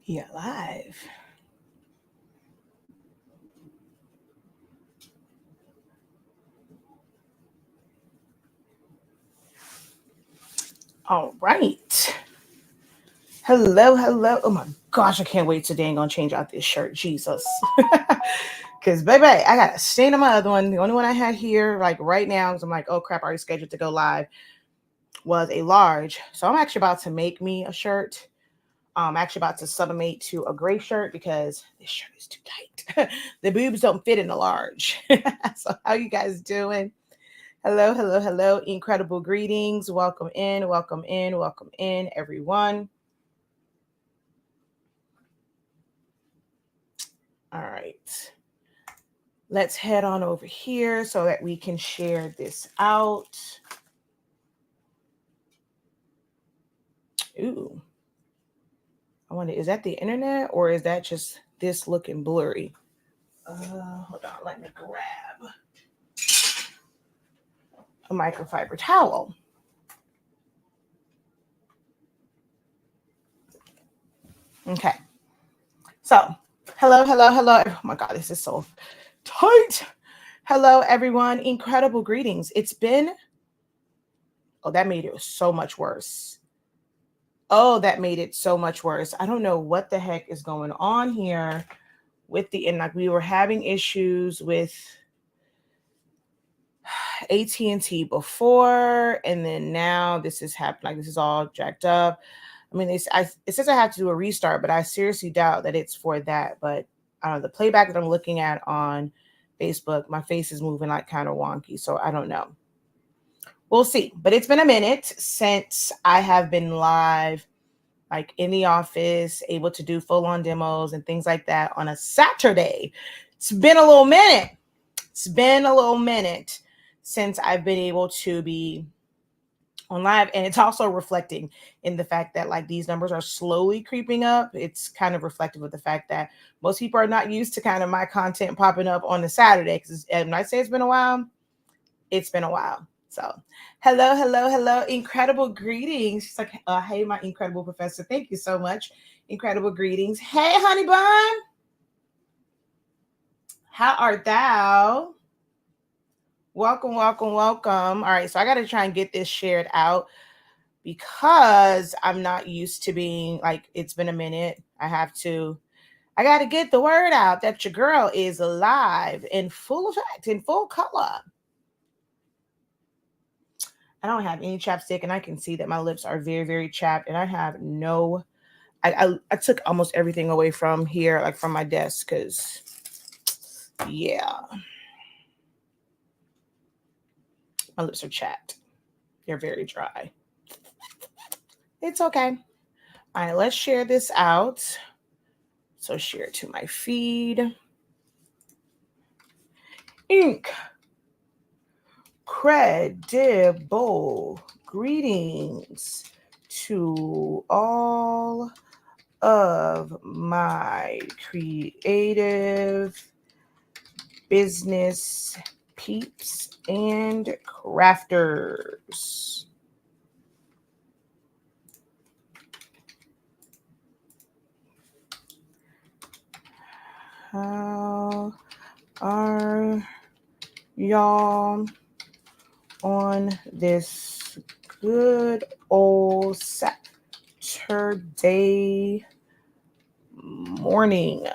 Yeah, live. All right. Hello, hello. Oh my gosh, I can't wait till Dan gonna change out this shirt. Jesus. Cause baby, I got a stain on my other one. The only one I had here, like right now, because I'm like, oh crap, I already scheduled to go live, was a large. So I'm actually about to make me a shirt. I'm actually about to sublimate to a gray shirt because this shirt is too tight. The boobs don't fit in the large. So how you guys doing? Hello, hello, hello. Incredible greetings. Welcome in, welcome in, welcome in, everyone. All right. Let's head on over here so that we can share this out. Ooh. I wonder, is that the internet or is that just this looking blurry? Hold on, let me grab a microfiber towel. Okay. So, hello, hello, hello. Oh my God, this is so tight. Hello, everyone. Incredible greetings. It's been, oh, that made it so much worse. Oh, that made it so much worse. I don't know what the heck is going on here with the, and like we were having issues with AT&T before, and then now this is happening. Like this is all jacked up. I mean, it says I have to do a restart, but I seriously doubt that it's for that. But the playback that I'm looking at on Facebook, my face is moving like kind of wonky, so I don't know. We'll see. But it's been a minute since I have been live, like in the office, able to do full-on demos and things like that on a Saturday. It's been a little minute. It's been a little minute since I've been able to be on live, and it's also reflecting in the fact that like these numbers are slowly creeping up. It's kind of reflective of the fact that most people are not used to kind of my content popping up on the Saturday, because when I say it's been a while, it's been a while. So hello, hello, hello. Incredible greetings. She's like, hey, my incredible professor. Thank you so much. Incredible greetings. Hey, honey bun. How art thou? Welcome, welcome, welcome. All right, so I got to try and get this shared out because I'm not used to being like, it's been a minute. I got to get the word out that your girl is alive in full effect, in full color. I don't have any chapstick, and I can see that my lips are very, very chapped, and I have no, I took almost everything away from here, like from my desk, because, yeah, my lips are chapped. They're very dry. It's okay. All right, let's share this out. So share it to my feed. INKcredible greetings to all of my creative business peeps and crafters. How are y'all on this good old Saturday morning?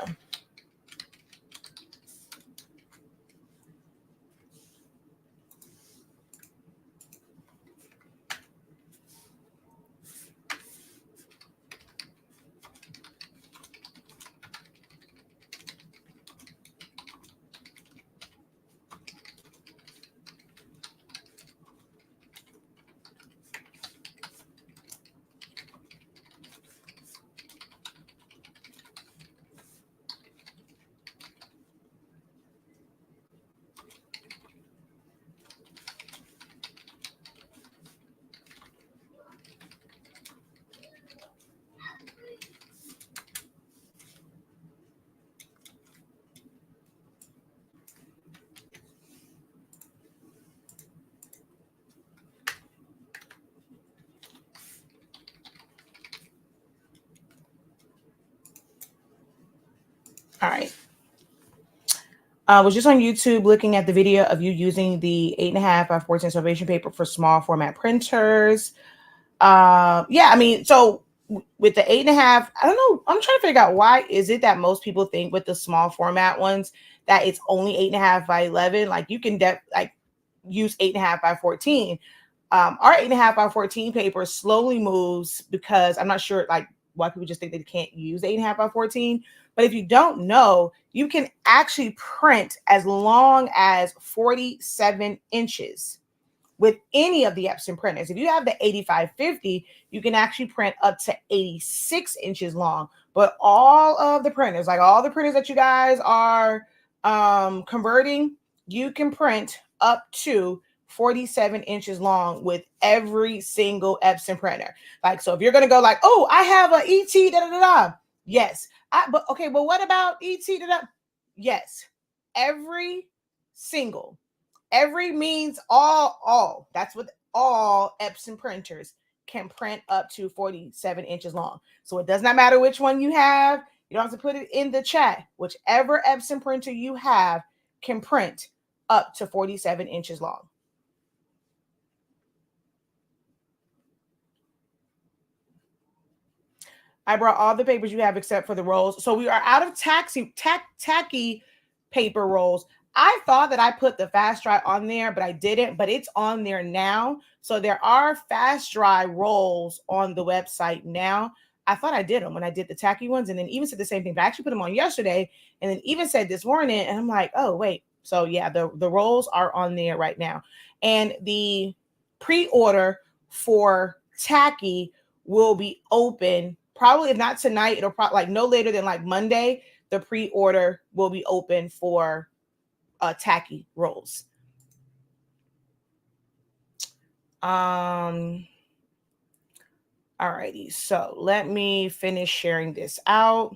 All right. Was just on YouTube looking at the video of you using the 8.5 by 14 Sublimation paper for small format printers. Yeah, I mean, so with the 8.5, I don't know. I'm trying to figure out why is it that most people think with the small format ones that it's only 8.5 by 11. Like you can use 8.5 by 14. Our 8.5 by 14 paper slowly moves because I'm not sure like why people just think they can't use 8.5 by 14. But if you don't know, you can actually print as long as 47 inches with any of the Epson printers. If you have the 8550, you can actually print up to 86 inches long. But all of the printers, like all the printers that you guys are converting, you can print up to 47 inches long with every single Epson printer. Like, so if you're going to go like, oh, I have a ET, da da da da. Yes. But okay, well, what about ET, da da? Yes. Every means all. That's what all Epson printers can print up to 47 inches long. So it does not matter which one you have. You don't have to put it in the chat. Whichever Epson printer you have can print up to 47 inches long. I brought all the papers you have except for the rolls. So we are out of tacky paper rolls. I thought that I put the fast dry on there, but I didn't, but it's on there now. So there are fast dry rolls on the website now. I thought I did them when I did the tacky ones, and then even said the same thing, but I actually put them on yesterday and then even said this morning, and I'm like, oh, wait. So yeah, the rolls are on there right now. And the pre-order for tacky will be open probably, if not tonight, it'll probably like no later than like Monday. The pre-order will be open for tacky rolls. Alrighty, so let me finish sharing this out.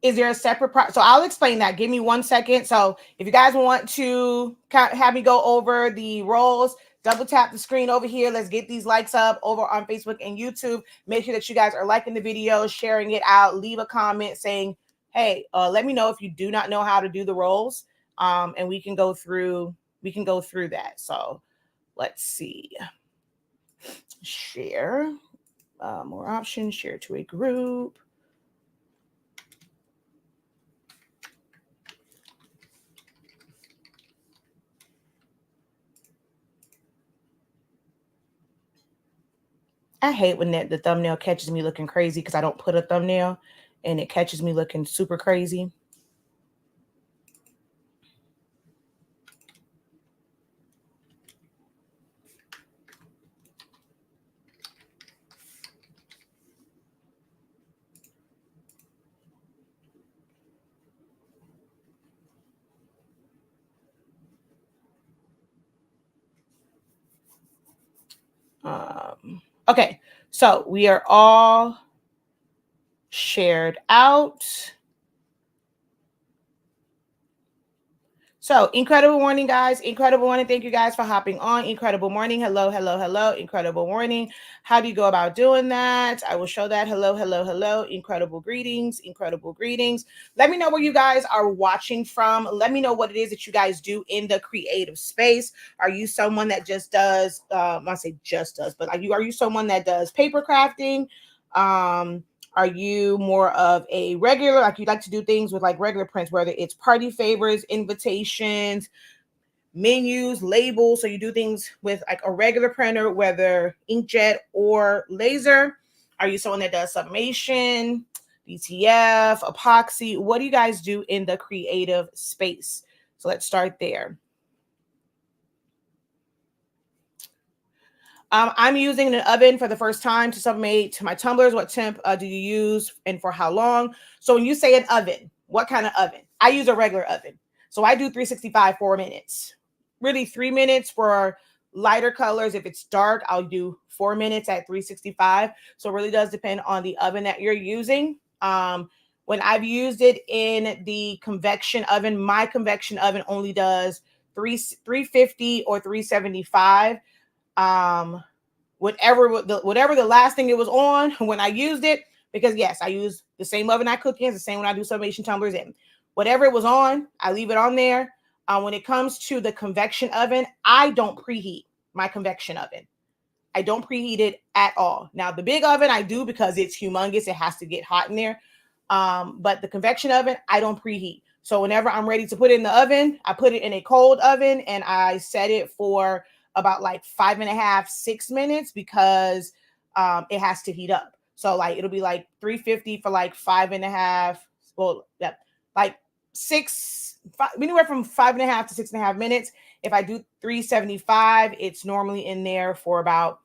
Is there a separate so I'll explain that. Give me 1 second. So if you guys want to have me go over the rolls, double tap the screen over here. Let's get these likes up over on Facebook and YouTube. Make sure that you guys are liking the video, sharing it out, leave a comment saying, hey, let me know if you do not know how to do the rolls. And we can go through that. So let's see. Share, more options, share to a group. I hate when the thumbnail catches me looking crazy because I don't put a thumbnail and it catches me looking super crazy. Okay, so we are all shared out. So incredible morning, guys. Incredible morning. Thank you guys for hopping on. Incredible morning. Hello, hello, hello. Incredible morning. How do you go about doing that? I will show that. Hello, hello, hello. Incredible greetings. Incredible greetings. Let me know where you guys are watching from. Let me know what it is that you guys do in the creative space. Are you someone that just does, I say just does, but are you someone that does paper crafting? Are you more of a regular, like you like to do things with like regular prints, whether it's party favors, invitations, menus, labels? So you do things with like a regular printer, whether inkjet or laser. Are you someone that does sublimation, BTF, epoxy? What do you guys do in the creative space? So let's start there. I'm using an oven for the first time to sublimate my tumblers. What temp do you use and for how long? So when you say an oven, what kind of oven? I use a regular oven. So I do 365 4 minutes. Really 3 minutes for lighter colors. If it's dark, I'll do 4 minutes at 365. So it really does depend on the oven that you're using. When I've used it in the convection oven, my convection oven only does 350 or 375. Whatever the last thing it was on when I used it, because yes, I use the same oven I cook in, the same one I do sublimation tumblers in. Whatever it was on, I leave it on there. When it comes to the convection oven, I don't preheat my convection oven. I don't preheat it at all. Now, the big oven I do because it's humongous. It has to get hot in there. But the convection oven, I don't preheat. So whenever I'm ready to put it in the oven, I put it in a cold oven and I set it for about like 5.5, 6 minutes because it has to heat up. So like it'll be like 350 for like 5.5. Well, yeah, like anywhere from 5.5 to 6.5 minutes. If I do 375, it's normally in there for about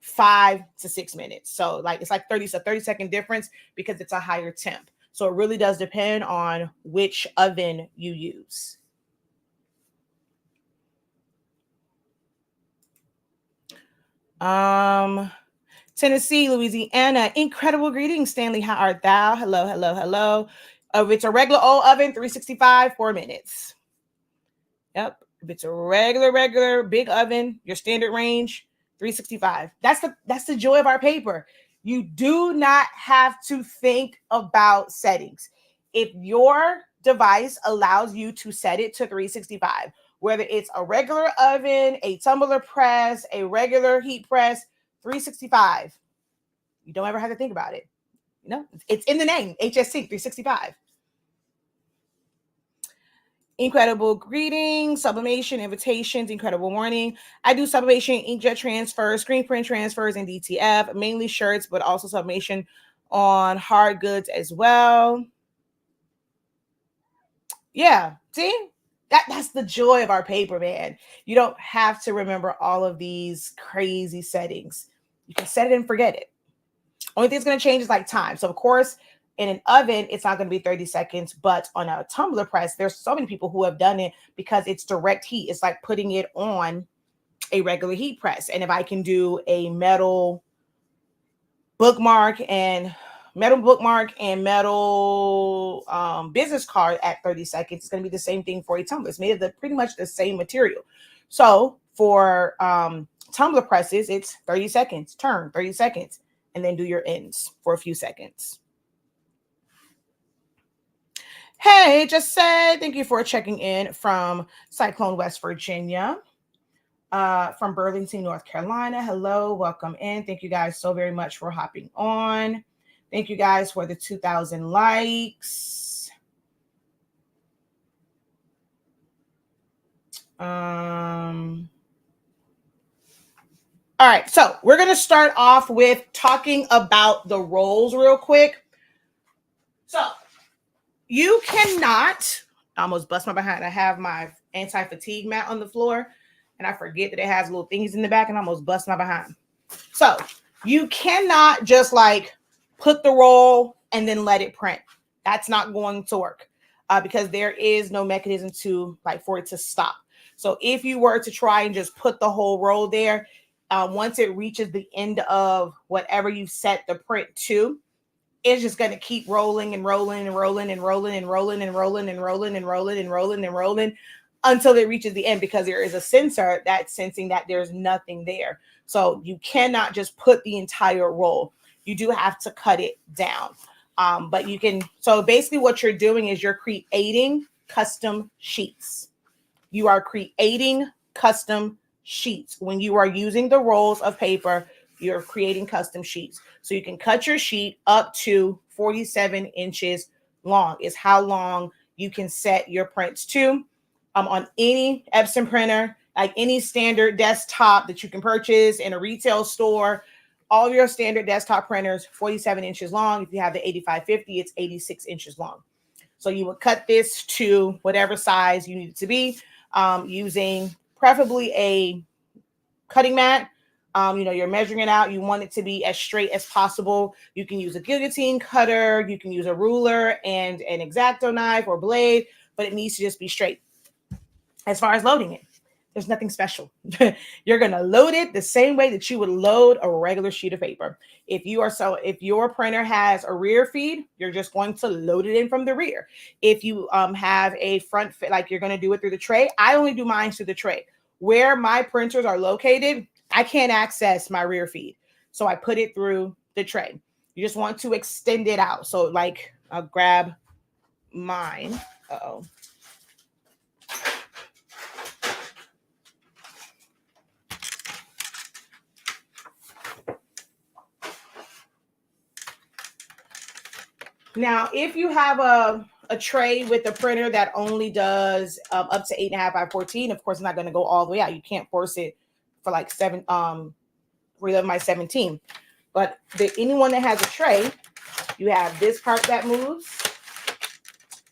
5 to 6 minutes. So like it's like 30-second difference because it's a higher temp. So it really does depend on which oven you use. Tennessee, Louisiana, INKcredible Greetings, Stanley. How art thou? Hello, hello, hello. If it's a regular old oven, 365, 4 minutes. Yep. If it's a regular big oven, your standard range, 365. That's the joy of our paper. You do not have to think about settings. If your device allows you to set it to 365, whether it's a regular oven, a tumbler press, a regular heat press, 365. You don't ever have to think about it. You know, it's in the name, HSC 365. INKcredible Greetings, sublimation, invitations, incredible morning. I do sublimation, inkjet transfers, screen print transfers, and DTF, mainly shirts, but also sublimation on hard goods as well. Yeah, see? That's the joy of our paper, man. You don't have to remember all of these crazy settings. You can set it and forget it. Only thing that's going to change is like time. So, of course, in an oven, it's not going to be 30 seconds, but on a tumbler press, there's so many people who have done it because it's direct heat. It's like putting it on a regular heat press. And if I can do a metal bookmark and metal business card at 30 seconds, it's going to be the same thing for a tumbler. It's made of pretty much the same material. So for tumbler presses, it's 30 seconds, turn 30 seconds, and then do your ends for a few seconds. Hey, just said, thank you for checking in from Cyclone, West Virginia, from Burlington, North Carolina. Hello, welcome in. Thank you guys so very much for hopping on. Thank you guys for the 2,000 likes. All right, so we're going to start off with talking about the rolls real quick. So you cannot, I almost bust my behind. I have my anti-fatigue mat on the floor and I forget that it has little thingies in the back and I almost bust my behind. So you cannot just like put the roll and then let it print. That's not going to work because there is no mechanism for it to stop. So if you were to try and just put the whole roll there, once it reaches the end of whatever you set the print to, it's just going to keep rolling and rolling and rolling and rolling and rolling and rolling and rolling and rolling and rolling and rolling until it reaches the end because there is a sensor that's sensing that there's nothing there. So you cannot just put the entire roll. You do have to cut it down. But you can, so basically what you're doing is you're creating custom sheets. You are creating custom sheets. When you are using the rolls of paper, you're creating custom sheets. So you can cut your sheet up to 47 inches long is how long you can set your prints to. On any Epson printer, like any standard desktop that you can purchase in a retail store, all of your standard desktop printers, 47 inches long. If you have the 8550, it's 86 inches long. So you would cut this to whatever size you need it to be, using preferably a cutting mat. You're measuring it out. You want it to be as straight as possible. You can use a guillotine cutter. You can use a ruler and an X-Acto knife or blade, but it needs to just be straight. As far as loading it, There's nothing special. You're going to load it the same way that you would load a regular sheet of paper. If your printer has a rear feed, you're just going to load it in from the rear. If you have a front fit, like you're going to do it through the tray, I only do mine through the tray. Where my printers are located, I can't access my rear feed. So I put it through the tray. You just want to extend it out. So like I'll grab mine. Uh-oh. Now, if you have a tray with a printer that only does up to 8.5 by 14, of course, it's not going to go all the way out. You can't force it for like 11 by 17. But anyone that has a tray, you have this part that moves,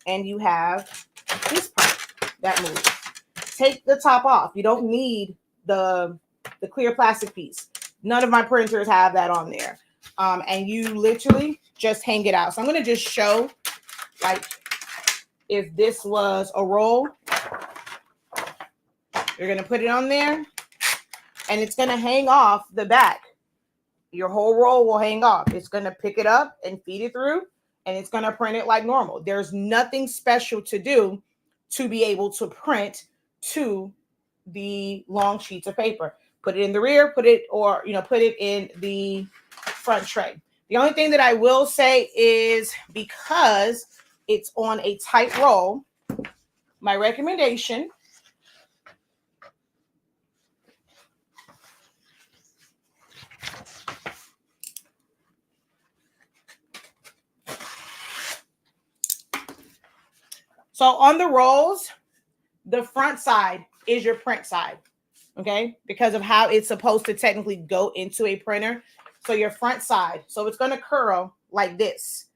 and you have this part that moves. Take the top off. You don't need the clear plastic piece. None of my printers have that on there. And you literally just hang it out. So I'm going to just show, like, if this was a roll, you're going to put it on there, and it's going to hang off the back. Your whole roll will hang off. It's going to pick it up and feed it through, and it's going to print it like normal. There's nothing special to do to be able to print to the long sheets of paper. Put it in the rear, put it in the front tray. The only thing that I will say is, because it's on a tight roll, my recommendation so on the rolls, the front side is your print side, okay? Because of how it's supposed to technically go into a printer. So your front side, so it's going to curl like this,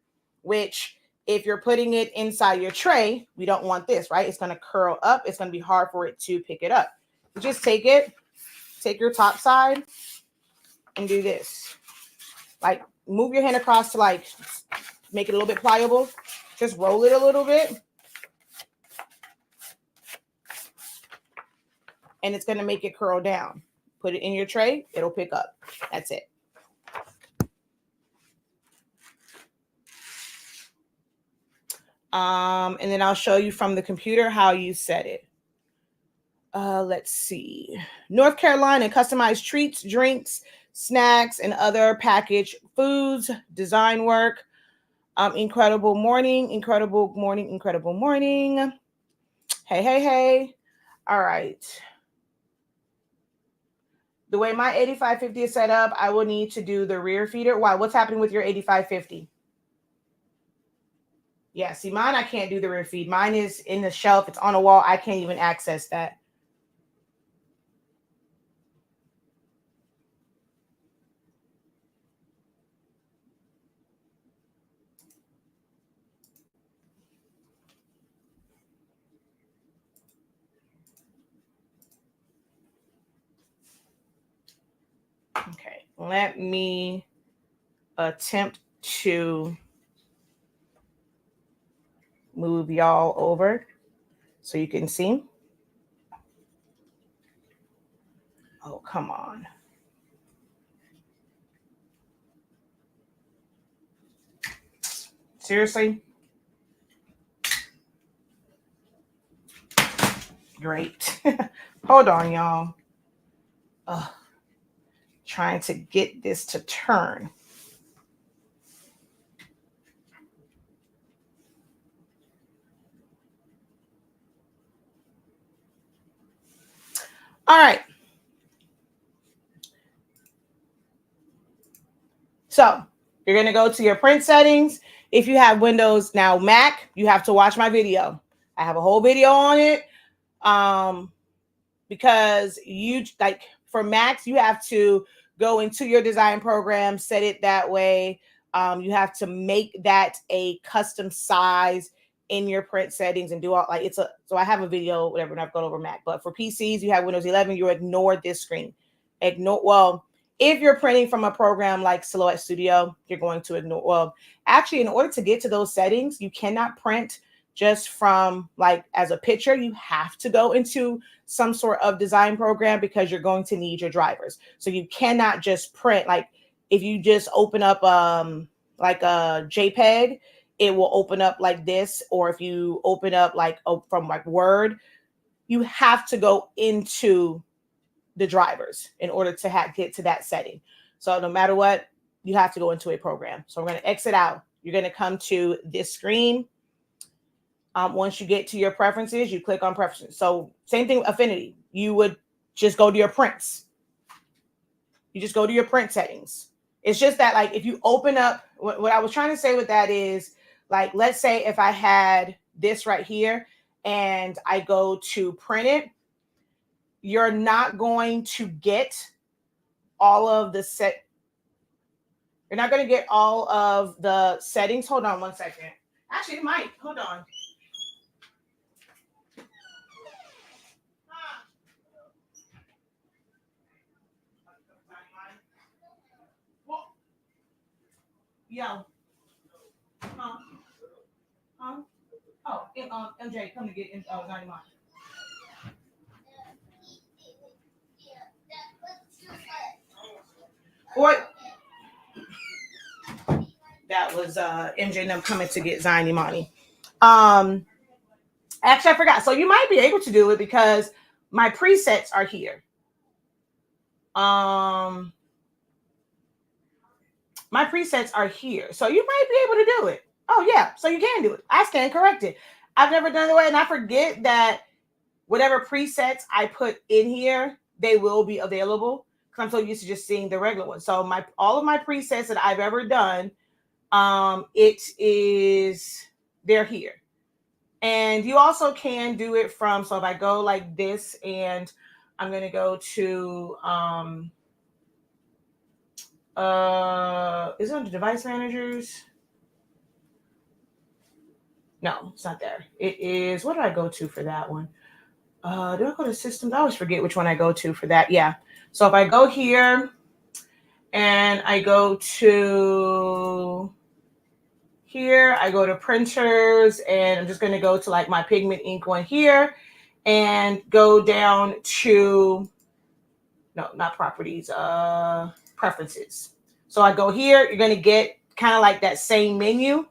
which if you're putting it inside your tray, we don't want this, right? It's going to curl up. It's going to be hard for it to pick it up. You just take your top side and do this. Like, move your hand across to, like, make it a little bit pliable. Just roll it a little bit. And it's going to make it curl down. Put it in your tray. It'll pick up. That's it. And then I'll show you from the computer how you set it. Let's see. North Carolina, customized treats, drinks, snacks, and other packaged foods, design work. Incredible morning, incredible morning, incredible morning. Hey, hey, hey. All right. The way my 8550 is set up, I will need to do the rear feeder. Why? What's happening with your 8550? Yeah, see, mine, I can't do the rear feed. Mine is in the shelf. It's on a wall. I can't even access that. Okay, let me attempt to move y'all over so you can see. Oh, come on. Seriously? Great. Hold on, y'all. Trying to get this to turn. All right. So you're going to go to your print settings. If you have Windows, now Mac, you have to watch my video. I have a whole video on it. Because you, like, for Macs, you have to go into your design program, set it that way. You have to make that a custom size in your print settings and do all, like, so I have a video, whatever, and I've gone over Mac. But for PCs, you have Windows 11, you ignore this screen. If you're printing from a program like Silhouette Studio, you're going to ignore, actually, in order to get to those settings, you cannot print just from like as a picture, you have to go into some sort of design program because you're going to need your drivers. So you cannot just print. Like if you just open up like a JPEG, it will open up like this. Or if you open up like from like Word, you have to go into the drivers in order to get to that setting. So no matter what, you have to go into a program. So we're going to exit out. You're going to come to this screen. Once you get to your preferences, you click on preferences. So same thing with Affinity. You would just go to your prints. You just go to your print settings. It's just that like if you open up, what I was trying to say with that is like, let's say if I had this right here and I go to print it, you're not going to get all of the You're not going to get all of the settings. Hold on one second. Actually, it might. Hold on. Yo. Huh? Huh? Oh, MJ, come to get 99. What? That was MJ and them coming to get Zion Imani. Actually, I forgot. So you might be able to do it because my presets are here. My presets are here. So you might be able to do it. Oh, yeah. So you can do it. I stand corrected. I've never done it way, and I forget that whatever presets I put in here, they will be available because I'm so used to just seeing the regular ones. So all of my presets that I've ever done, they're here. And you also can do it from, so if I go like this and I'm going to go to, is it under device managers? No, it's not there. It is, what do I go to for that one? Do I go to systems? I always forget which one I go to for that. Yeah. So if I go here and I go to here, I go to printers and I'm just going to go to like my pigment ink one here and go down to, no, not properties, preferences. So I go here, you're going to get kind of like that same menu.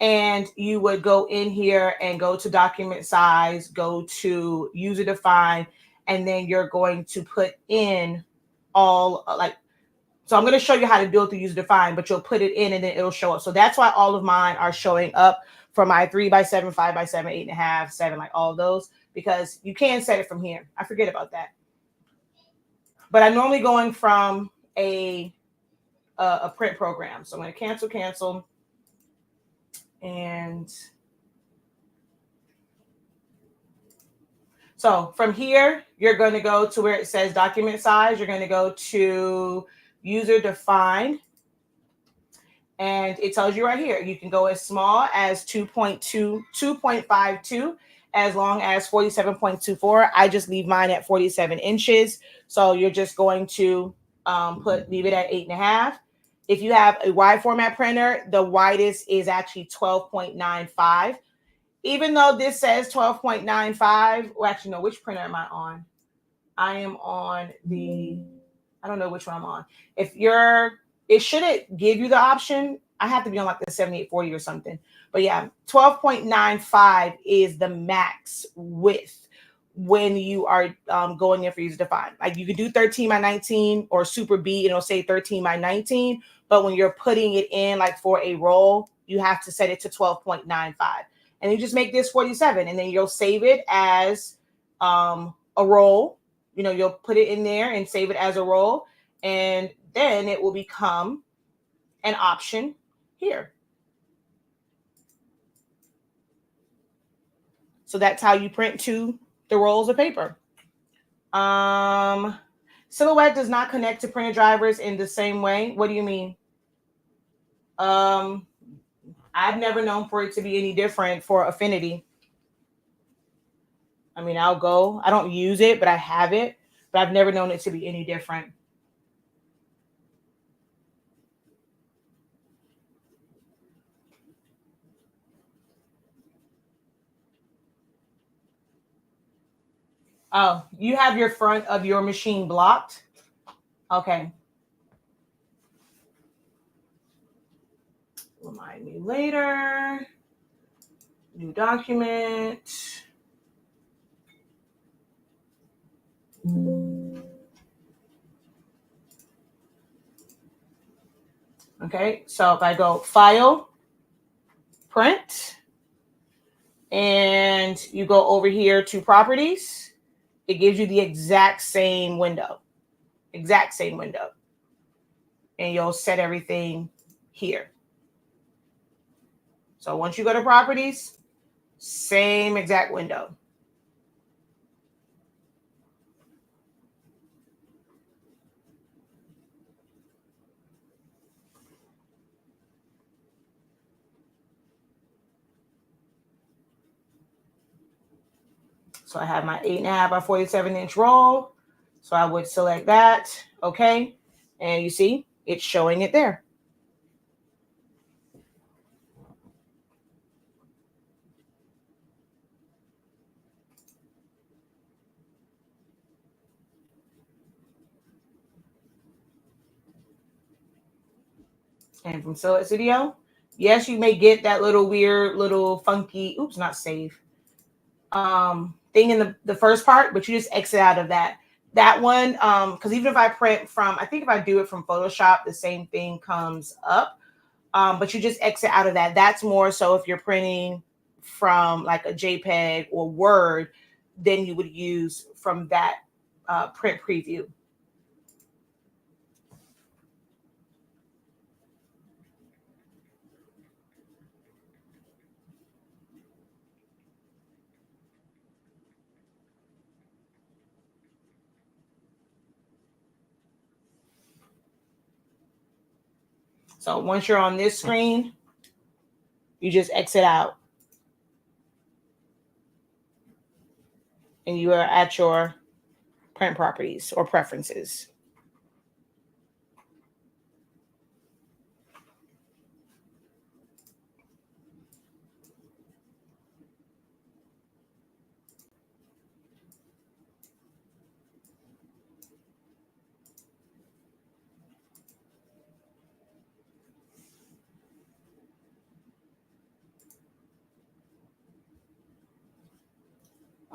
And you would go in here and go to document size, go to user define, and then you're going to put in all like, so I'm going to show you how to build the user define, but you'll put it in and then it'll show up. So that's why all of mine are showing up for my 3x7, 5x7, 8.5, 7, like all of those, because you can set it from here. I forget about that. But I'm normally going from a print program. So I'm going to cancel. And so from here, you're going to go to where it says document size. You're going to go to user defined. And it tells you right here, you can go as small as 2.52, as long as 47.24. I just leave mine at 47 inches. So you're just going to leave it at 8.5. If you have a wide format printer, the widest is actually 12.95. Even though this says 12.95, well, actually, no, which printer am I on? I am on I don't know which one I'm on. It shouldn't give you the option. I have to be on like the 7840 or something. But yeah, 12.95 is the max width when you are going in for user defined. Like you could do 13x19 or super B, and it'll say 13x19. But when you're putting it in like for a roll, you have to set it to 12.95. And you just make this 47, and then you'll save it as a roll. You know, you'll put it in there and save it as a roll, and then it will become an option here. So that's how you print to the rolls of paper. Silhouette does not connect to printer drivers in the same way. What do you mean? I've never known for it to be any different for Affinity. I mean, I don't use it, but I have it, but I've never known it to be any different. Oh, you have your front of your machine blocked? Okay. Remind me later. New document. Okay, so if I go File, Print, and you go over here to Properties, it gives you the exact same window. Exact same window. And you'll set everything here. So once you go to Properties, same exact window. So I have my 8.5 by 47-inch roll. So I would select that. Okay. And you see, it's showing it there. And from Silhouette Studio, yes, you may get that little weird, little funky, oops, not save, thing in the first part, but you just exit out of that. That one, because even if I print from, I think if I do it from Photoshop, the same thing comes up. But you just exit out of that. That's more so if you're printing from like a JPEG or Word, then you would use from that print preview. So once you're on this screen, you just exit out. And you are at your print properties or preferences.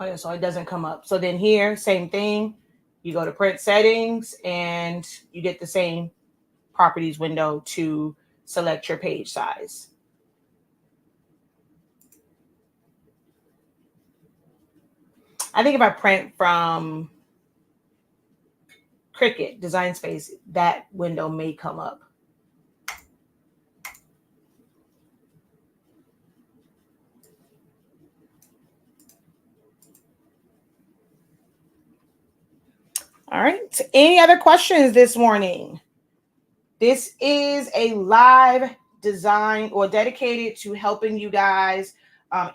Oh yeah, so it doesn't come up. So then here, same thing. You go to print settings and you get the same properties window to select your page size. I think if I print from Cricut Design Space, that window may come up. All right. Any other questions this morning? This is a live design or dedicated to helping you guys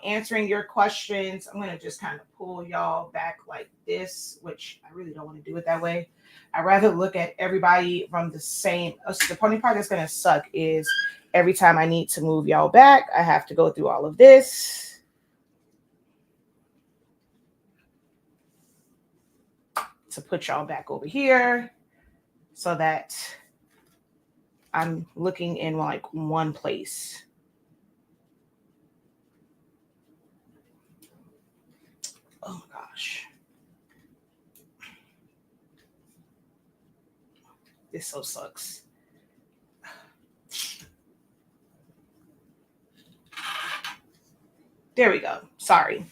answering your questions. I'm going to just kind of pull y'all back like this, which I really don't want to do it that way. I'd rather look at everybody from the same. The only part that's going to suck is every time I need to move y'all back, I have to go through all of this. To put y'all back over here so that I'm looking in like one place. Oh my gosh. This so sucks. There we go. Sorry.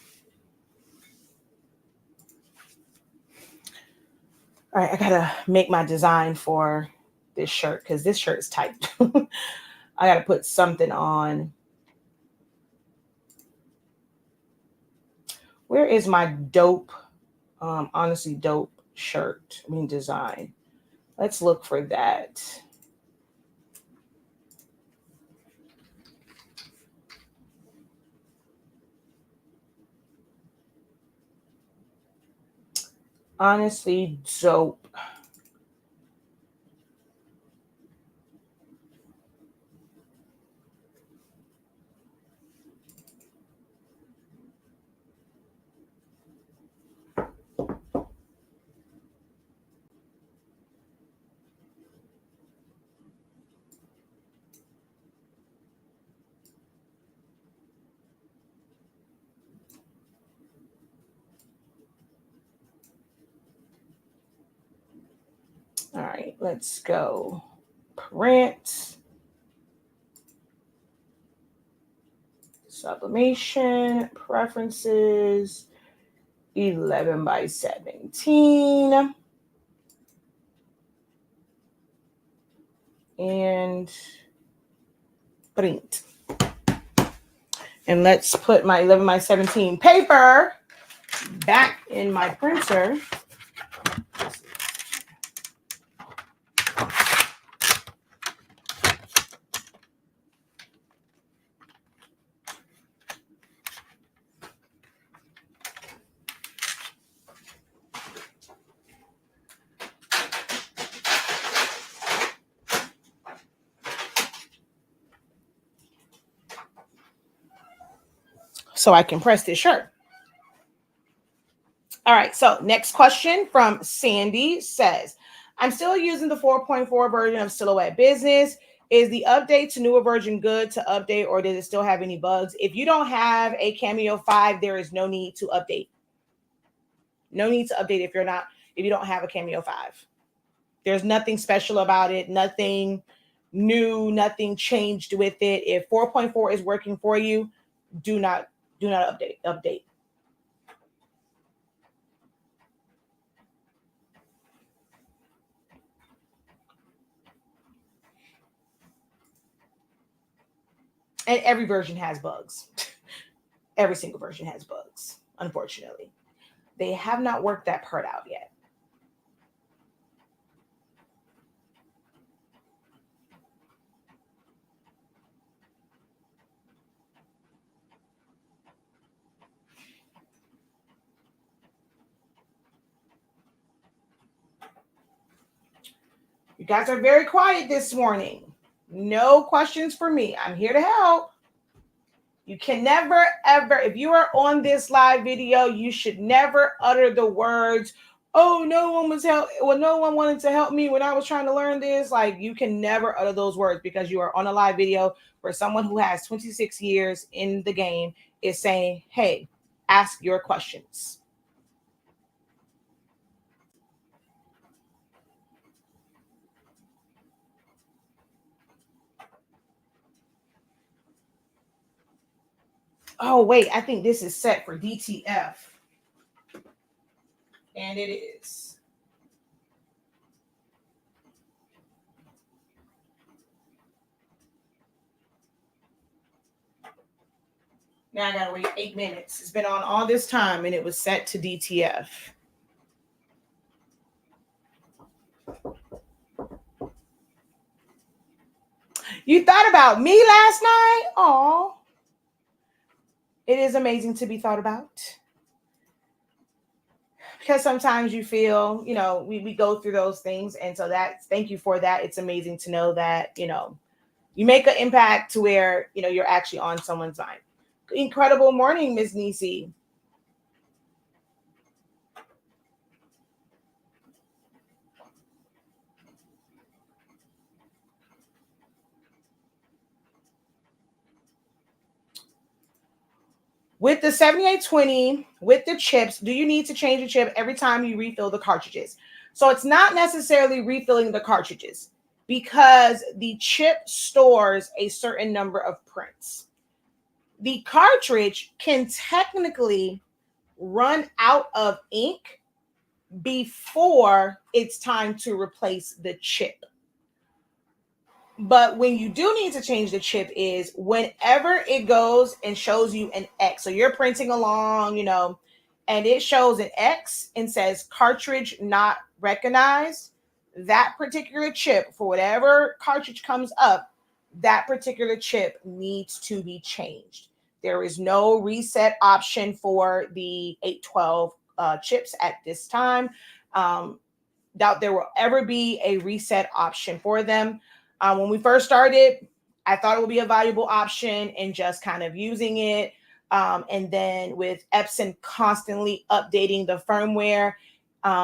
All right, I gotta make my design for this shirt because this shirt is tight. I gotta put something on. Where is my dope, honestly dope shirt? I mean design. Let's look for that. Honestly dope. right, let's go print. Sublimation, preferences, 11 by 17. And print. And let's put my 11 by 17 paper back in my printer. So I can press this shirt. All right, so next question from Sandy says, I'm still using the 4.4 version of Silhouette Business. Is the update to newer version good to update, or does it still have any bugs? If you don't have a Cameo 5, there is no need to update. No need to update if you don't have a Cameo 5. There's nothing special about it, nothing new, nothing changed with it. If 4.4 is working for you, do not update. And every version has bugs. Every single version has bugs, unfortunately. They have not worked that part out yet. You guys are very quiet this morning. No questions for me. I'm here to help. You can never, ever, if you are on this live video, you should never utter the words, oh, no one wanted to help me when I was trying to learn this. Like, you can never utter those words because you are on a live video where someone who has 26 years in the game is saying, hey, ask your questions. Oh, wait, I think this is set for DTF. And it is. Now I gotta wait 8 minutes. It's been on all this time and it was set to DTF. You thought about me last night? Oh, it is amazing to be thought about. Because sometimes you feel, we go through those things. And so thank you for that. It's amazing to know that, you make an impact to where, you're actually on someone's mind. Incredible morning, Ms. Nisi. With the 7820, with the chips, do you need to change the chip every time you refill the cartridges? So it's not necessarily refilling the cartridges because the chip stores a certain number of prints. The cartridge can technically run out of ink before it's time to replace the chip. But when you do need to change the chip is whenever it goes and shows you an X. So you're printing along, and it shows an X and says cartridge not recognized. That particular chip, for whatever cartridge comes up, that particular chip needs to be changed. There is no reset option for the 812 chips at this time. Doubt there will ever be a reset option for them. When we first started, I thought it would be a valuable option and just kind of using it. And then with Epson constantly updating the firmware,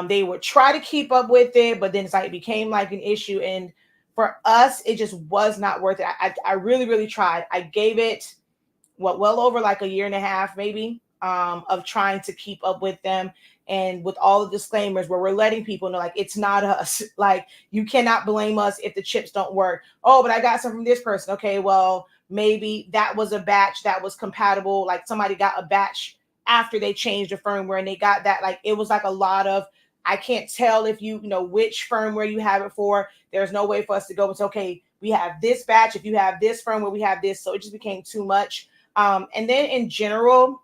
they would try to keep up with it, but then it became like an issue. And for us, it just was not worth it. I really, really tried. I gave it well over like a year and a half, maybe. of trying to keep up with them. And with all the disclaimers where we're letting people know, like, it's not us. Like, you cannot blame us if the chips don't work. Oh, but I got some from this person. Okay, well, maybe that was a batch that was compatible. Like, somebody got a batch after they changed the firmware and they got that. Like, it was like a lot of, I can't tell if you know which firmware you have it for. There's no way for us to go and say, okay, we have this batch. If you have this firmware, we have this. So it just became too much. And then in general,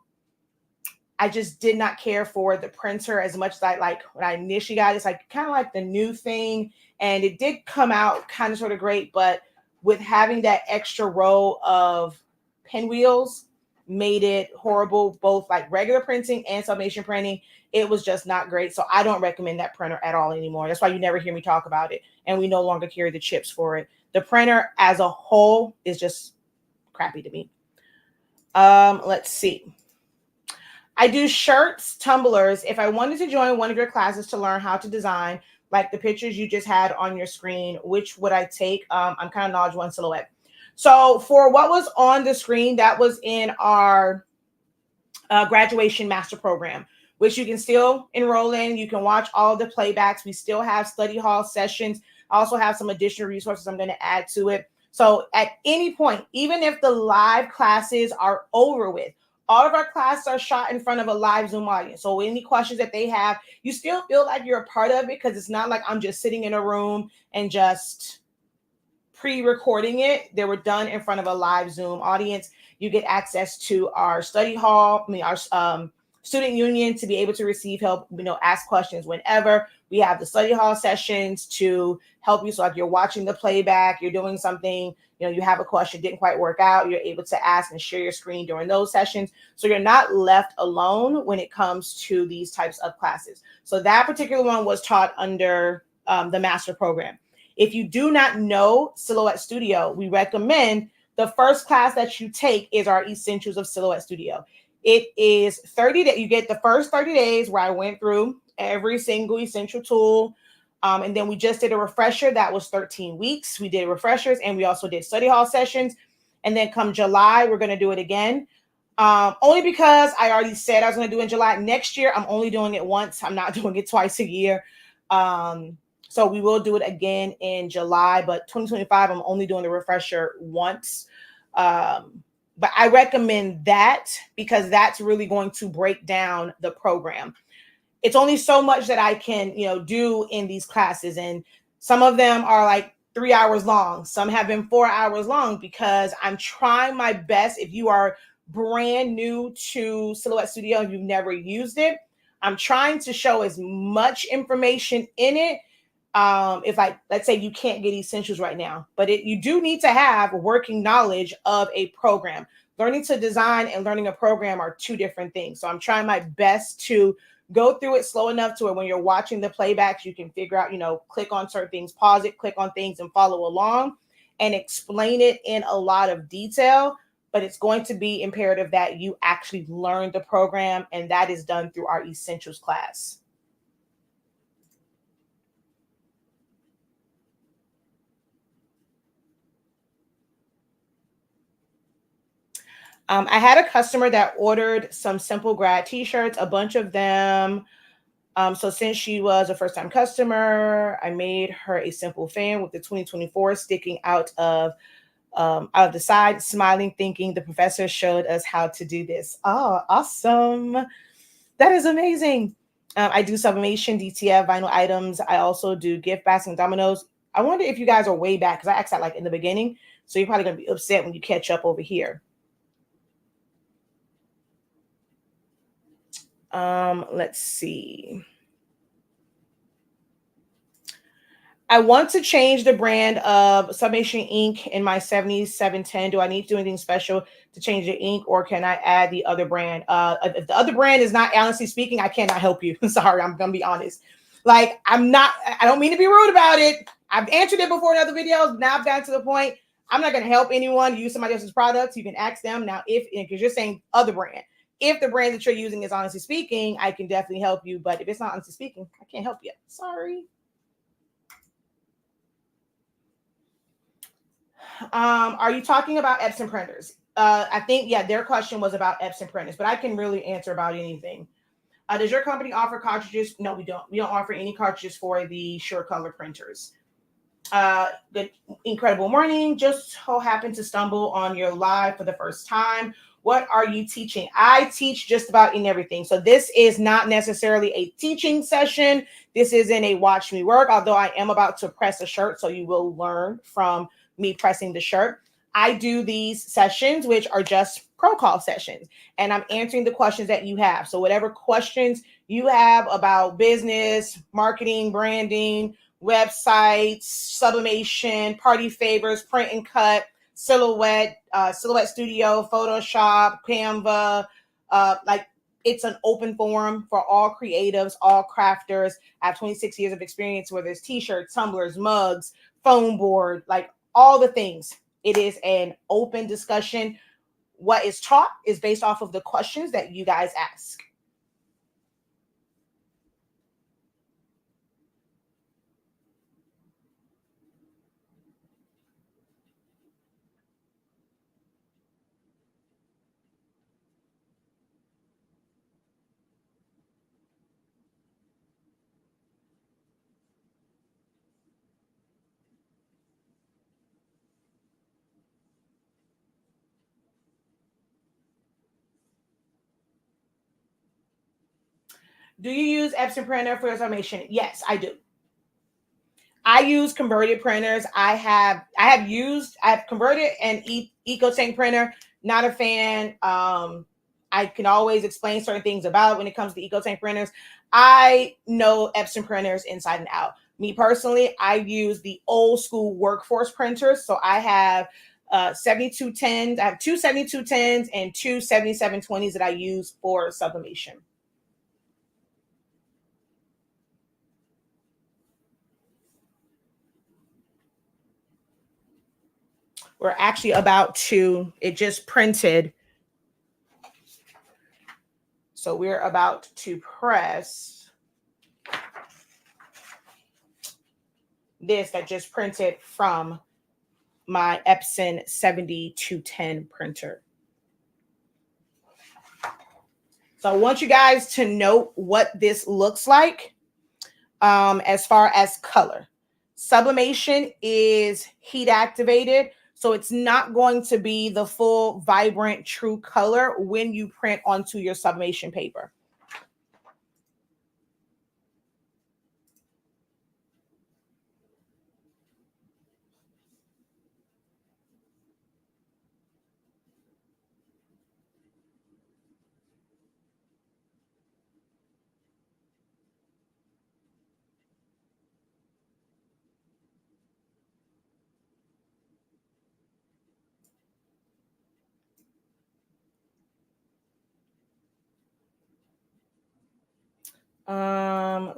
I just did not care for the printer as much as I like when I initially got it. It's like kind of like the new thing. And it did come out kind of sort of great, but with having that extra row of pinwheels made it horrible, both like regular printing and sublimation printing. It was just not great. So I don't recommend that printer at all anymore. That's why you never hear me talk about it. And we no longer carry the chips for it. The printer as a whole is just crappy to me. Let's see. I do shirts, tumblers. If I wanted to join one of your classes to learn how to design, like the pictures you just had on your screen, which would I take? I'm kind of knowledgeable in Silhouette. So for what was on the screen, that was in our graduation master program, which you can still enroll in. You can watch all the playbacks. We still have study hall sessions. I also have some additional resources I'm going to add to it. So at any point, even if the live classes are over with, all of our classes are shot in front of a live Zoom audience. So any questions that they have, you still feel like you're a part of it, because it's not like I'm just sitting in a room and just pre-recording it. They were done in front of a live Zoom audience. You get access to our study hall, our student union, to be able to receive help, ask questions whenever. We have the study hall sessions to help you. So like you're watching the playback, you're doing something, you have a question, didn't quite work out, you're able to ask and share your screen during those sessions. So you're not left alone when it comes to these types of classes. So that particular one was taught under the master program. If you do not know Silhouette Studio, we recommend the first class that you take is our Essentials of Silhouette Studio. It is 30 days. You get the first 30 days where I went through every single essential tool. And then we just did a refresher. That was 13 weeks. We did refreshers and we also did study hall sessions. And then come July, we're going to do it again. Only because I already said I was going to do it in July. Next year, I'm only doing it once. I'm not doing it twice a year. So we will do it again in July, but 2025, I'm only doing the refresher once. But I recommend that because that's really going to break down the program. It's only so much that I can, do in these classes. And some of them are like 3 hours long. Some have been 4 hours long because I'm trying my best. If you are brand new to Silhouette Studio and you've never used it, I'm trying to show as much information in it. If let's say you can't get essentials right now, but you do need to have working knowledge of a program. Learning to design and learning a program are two different things. So I'm trying my best to go through it slow enough to where when you're watching the playbacks, you can figure out, click on certain things, pause it, click on things and follow along and explain it in a lot of detail. But it's going to be imperative that you actually learn the program, and that is done through our essentials class. I had a customer that ordered some simple grad t-shirts, a bunch of them. So since she was a first-time customer, I made her a simple fan with the 2024 sticking out of the side, smiling, thinking the professor showed us how to do this. Oh, awesome. That is amazing. I do sublimation, DTF, vinyl items. I also do gift baskets and dominoes. I wonder if you guys are way back because I asked that like in the beginning. So you're probably going to be upset when you catch up over here. Let's see. I want to change the brand of Sublimation ink in my 7710. Do I need to do anything special to change the ink, or can I add the other brand? If the other brand is not, honestly speaking, I cannot help you. Sorry, I'm gonna be honest. Like, I don't mean to be rude about it. I've answered it before in other videos. Now I've gotten to the point, I'm not gonna help anyone use somebody else's products. You can ask them. Now, because you're saying other brand. If the brand that you're using is honestly speaking, I can definitely help you. But if it's not honestly speaking, I can't help you. Sorry. Are you talking about Epson printers? I think, yeah, their question was about Epson printers, but I can really answer about anything. Does your company offer cartridges? No, we don't. We don't offer any cartridges for the SureColor printers. Good incredible morning. Just so happened to stumble on your live for the first time. What are you teaching? I teach just about in everything. So this is not necessarily a teaching session. This isn't a watch me work, although I am about to press a shirt. So you will learn from me pressing the shirt. I do these sessions, which are just pro call sessions, and I'm answering the questions that you have. So whatever questions you have about business, marketing, branding, websites, sublimation, party favors, print and cut, Silhouette, Silhouette Studio, Photoshop, Canva, like it's an open forum for all creatives, all crafters. I have 26 years of experience, whether it's t-shirts, tumblers, mugs, foam board, like all the things. It is an open discussion. What is taught is based off of the questions that you guys ask. Do you use Epson printer for your sublimation? Yes, I do. I use converted printers. I have converted an EcoTank printer. Not a fan. I can always explain certain things about when it comes to EcoTank printers. I know Epson printers inside and out. Me personally, I use the old school workforce printers. So I have 7210s. I have two 7210s and two 7720s that I use for sublimation. We're actually about to, it just printed. So we're about to press this that just printed from my Epson 7210 printer. So I want you guys to note what this looks like as far as color. Sublimation is heat activated, so it's not going to be the full vibrant true color when you print onto your sublimation paper.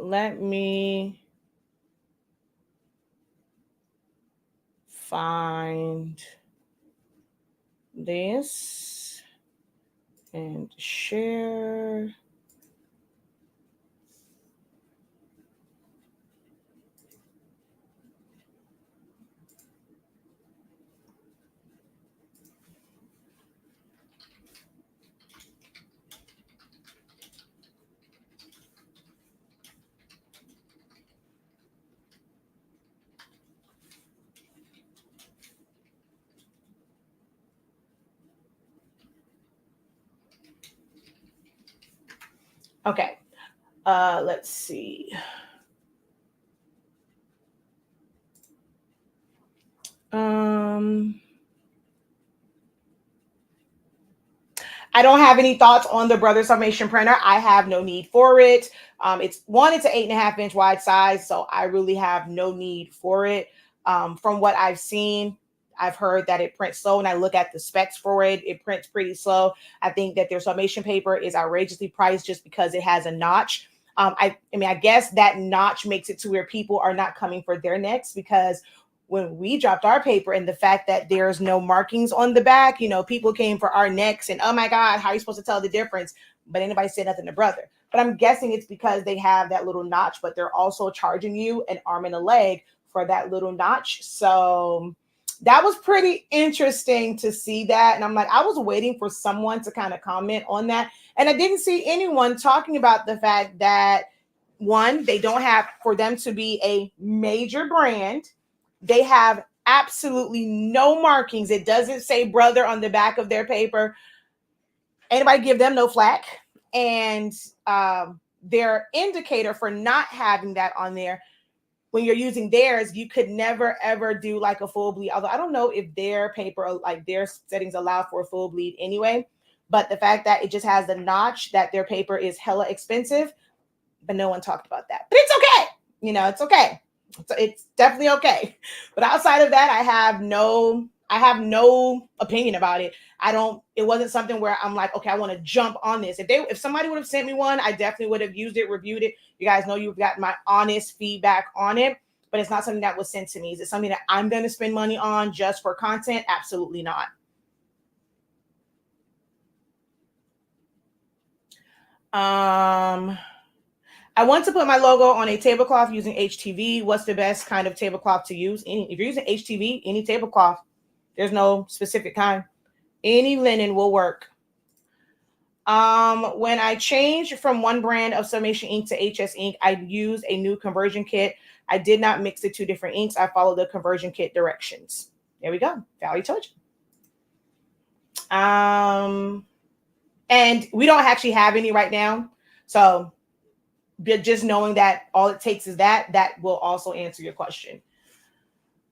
Let me find this and share. Okay, let's see. I don't have any thoughts on the Brother Sublimation printer. I have no need for it. It's an 8.5-inch wide size, so I really have no need for it. From what I've seen, I've heard that it prints slow. When I look at the specs for it, it prints pretty slow. I think that their sublimation paper is outrageously priced just because it has a notch. I mean, I guess that notch makes it to where people are not coming for their necks, because when we dropped our paper and the fact that there's no markings on the back, people came for our necks and, oh my God, how are you supposed to tell the difference? But anybody said nothing to Brother. But I'm guessing it's because they have that little notch, but they're also charging you an arm and a leg for that little notch. So that was pretty interesting to see that. And I'm like, I was waiting for someone to kind of comment on that. And I didn't see anyone talking about the fact that, one, they don't have, for them to be a major brand, they have absolutely no markings. It doesn't say brother on the back of their paper. Anybody give them no flack. And their indicator for not having that on there, when you're using theirs, you could never ever do like a full bleed. Although I don't know if their paper, like their settings allow for a full bleed anyway. But the fact that it just has the notch, that their paper is hella expensive, but no one talked about that. But it's okay. You know, it's okay. It's definitely okay. But outside of that, I have no opinion about it. It wasn't something where I'm like, okay, I want to jump on this. If somebody would have sent me one, I definitely would have used it, reviewed it. You guys know you've got my honest feedback on it, but it's not something that was sent to me. Is it something that I'm going to spend money on just for content? Absolutely not. I want to put my logo on a tablecloth using HTV. What's the best kind of tablecloth to use? If you're using HTV, any tablecloth. There's no specific kind. Any linen will work. When I changed from one brand of Sublimation ink to HS ink, I used a new conversion kit. I did not mix the two different inks. I followed the conversion kit directions. There we go. Valerie told you. And we don't actually have any right now. So just knowing that all it takes is that will also answer your question.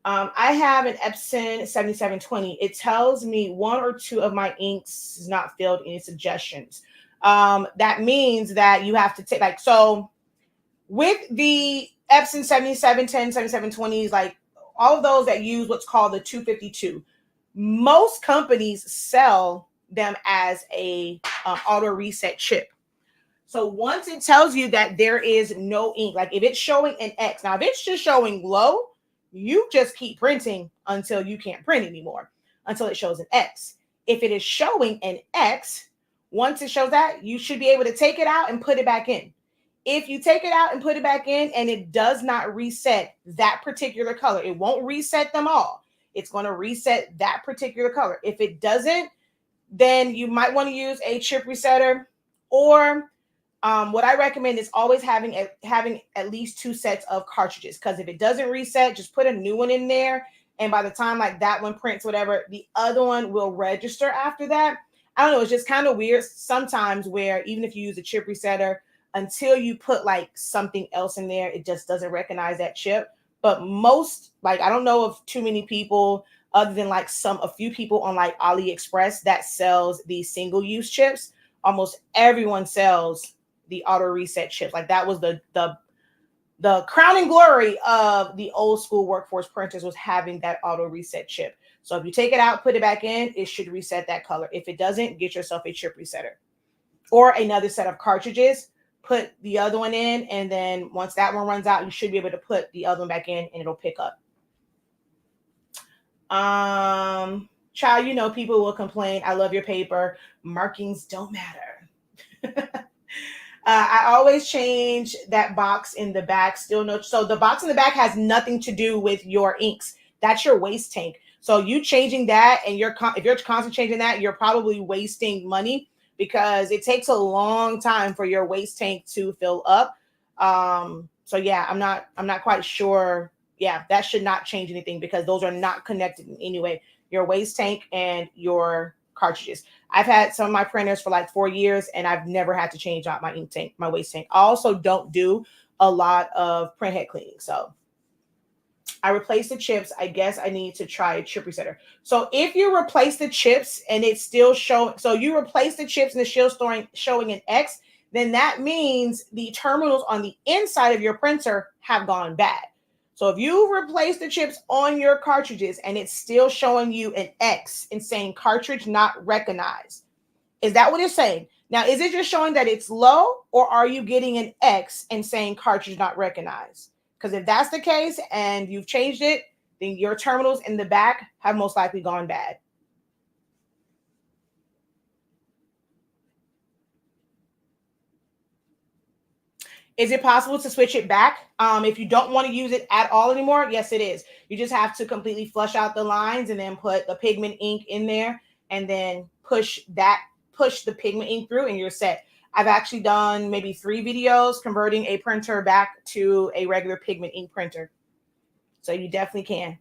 I have an Epson 7720. It tells me one or two of my inks is not filled. Any suggestions? That means that you have to take, like, so with the Epson 7710, 7720s, like all of those that use what's called the 252, most companies sell them as a auto reset chip. So once it tells you that there is no ink, like if it's showing an X, now if it's just showing low, you just keep printing until you can't print anymore, until it shows an X. If it is showing an X, once it shows that, you should be able to take it out and put it back in. If you take it out and put it back in and it does not reset that particular color, it won't reset them all. It's going to reset that particular color. If it doesn't, then you might want to use a chip resetter, or what I recommend is always having at least 2 sets of cartridges, because if it doesn't reset, just put a new one in there. And by the time like that one prints, whatever, the other one will register after that. I don't know. It's just kind of weird sometimes where even if you use a chip resetter, until you put like something else in there, it just doesn't recognize that chip. But most, like, I don't know of too many people other than like a few people on like AliExpress that sells these single use chips. Almost everyone sells the auto reset chips. Like that was the crowning glory of the old school workforce printers, was having that auto reset chip. So if you take it out, put it back in, it should reset that color. If it doesn't, get yourself a chip resetter or another set of cartridges. Put the other one in, and then once that one runs out, you should be able to put the other one back in and it'll pick up. Child, you know, people will complain, I love your paper, markings don't matter. I always change that box in the back. Still no. So the box in the back has nothing to do with your inks. That's your waste tank. So you changing that, and if you're constantly changing that, you're probably wasting money, because it takes a long time for your waste tank to fill up. So yeah, I'm not quite sure. Yeah, that should not change anything, because those are not connected in any way. Your waste tank and your cartridges. I've had some of my printers for like 4 years, and I've never had to change out my ink tank, my waste tank. I also don't do a lot of print head cleaning. So I replace the chips. I guess I need to try a chip resetter. So if you replace the chips and it's still showing, so you replace the chips and it's still showing an X, then that means the terminals on the inside of your printer have gone bad. So if you replace the chips on your cartridges and it's still showing you an X and saying cartridge not recognized, is that what it's saying? Now, is it just showing that it's low, or are you getting an X and saying cartridge not recognized? Because if that's the case and you've changed it, then your terminals in the back have most likely gone bad. Is it possible to switch it back? If you don't want to use it at all anymore, yes, it is. You just have to completely flush out the lines and then put the pigment ink in there and then push the pigment ink through and you're set. I've actually done maybe 3 videos converting a printer back to a regular pigment ink printer. So you definitely can.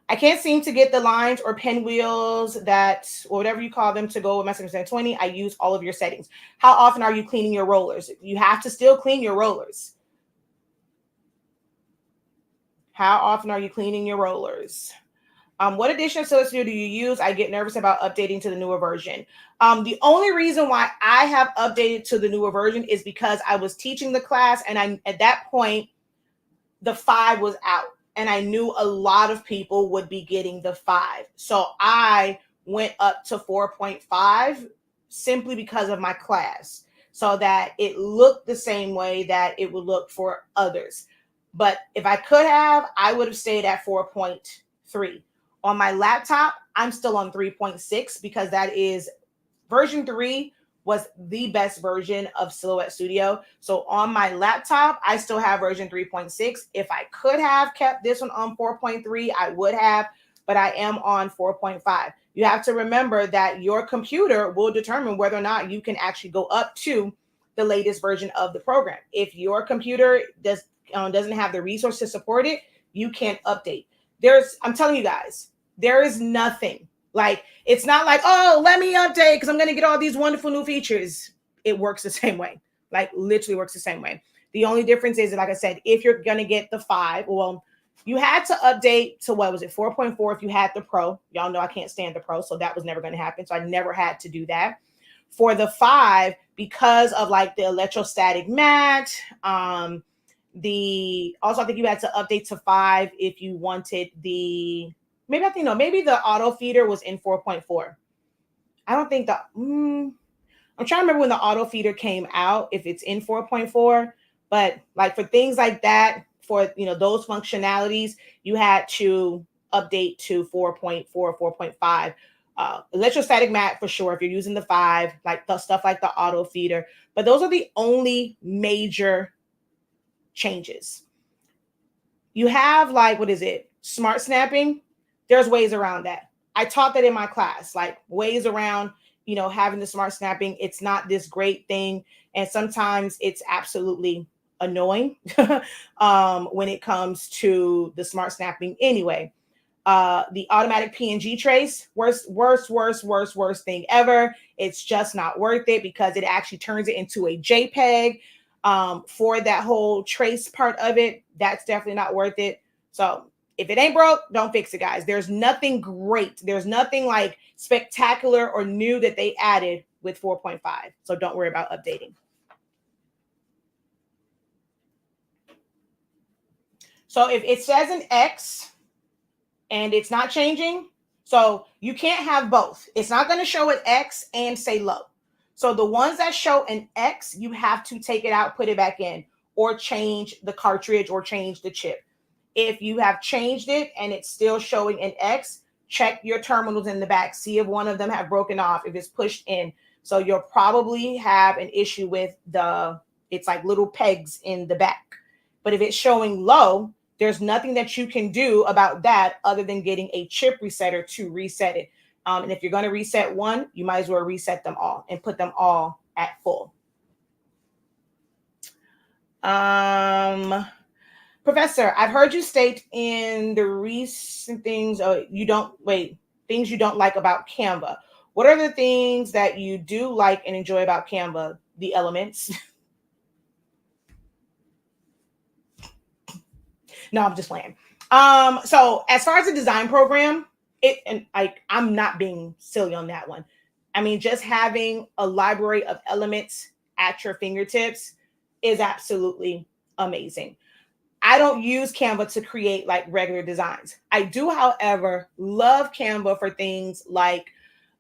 I can't seem to get the lines or pinwheels or whatever you call them to go with my 720. I use all of your settings. How often are you cleaning your rollers? You have to still clean your rollers. How often are you cleaning your rollers? What edition of Silhouette Studio do you use? I get nervous about updating to the newer version. The only reason why I have updated to the newer version is because I was teaching the class and at that point, the 5 was out. And I knew a lot of people would be getting the 5. So I went up to 4.5 simply because of my class so that it looked the same way that it would look for others. But if I could have, I would have stayed at 4.3. On my laptop, I'm still on 3.6 because that is version 3 was the best version of Silhouette Studio. So on my laptop, I still have version 3.6. If I could have kept this one on 4.3, I would have, but I am on 4.5. You have to remember that your computer will determine whether or not you can actually go up to the latest version of the program. If your computer doesn't have the resource to support it, you can't update. I'm telling you guys, there is nothing. Like, it's not like, oh, let me update because I'm going to get all these wonderful new features. It works the same way. Like, literally works the same way. The only difference is, like I said, if you're going to get the 5, well, you had to update to, 4.4 if you had the Pro. Y'all know I can't stand the Pro, so that was never going to happen. So I never had to do that. For the 5, because of like the electrostatic mat, also I think you had to update to 5 if you wanted maybe the auto feeder was in 4.4. I don't think I'm trying to remember when the auto feeder came out, if it's in 4.4, but like for things like that, for, those functionalities, you had to update to 4.4, 4.5. Electrostatic mat for sure, if you're using the 5, like the stuff like the auto feeder, but those are the only major changes. You have smart snapping. There's ways around that. I taught that in my class, like ways around, having the smart snapping. It's not this great thing. And sometimes it's absolutely annoying when it comes to the smart snapping anyway. The automatic PNG trace, worst thing ever. It's just not worth it because it actually turns it into a JPEG. For that whole trace part of it, that's definitely not worth it. So if it ain't broke, don't fix it, guys. There's nothing great. There's nothing like spectacular or new that they added with 4.5. So don't worry about updating. So if it says an X and it's not changing, so you can't have both. It's not going to show an X and say low. So the ones that show an X, you have to take it out, put it back in, or change the cartridge or change the chip. If you have changed it and it's still showing an X, check your terminals in the back. See if one of them have broken off, if it's pushed in. So you'll probably have an issue with it's like little pegs in the back. But if it's showing low, there's nothing that you can do about that other than getting a chip resetter to reset it. And if you're going to reset one, you might as well reset them all and put them all at full. Professor, I've heard you state in the recent things things you don't like about Canva. What are the things that you do like and enjoy about Canva? The elements. No, I'm just playing. So as far as the design program, I'm not being silly on that one. I mean, just having a library of elements at your fingertips is absolutely amazing. I don't use Canva to create like regular designs. I do, however, love Canva for things like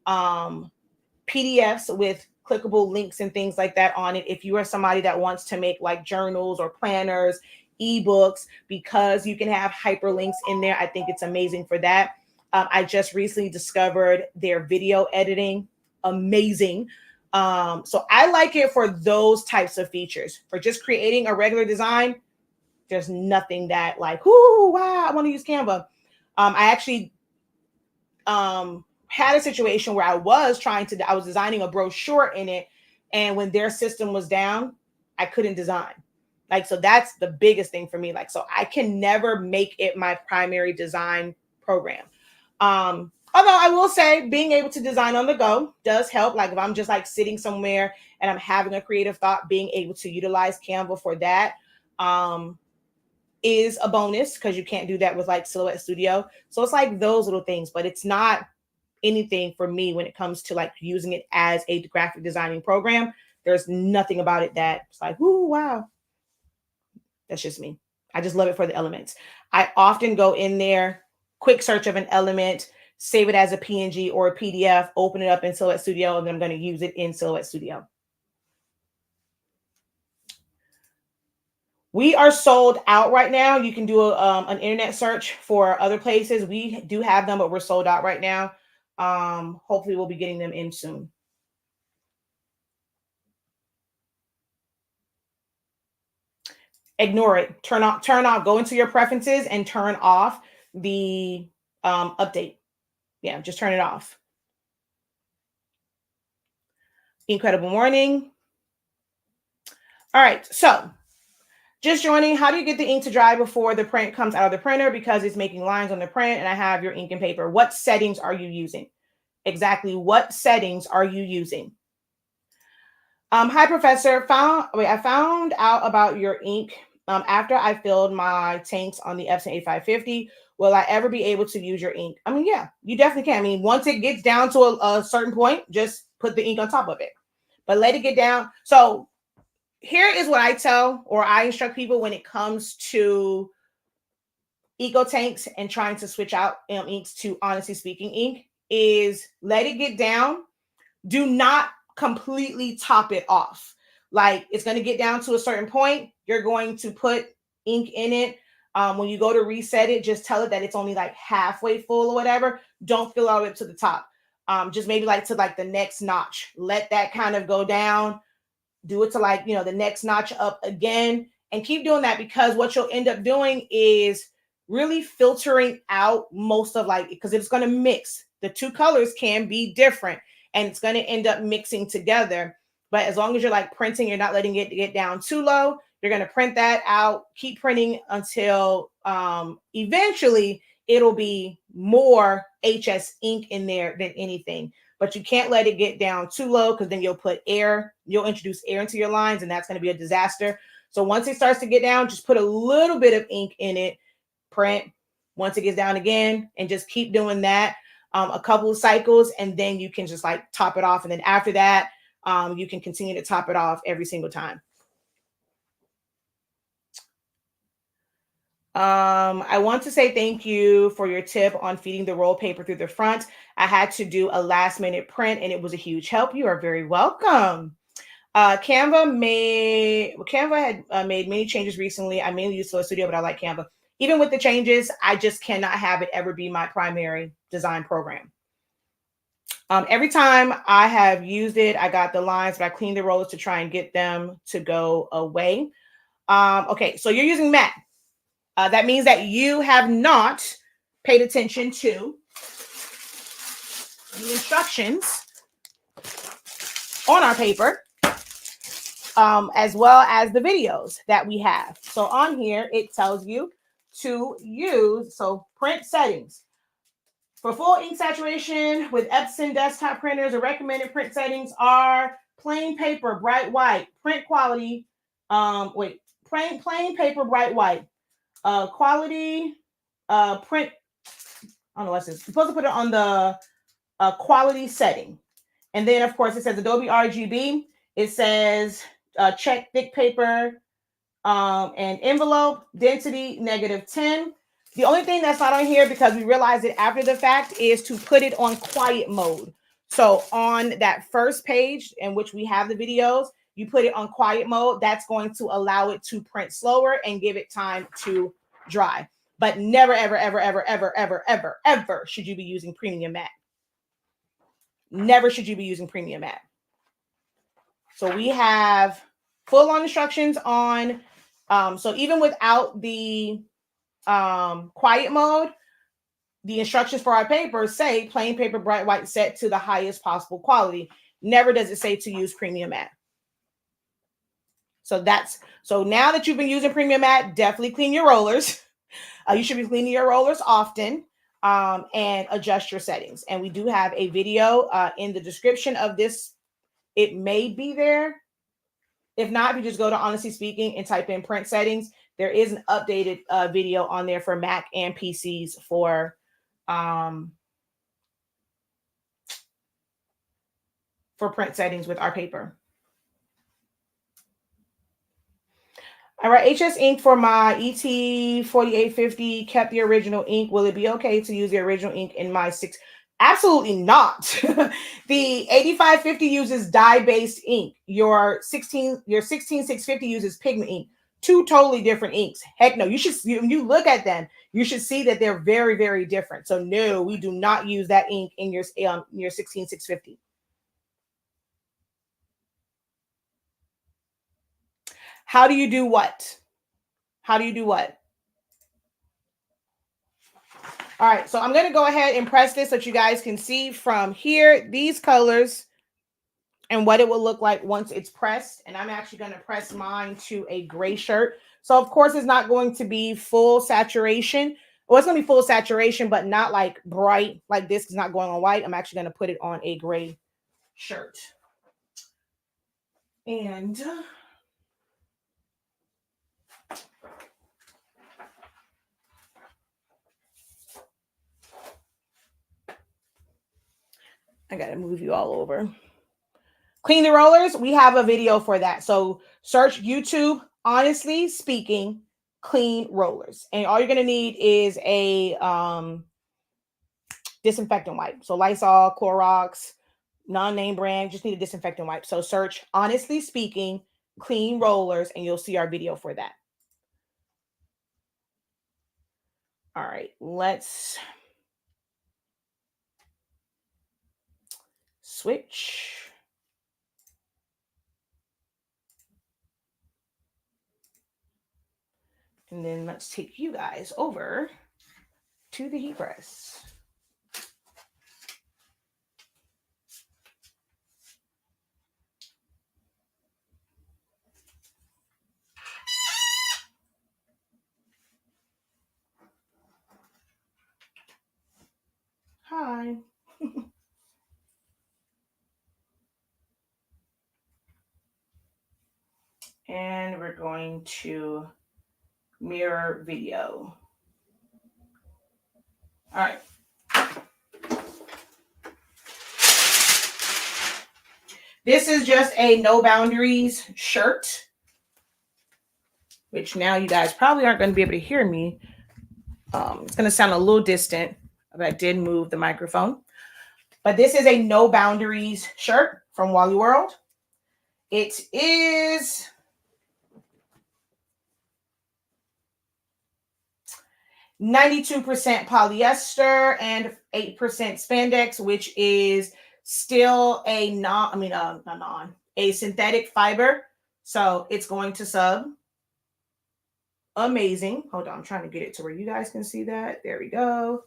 PDFs with clickable links and things like that on it. If you are somebody that wants to make like journals or planners, ebooks, because you can have hyperlinks in there, I think it's amazing for that. I just recently discovered their video editing. Amazing. So I like it for those types of features. For just creating a regular design, there's nothing that like, whoo, wow, I want to use Canva. I actually had a situation where I was designing a brochure in it, and when their system was down, I couldn't design. Like, so that's the biggest thing for me. Like, so I can never make it my primary design program. Although I will say being able to design on the go does help. Like if I'm just like sitting somewhere and I'm having a creative thought, being able to utilize Canva for that is a bonus, because you can't do that with like Silhouette Studio. So it's like those little things, but it's not anything for me when it comes to like using it as a graphic designing program. There's nothing about it that's like, ooh, wow. That's just me. I just love it for the elements. I often go in there, quick search of an element, save it as a PNG or a PDF, open it up in Silhouette Studio, and then I'm going to use it in Silhouette Studio. We are sold out right now. You can do an internet search for other places. We do have them, but we're sold out right now. Hopefully we'll be getting them in soon. Ignore it. Turn off, go into your preferences and turn off the update. Yeah, just turn it off. Incredible morning. All right, so just joining. How do you get the ink to dry before the print comes out of the printer? Because it's making lines on the print and I have your ink and paper. What settings are you using? Exactly what settings are you using? Hi, Professor. I found out about your ink after I filled my tanks on the Epson 8550. Will I ever be able to use your ink? I mean, yeah, you definitely can. I mean, once it gets down to a certain point, just put the ink on top of it. But let it get down. So here is what I tell or I instruct people when it comes to eco tanks and trying to switch out inks to honestly speaking ink is let it get down. Do not completely top it off. Like it's going to get down to a certain point. You're going to put ink in it. When you go to reset it, just tell it that it's only like halfway full or whatever. Don't fill all the way up to the top. Just maybe like to like the next notch. Let that kind of go down. Do it to like, the next notch up again, and keep doing that, because what you'll end up doing is really filtering out most of like, because it's going to mix. The two colors can be different and it's going to end up mixing together. But as long as you're like printing, you're not letting it get down too low. You're going to print that out, keep printing until eventually it'll be more HS ink in there than anything. But you can't let it get down too low, because then you'll introduce air into your lines, and that's going to be a disaster. So once it starts to get down, just put a little bit of ink in it, print. Once it gets down again, and just keep doing that a couple of cycles, and then you can just like top it off. And then after that, you can continue to top it off every single time. I want to say thank you for your tip on feeding the roll paper through the front. I had to do a last minute print and it was a huge help. You are very welcome. Canva had made many changes recently. I mainly use Silhouette Studio, but I like Canva. Even with the changes, I just cannot have it ever be my primary design program. Every time I have used it, I got the lines, but I cleaned the rollers to try and get them to go away. Okay, so you're using matte. That means that you have not paid attention to the instructions on our paper, as well as the videos that we have. So on here, it tells you to use, print settings. For full ink saturation with Epson desktop printers, the recommended print settings are plain paper, bright white, print quality, plain paper, bright white. Quality print, I don't know what's this. You're supposed to put it on the quality setting. And then, of course, it says Adobe RGB. It says check thick paper and envelope, density, -10. The only thing that's not on here, because we realized it after the fact, is to put it on quiet mode. So on that first page in which we have the videos, you put it on quiet mode. That's going to allow it to print slower and give it time to dry. But never, ever, ever, ever, ever, ever, ever, ever should you be using premium matte. Never should you be using premium matte. So we have full on instructions on, so even without the quiet mode, the instructions for our paper say plain paper bright white set to the highest possible quality. Never does it say to use premium matte. So now that you've been using premium matte, definitely clean your rollers. You should be cleaning your rollers often, and adjust your settings. And we do have a video in the description of this. It may be there. If not, if you just go to Honestly Speaking and type in print settings, there is an updated video on there for Mac and PCs for print settings with our paper. All right, HS ink for my ET 4850 kept the original ink. Will it be okay to use the original ink in my 6? Absolutely not. The 8550 uses dye-based ink. Your 16650 uses pigment ink. Two totally different inks. Heck no, when you look at them, you should see that they're very, very different. So no, we do not use that ink in your 16650. How do you do what? How do you do what? All right, so I'm going to go ahead and press this so that you guys can see from here these colors and what it will look like once it's pressed. And I'm actually going to press mine to a gray shirt. So of course it's not going to be full saturation. Well, it's going to be full saturation, but not like bright like this. It's not going on white. I'm actually going to put it on a gray shirt. And I got to move you all over. Clean the rollers. We have a video for that. So search YouTube, Honestly Speaking, clean rollers. And all you're going to need is a disinfectant wipe. So Lysol, Clorox, non-name brand, just need a disinfectant wipe. So search Honestly Speaking, clean rollers, and you'll see our video for that. All right, let's switch. And then let's take you guys over to the heat press. Hi. And we're going to mirror video. All right. This is just a No Boundaries shirt, which now you guys probably aren't going to be able to hear me. It's going to sound a little distant, but I did move the microphone. But this is a No Boundaries shirt from Wally World. It is %92 polyester and 8% spandex, which is still a synthetic fiber. So it's going to sub. Amazing. Hold on, I'm trying to get it to where you guys can see that. There we go.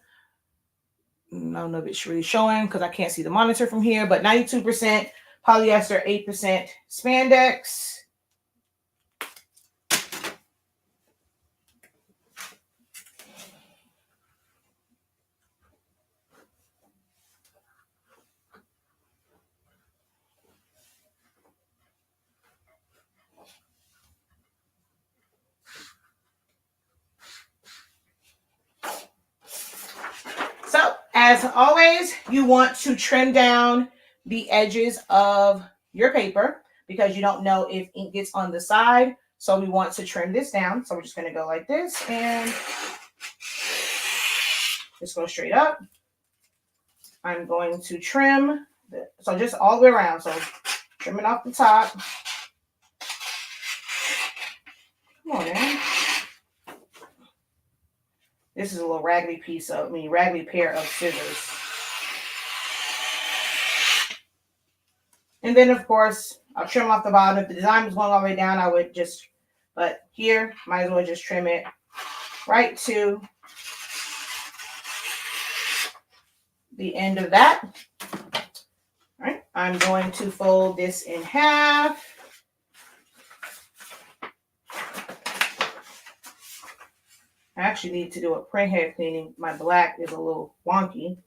I don't know if it's really showing because I can't see the monitor from here, but 92% polyester, 8% spandex. So, as always, you want to trim down the edges of your paper because you don't know if ink gets on the side. So we want to trim this down. So we're just going to go like this and just go straight up. I'm going to trim, so just all the way around. So trimming off the top. Come on, man. This is a little raggedy raggedy pair of scissors. And then, of course, I'll trim off the bottom. If the design was going all the way down, I would just, but here, might as well just trim it right to the end of that. All right, I'm going to fold this in half. I actually need to do a print head cleaning. My black is a little wonky.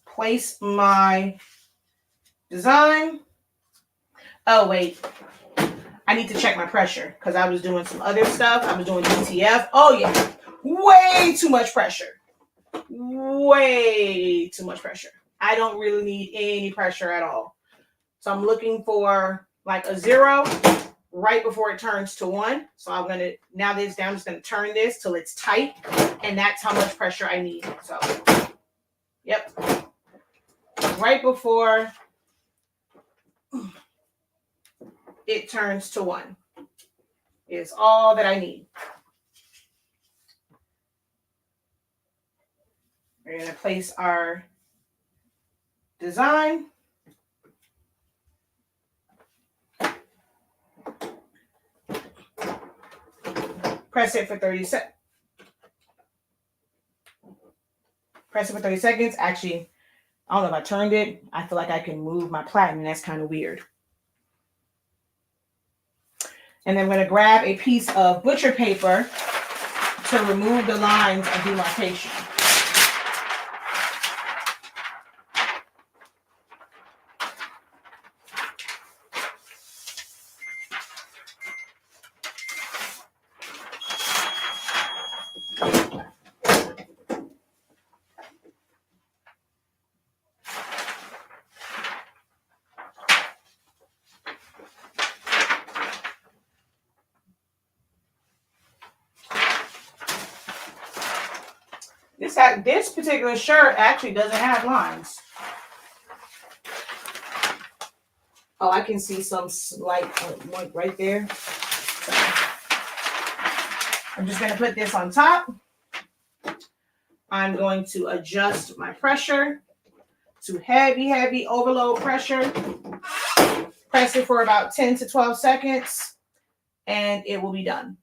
Place my design. Oh, wait. I need to check my pressure because I was doing some other stuff. I was doing DTF. Oh, yeah. Way too much pressure. Way too much pressure. I don't really need any pressure at all. So I'm looking for like a 0 right before it turns to 1. So I'm going to, now this down, I'm just going to turn this till it's tight. And that's how much pressure I need. So, yep. Right before it turns to 1 is all that I need. We're going to place our design. Press it for 30 seconds. Press it for 30 seconds. Actually, I don't know if I turned it. I feel like I can move my platen. That's kind of weird. And then I'm going to grab a piece of butcher paper to remove the lines of demarcation. This particular shirt actually doesn't have lines. Oh, I can see some slight point right there. So I'm just going to put this on top. I'm going to adjust my pressure to heavy, heavy overload pressure. Press it for about 10 to 12 seconds, and it will be done.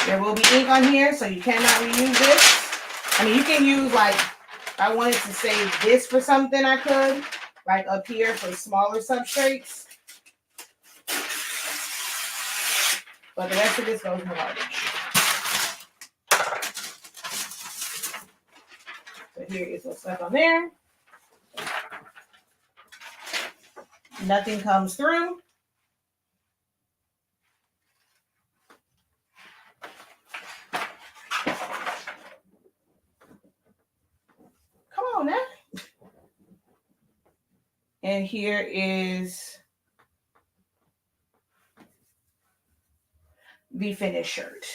There will be ink on here, so you cannot reuse this. I mean, you can use, like, if I wanted to save this for something, I could. Like up here for smaller substrates. But the rest of this goes in the garbage. So here is what's left on there. Nothing comes through. Come on now. And here is the finished shirt.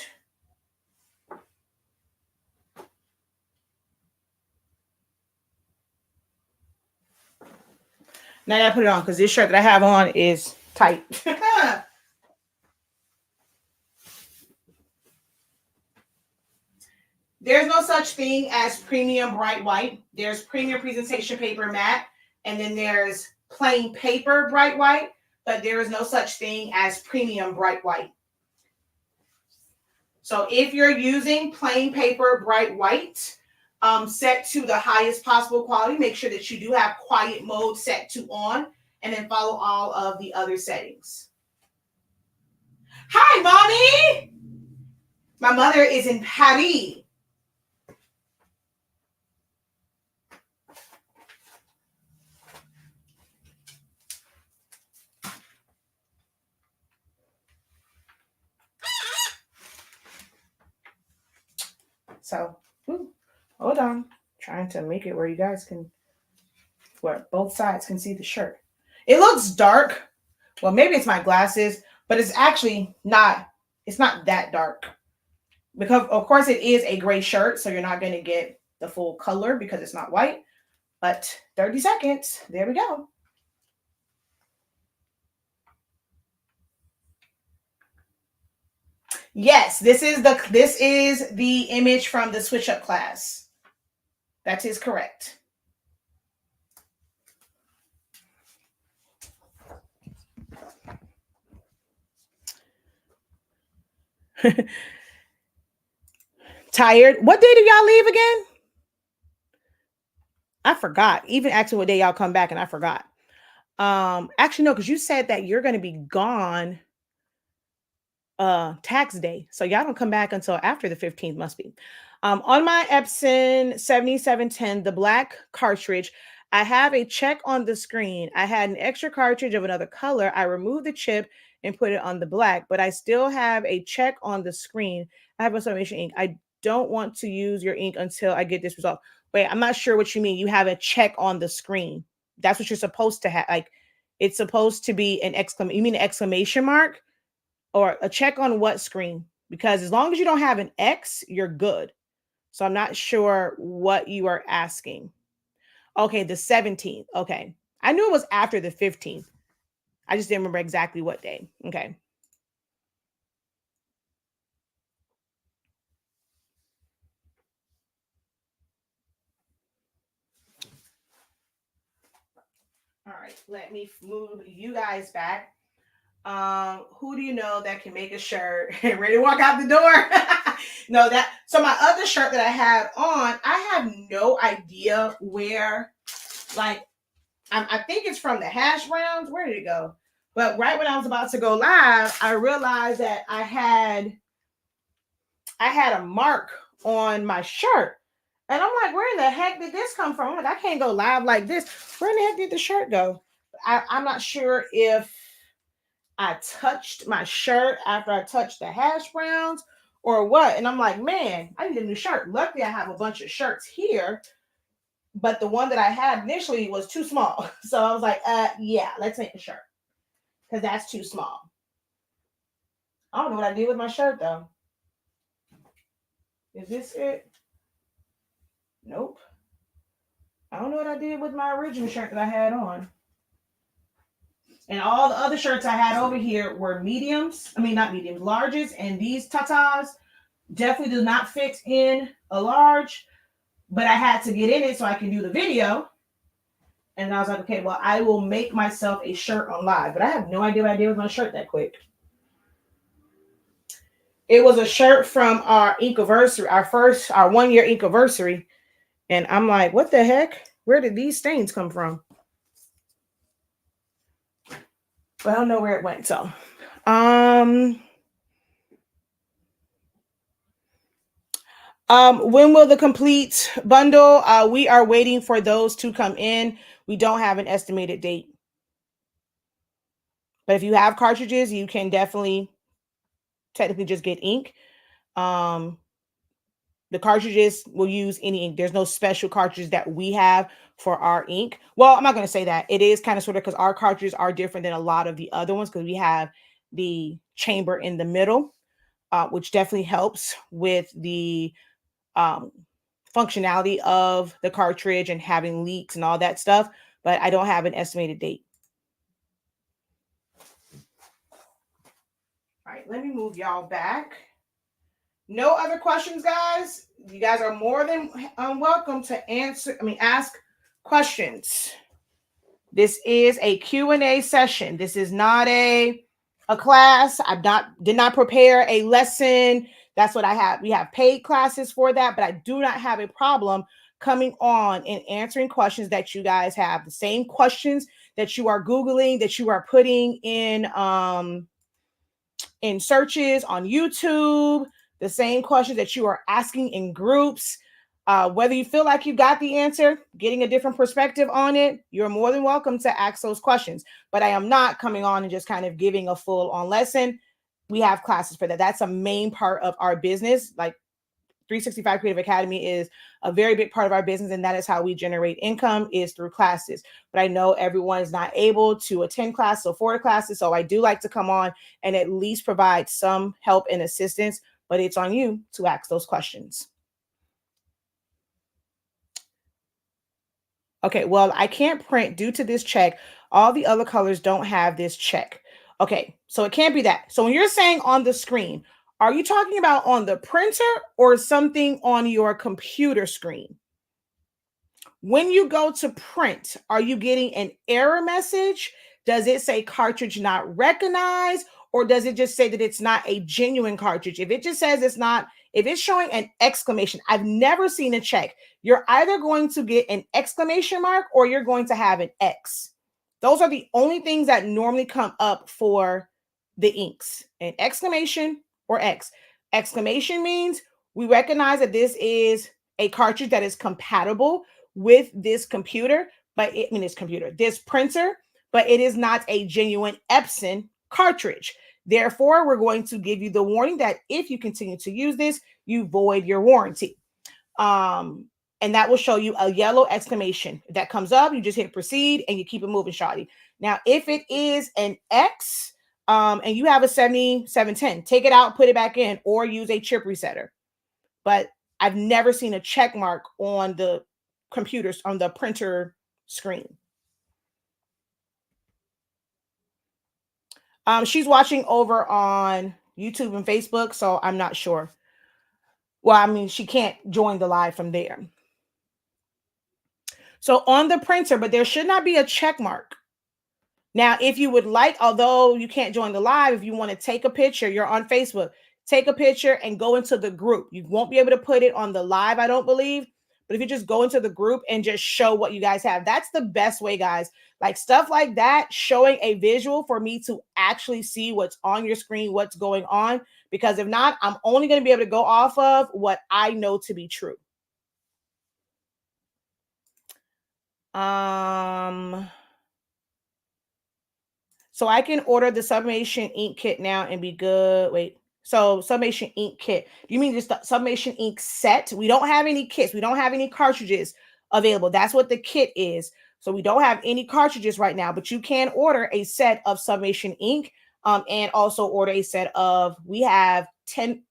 Now I gotta put it on because this shirt that I have on is tight. There's no such thing as premium bright white. There's premium presentation paper matte, and then there's plain paper bright white, but there is no such thing as premium bright white. So if you're using plain paper bright white, set to the highest possible quality, make sure that you do have quiet mode set to on, and then follow all of the other settings. Hi, Mommy! My mother is in Paris. So, hold on. Trying to make it where you guys can, where both sides can see the shirt. It looks dark, Well, maybe it's my glasses, but it's actually not, it's not that dark. Because of course it is a gray shirt, so you're not going to get the full color because it's not white. But 30 seconds, there we go. Yes, this is the image from the switch up class. That is correct. Tired. What day do y'all leave again? I forgot. Even actually what day y'all come back, and I forgot. Actually, no, because you said that you're going to be gone tax day. So y'all don't come back until after the 15th, must be. On my Epson 7710, the black cartridge, I have a check on the screen. I had an extra cartridge of another color. I removed the chip and put it on the black, but I still have a check on the screen. I have a Sublimation ink. I don't want to use your ink until I get this result. Wait, I'm not sure what you mean. You have a check on the screen. That's what you're supposed to have. Like, it's supposed to be an exclamation. You mean an exclamation mark? Or a check on what screen? Because as long as you don't have an X, you're good. So I'm not sure what you are asking. Okay, the 17th. Okay. I knew it was after the 15th. I just didn't remember exactly what day. Okay. All right, let me move you guys back. Who do you know that can make a shirt and ready to walk out the door? No, that so my other shirt that I have on, I have no idea where, like, I think it's from the hash browns. Where did it go? But right when I was about to go live, I realized that I had a mark on my shirt. And I'm like, where in the heck did this come from? I'm like, I can't go live like this. Where in the heck did the shirt go? I'm not sure if I touched my shirt after I touched the hash browns or what. And I'm like, man, I need a new shirt. Luckily, I have a bunch of shirts here, but the one that I had initially was too small. So I was like, yeah, let's make a shirt because that's too small. I don't know what I did with my shirt though. Is this it? Nope. I don't know what I did with my original shirt that I had on. And all the other shirts I had over here were mediums. I mean, not mediums, larges. And these tatas definitely do not fit in a large, but I had to get in it so I can do the video. And I was like, okay, well, I will make myself a shirt on live. But I have no idea what I did with my shirt that quick. It was a shirt from our INKcredible, our 1 year INKcredible. And I'm like, what the heck? Where did these stains come from? But I don't know where it went. So, when will the complete bundle? We are waiting for those to come in. We don't have an estimated date. But if you have cartridges, you can definitely technically just get ink. The cartridges will use any ink. There's no special cartridges that we have for our ink. Well, I'm not going to say that. It is kind of sort of because our cartridges are different than a lot of the other ones because we have the chamber in the middle, which definitely helps with the functionality of the cartridge and having leaks and all that stuff. But I don't have an estimated date. All right, let me move y'all back. No other questions, guys. You guys are more than welcome to ask questions. This is a Q&A session. This is not a class. Did not prepare a lesson. That's what I have. We have paid classes for that, but I do not have a problem coming on and answering questions that you guys have. The same questions that you are Googling, that you are putting in searches on YouTube, the same questions that you are asking in groups. Whether you feel like you got the answer, getting a different perspective on it, you're more than welcome to ask those questions. But I am not coming on and just kind of giving a full on lesson. We have classes for that. That's a main part of our business. Like 365 Creative Academy is a very big part of our business, and that is how we generate income, is through classes. But I know everyone is not able to attend classes or afford classes, so I do like to come on and at least provide some help and assistance, but it's on you to ask those questions. Okay, well, I can't print due to this check. All the other colors don't have this check. Okay, so it can't be that. So when you're saying on the screen, are you talking about on the printer or something on your computer screen? When you go to print, are you getting an error message? Does it say cartridge not recognized? Or does it just say that it's not a genuine cartridge? If it just says it's not, if it's showing an exclamation, I've never seen a check. You're either going to get an exclamation mark or you're going to have an X. Those are the only things that normally come up for the inks, an exclamation or X. Exclamation means we recognize that this is a cartridge that is compatible with this computer, this printer, but it is not a genuine Epson cartridge. Therefore, we're going to give you the warning that if you continue to use this, you void your warranty. And that will show you a yellow exclamation. If that comes up, you just hit proceed and you keep it moving, shawty. Now, if it is an X, and you have a 7710, take it out, put it back in, or use a chip resetter. But I've never seen a check mark on the computers, on the printer screen. She's watching over on YouTube and Facebook, so I'm not sure. Well, I mean, she can't join the live from there. So on the printer, but there should not be a check mark. Now, if you would like, although you can't join the live, if you want to take a picture, you're on Facebook, take a picture and go into the group. You won't be able to put it on the live, I don't believe. But if you just go into the group and just show what you guys have, that's the best way, guys. Like stuff like that, showing a visual for me to actually see what's on your screen, what's going on. Because if not, I'm only going to be able to go off of what I know to be true. So I can order the Sublimation ink kit now and be good. Wait, so Sublimation ink kit. You mean just the Sublimation ink set? We don't have any kits. We don't have any cartridges available. That's what the kit is. So we don't have any cartridges right now, but you can order a set of Sublimation ink, and also order a set of, we have 20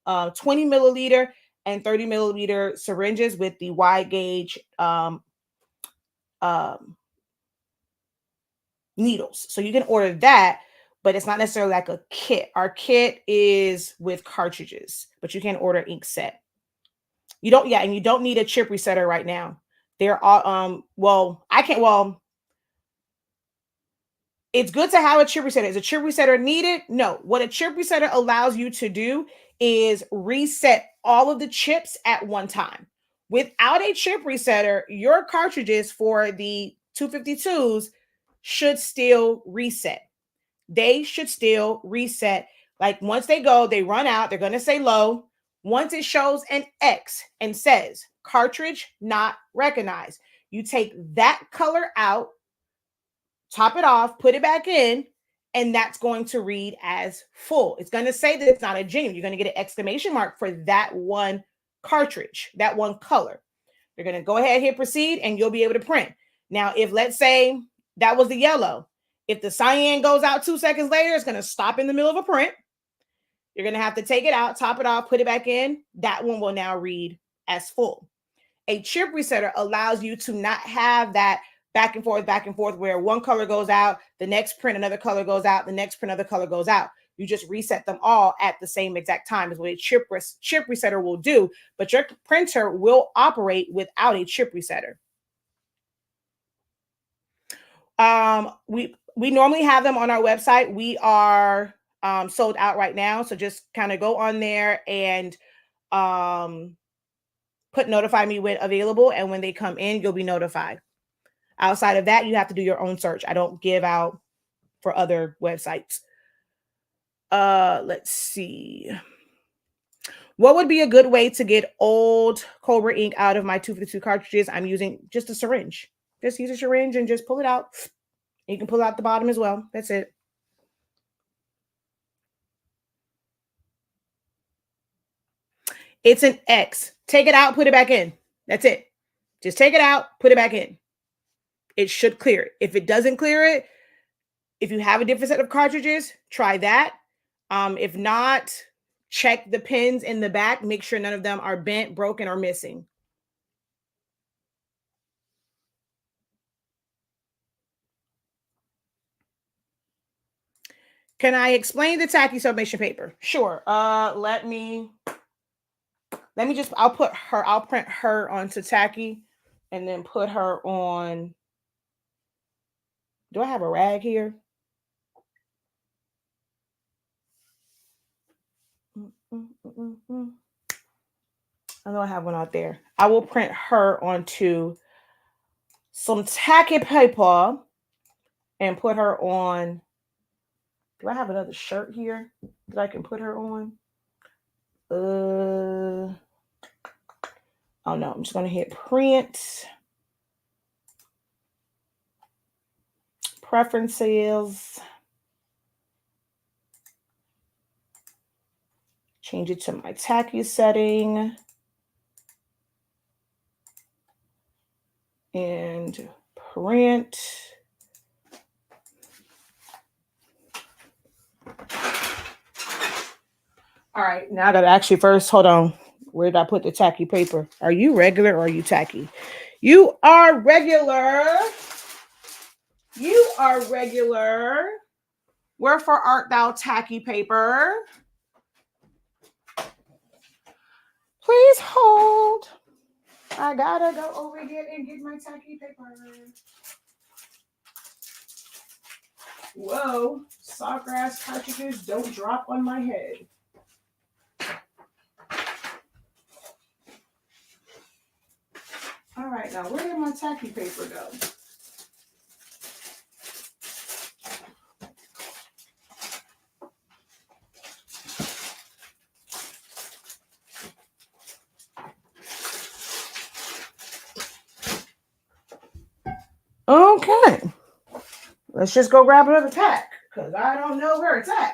milliliter and 30 milliliter syringes with the wide gauge needles. So you can order that, but it's not necessarily like a kit. Our kit is with cartridges, but you can order ink set. You don't, yeah, and you don't need a chip resetter right now. They're all it's good to have a chip resetter. Is a chip resetter needed? No. What a chip resetter allows you to do is reset all of the chips at one time. Without a chip resetter, your cartridges for the 252s should still reset. They should still reset. Like once they go, they run out, they're going to say low. Once it shows an X and says cartridge not recognized, you take that color out, top it off, put it back in, and that's going to read as full. It's going to say that it's not a genuine. You're going to get an exclamation mark for that one cartridge, that one color. You're going to go ahead, hit proceed, and you'll be able to print. Now, if let's say that was the yellow, if the cyan goes out 2 seconds later, it's going to stop in the middle of a print. You're going to have to take it out, top it off, put it back in. That one will now read as full. A chip resetter allows you to not have that back and forth, where one color goes out, the next print, another color goes out, the next print, another color goes out. You just reset them all at the same exact time is what a chip resetter will do, but your printer will operate without a chip resetter. We normally have them on our website. We are sold out right now, so just kind of go on there and put notify me when available, and when they come in, you'll be notified. Outside of that, you have to do your own search. I don't give out for other websites. Let's see. What would be a good way to get old Cobra ink out of my 252 cartridges? I'm using just a syringe. Just use a syringe and just pull it out. You can pull out the bottom as well. That's it. It's an X. Take it out, put it back in. That's it. Just take it out, put it back in. It should clear it. If it doesn't clear it, if you have a different set of cartridges, try that. If not, check the pins in the back. Make sure none of them are bent, broken, or missing. Can I explain the tacky sublimation paper? Sure. Let me just, I'll print her onto tacky and then put her on. Do I have a rag here? I know I have one out there. I will print her onto some tacky paper and put her on. Do I have another shirt here that I can put her on? Oh no, I'm just gonna hit print. Preferences. Change it to my tacky setting. And print. All right, now I gotta actually first, hold on. Where did I put the tacky paper? Are you regular or are you tacky? You are regular. You are regular. Wherefore art thou tacky paper? Please hold. I gotta go over here and get my tacky paper. Whoa, sawgrass cartridges don't drop on my head. All right, now where did my tacky paper go? Okay, let's just go grab another tack because I don't know where it's at.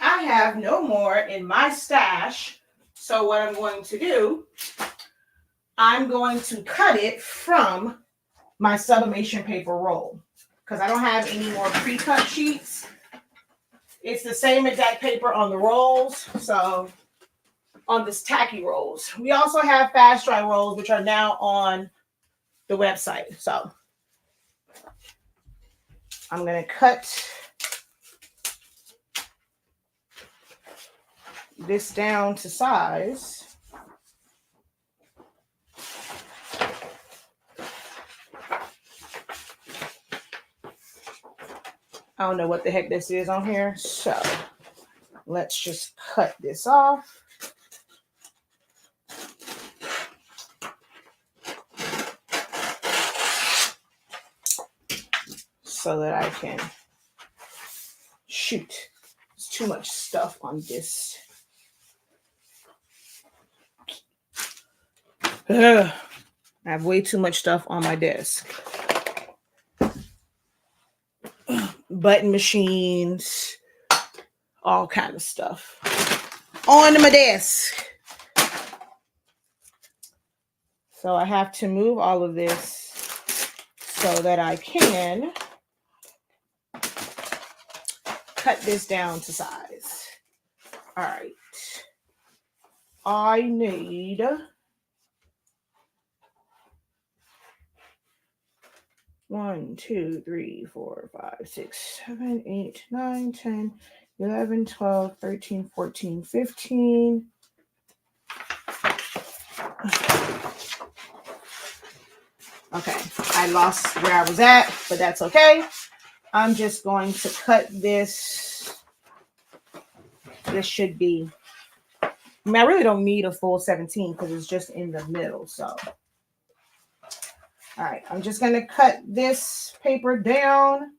I have no more in my stash. So what I'm going to do, I'm going to cut it from my sublimation paper roll because I don't have any more pre-cut sheets. It's the same exact paper on the rolls. So on this tacky rolls. We also have fast dry rolls, which are now on the website. So I'm going to cut this down to size. I don't know what the heck this is on here. So let's just cut this off. so that I can shoot. There's too much stuff on this. Ugh. I have way too much stuff on my desk. Button machines, all kind of stuff on my desk. So I have to move all of this so that I can cut this down to size. All right. I need 1, 2, 3, 4, 5, 6, 7, 8, 9, 10, 11, 12, 13, 14, 15. Okay, I lost where I was at, but that's okay. I'm just going to cut this. This should be, I mean, I really don't need a full 17 because it's just in the middle. So, all right, I'm just going to cut this paper down.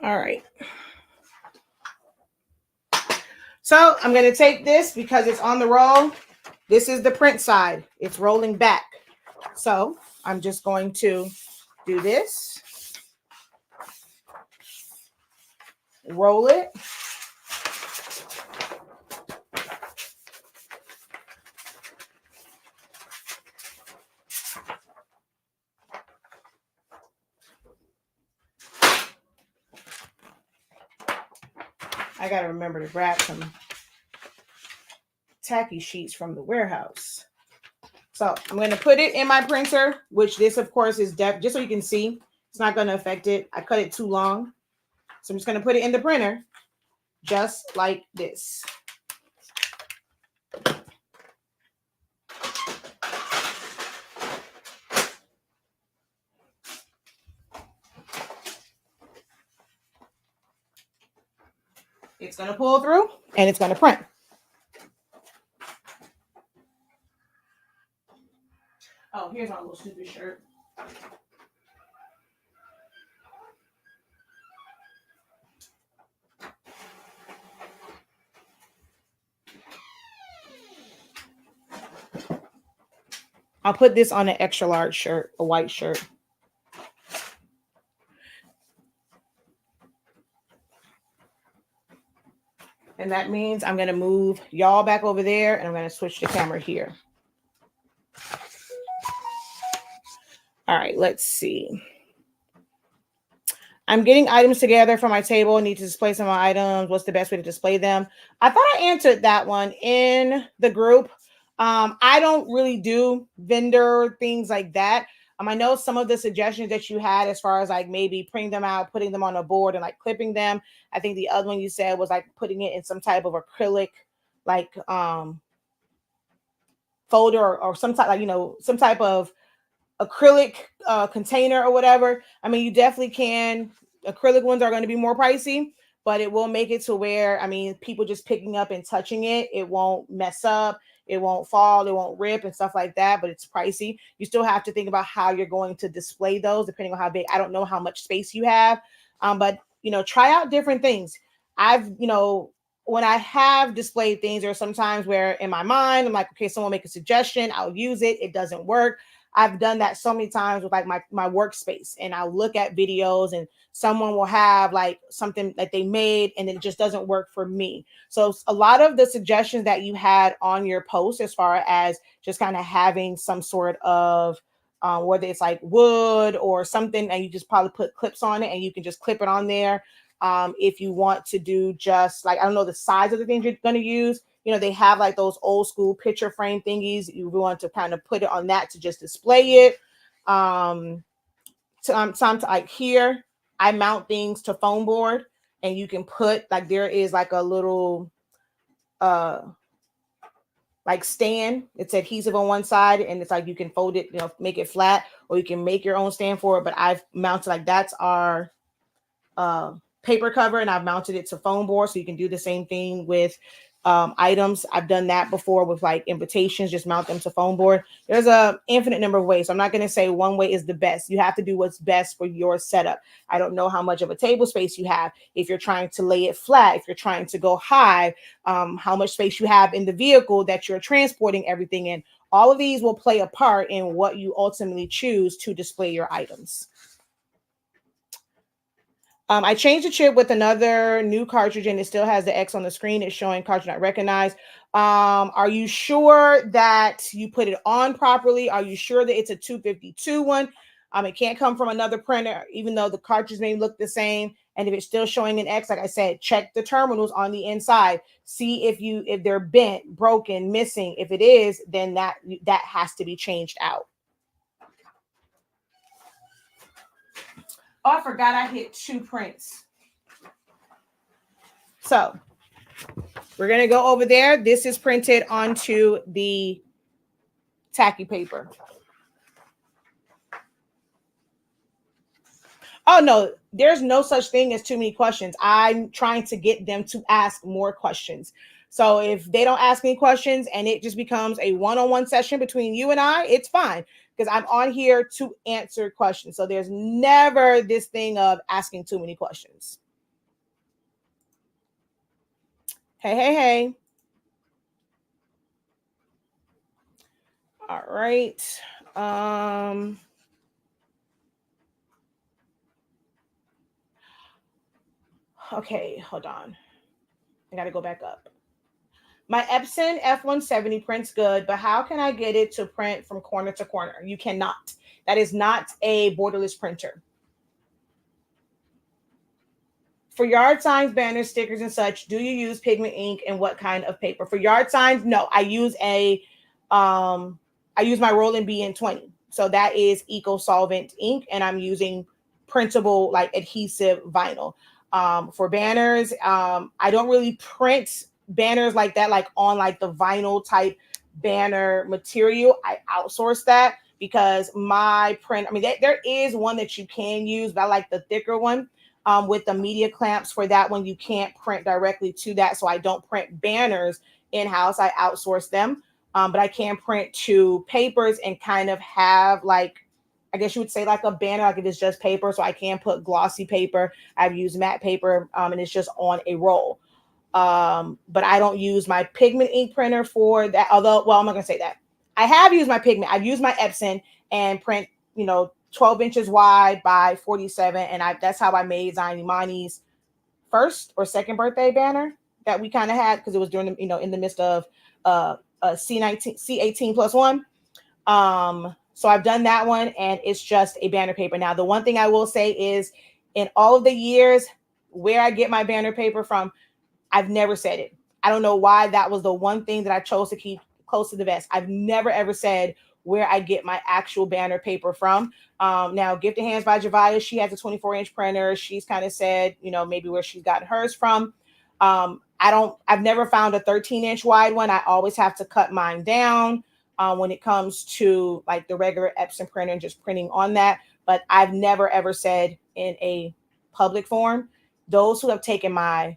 All right. So I'm going to take this because it's on the roll. This is the print side. It's rolling back. So I'm just going to do this. Roll it. I got to remember to grab some tacky sheets from the warehouse. So I'm going to put it in my printer, which this, of course, is just so you can see. It's not going to affect it. I cut it too long. So I'm just going to put it in the printer just like this. It's going to pull through and it's going to print. Oh, here's my little stupid shirt. I'll put this on an extra large shirt, a white shirt. And that means I'm going to move y'all back over there and I'm going to switch the camera here. All right, let's see. I'm getting items together for my table. I need to display some items. What's the best way to display them? I thought I answered that one in the group. I don't really do vendor things like that. I know some of the suggestions that you had as far as like maybe printing them out, putting them on a board and like clipping them. I think the other one you said was like putting it in some type of acrylic, like folder or some type, like, you know, some type of acrylic container or whatever. I mean, you definitely can. Acrylic ones are going to be more pricey, but it will make it to where, I mean, people just picking up and touching it, it won't mess up, it won't fall, it won't rip and stuff like that, but it's pricey. You still have to think about how you're going to display those depending on how big. I don't know how much space you have, but, you know, try out different things. When I have displayed things, there are sometimes where in my mind, I'm like, okay, someone make a suggestion, I'll use it, it doesn't work. I've done that so many times with like my workspace, and I'll look at videos and someone will have like something that they made and it just doesn't work for me. So a lot of the suggestions that you had on your post, as far as just kind of having some sort of whether it's like wood or something, and you just probably put clips on it and you can just clip it on there. If you want to do just like, I don't know the size of the things you're going to use, you know, they have like those old school picture frame thingies. You want to kind of put it on that to just display it. Time to like here, I mount things to foam board, and you can put like, there is like a little like stand. It's adhesive on one side, and it's like you can fold it, you know, make it flat, or you can make your own stand for it. But I've mounted like, that's our paper cover, and I've mounted it to foam board, so you can do the same thing with items. I've done that before with like invitations, just mount them to foam board. There's a infinite number of ways. So I'm not going to say one way is the best. You have to do what's best for your setup. I don't know how much of a table space you have. If you're trying to lay it flat, if you're trying to go high, how much space you have in the vehicle that you're transporting everything in. All of these will play a part in what you ultimately choose to display your items. I changed the chip with another new cartridge, and it still has the X on the screen. It's showing cartridge not recognized. Are you sure that you put it on properly? Are you sure that it's a 252 one? It can't come from another printer, even though the cartridge may look the same. And if it's still showing an X, like I said, check the terminals on the inside. See if they're bent, broken, missing. If it is, then that has to be changed out. Oh, I forgot I hit 2 prints. So we're going to go over there. This is printed onto the tacky paper. Oh, no, there's no such thing as too many questions. I'm trying to get them to ask more questions. So if they don't ask any questions and it just becomes a one-on-one session between you and I, it's fine, because I'm on here to answer questions. So there's never this thing of asking too many questions. Hey. All right. Okay, hold on. I got to go back up. My Epson F170 prints good, but how can I get it to print from corner to corner? You cannot. That is not a borderless printer. For yard signs, banners, stickers, and such, do you use pigment ink, and what kind of paper? For yard signs, no. I use my Roland BN20. So that is eco-solvent ink, and I'm using printable, like adhesive vinyl. For banners, I don't really print banners like that, like on like the vinyl type banner material. I outsource that because my print, I mean, there is one that you can use, but I like the thicker one. With the media clamps for that one, you can't print directly to that. So I don't print banners in-house. I outsource them. But I can print to papers and kind of have like, I guess you would say like a banner, like if it's just paper. So I can put glossy paper. I've used matte paper, and it's just on a roll. But I don't use my pigment ink printer for that. Although, well, I'm not going to say that. I have used my pigment. I've used my Epson and print, 12 inches wide by 47. And that's how I made Zion Imani's first or second birthday banner that we kind of had, because it was during the, in the midst of C18 plus one. So I've done that one, and it's just a banner paper. Now, the one thing I will say is, in all of the years where I get my banner paper from, I've never said it. I don't know why. That was the one thing that I chose to keep close to the vest. I've never, ever said where I get my actual banner paper from. Now, Gifted Hands by Javaya, she has a 24-inch printer. She's kind of said, maybe where she's gotten hers from. I've never found a 13-inch wide one. I always have to cut mine down when it comes to like the regular Epson printer and just printing on that. But I've never, ever said in a public forum. Those who have taken my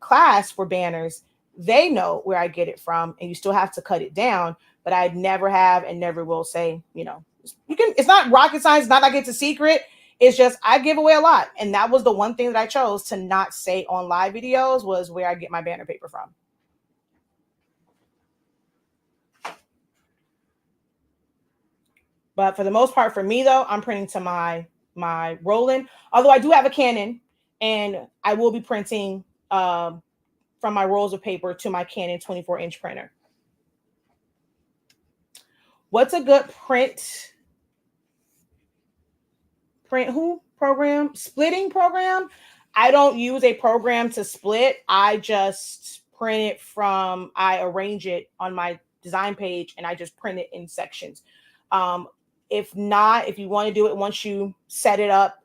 class for banners, they know where I get it from, and you still have to cut it down. But I never have and never will say, it's not rocket science. It's not like it's a secret. It's just I give away a lot. And that was the one thing that I chose to not say on live videos, was where I get my banner paper from. But for the most part, for me though, I'm printing to my Roland. Although I do have a Canon, and I will be printing from my rolls of paper to my Canon 24-inch printer. What's a good print program? Splitting program? I don't use a program to split. I just print it from, I arrange it on my design page and I just print it in sections. Um, if not, if you want to do it once you set it up,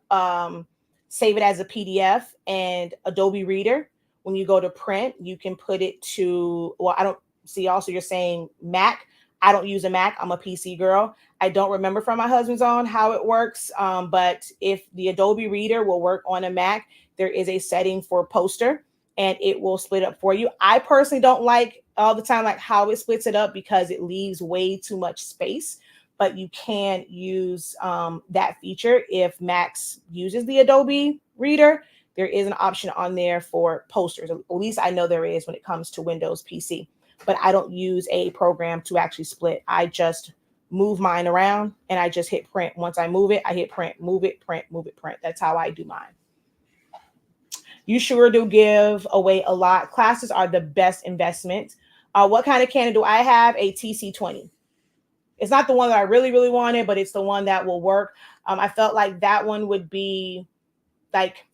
save it as a PDF and Adobe Reader. When you go to print, you can put it to, well, I don't see, also you're saying Mac. I don't use a Mac. I'm a PC girl. I don't remember from my husband's on how it works. But if the Adobe Reader will work on a Mac, there is a setting for poster and it will split up for you. I personally don't like all the time like how it splits it up because it leaves way too much space, but you can use that feature. If Max uses the Adobe Reader, there is an option on there for posters. At least I know there is when it comes to Windows PC, but I don't use a program to actually split. I just move mine around and I just hit print. Once I move it, I hit print, move it, print, move it, print. That's how I do mine. You sure do give away a lot. Classes are the best investment. What kind of Canon do I have? A TC20. It's not the one that I really, really wanted, but it's the one that will work. I felt like that one would be like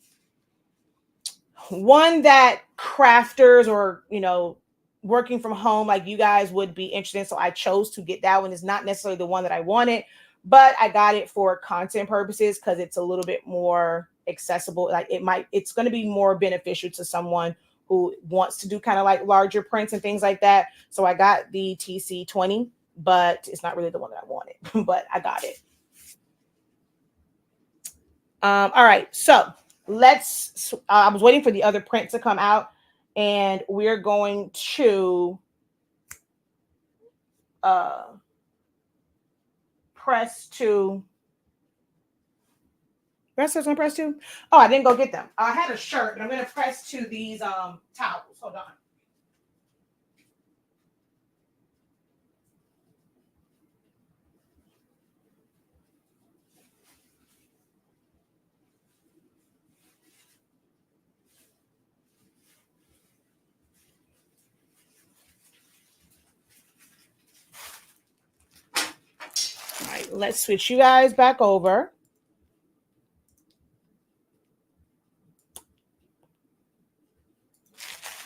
one that crafters or, you know, working from home like you guys would be interested in. So I chose to get that one. It's not necessarily the one that I wanted, but I got it for content purposes because it's a little bit more accessible. Like it's going to be more beneficial to someone who wants to do kind of like larger prints and things like that. So I got the TC20, but it's not really the one that I wanted, but I got it. All right. So I was waiting for the other print to come out and we're going to press to. Press to press to. Oh, I didn't go get them. I had a shirt, but I'm going to press to these towels. Hold on. All right, let's switch you guys back over.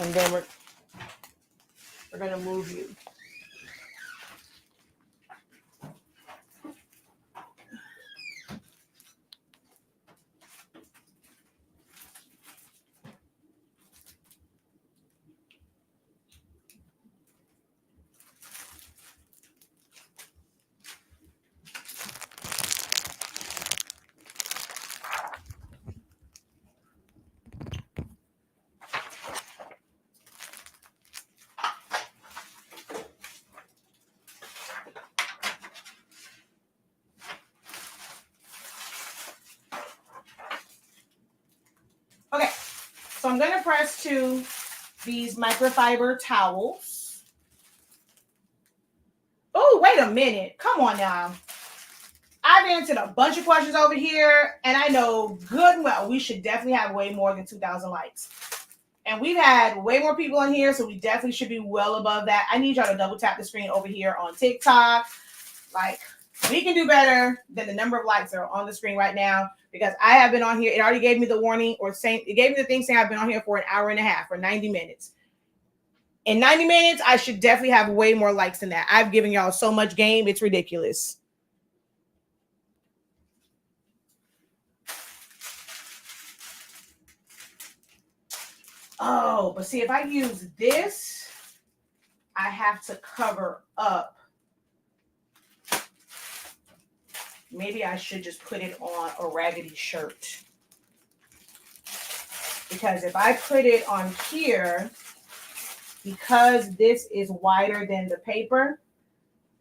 And then we're going to move you. Okay, so I'm going to press to these microfiber towels. Oh, wait a minute. Come on now. I've answered a bunch of questions over here, and I know good and well we should definitely have way more than 2,000 likes. And we've had way more people in here, so we definitely should be well above that. I need y'all to double tap the screen over here on TikTok. Like, we can do better than the number of likes that are on the screen right now because I have been on here. It already gave me the warning or saying it gave me the thing saying I've been on here for an hour and a half or 90 minutes. In 90 minutes, I should definitely have way more likes than that. I've given y'all so much game. It's ridiculous. Oh, but see, if I use this, I have to cover up. Maybe I should just put it on a raggedy shirt. Because if I put it on here, because this is wider than the paper,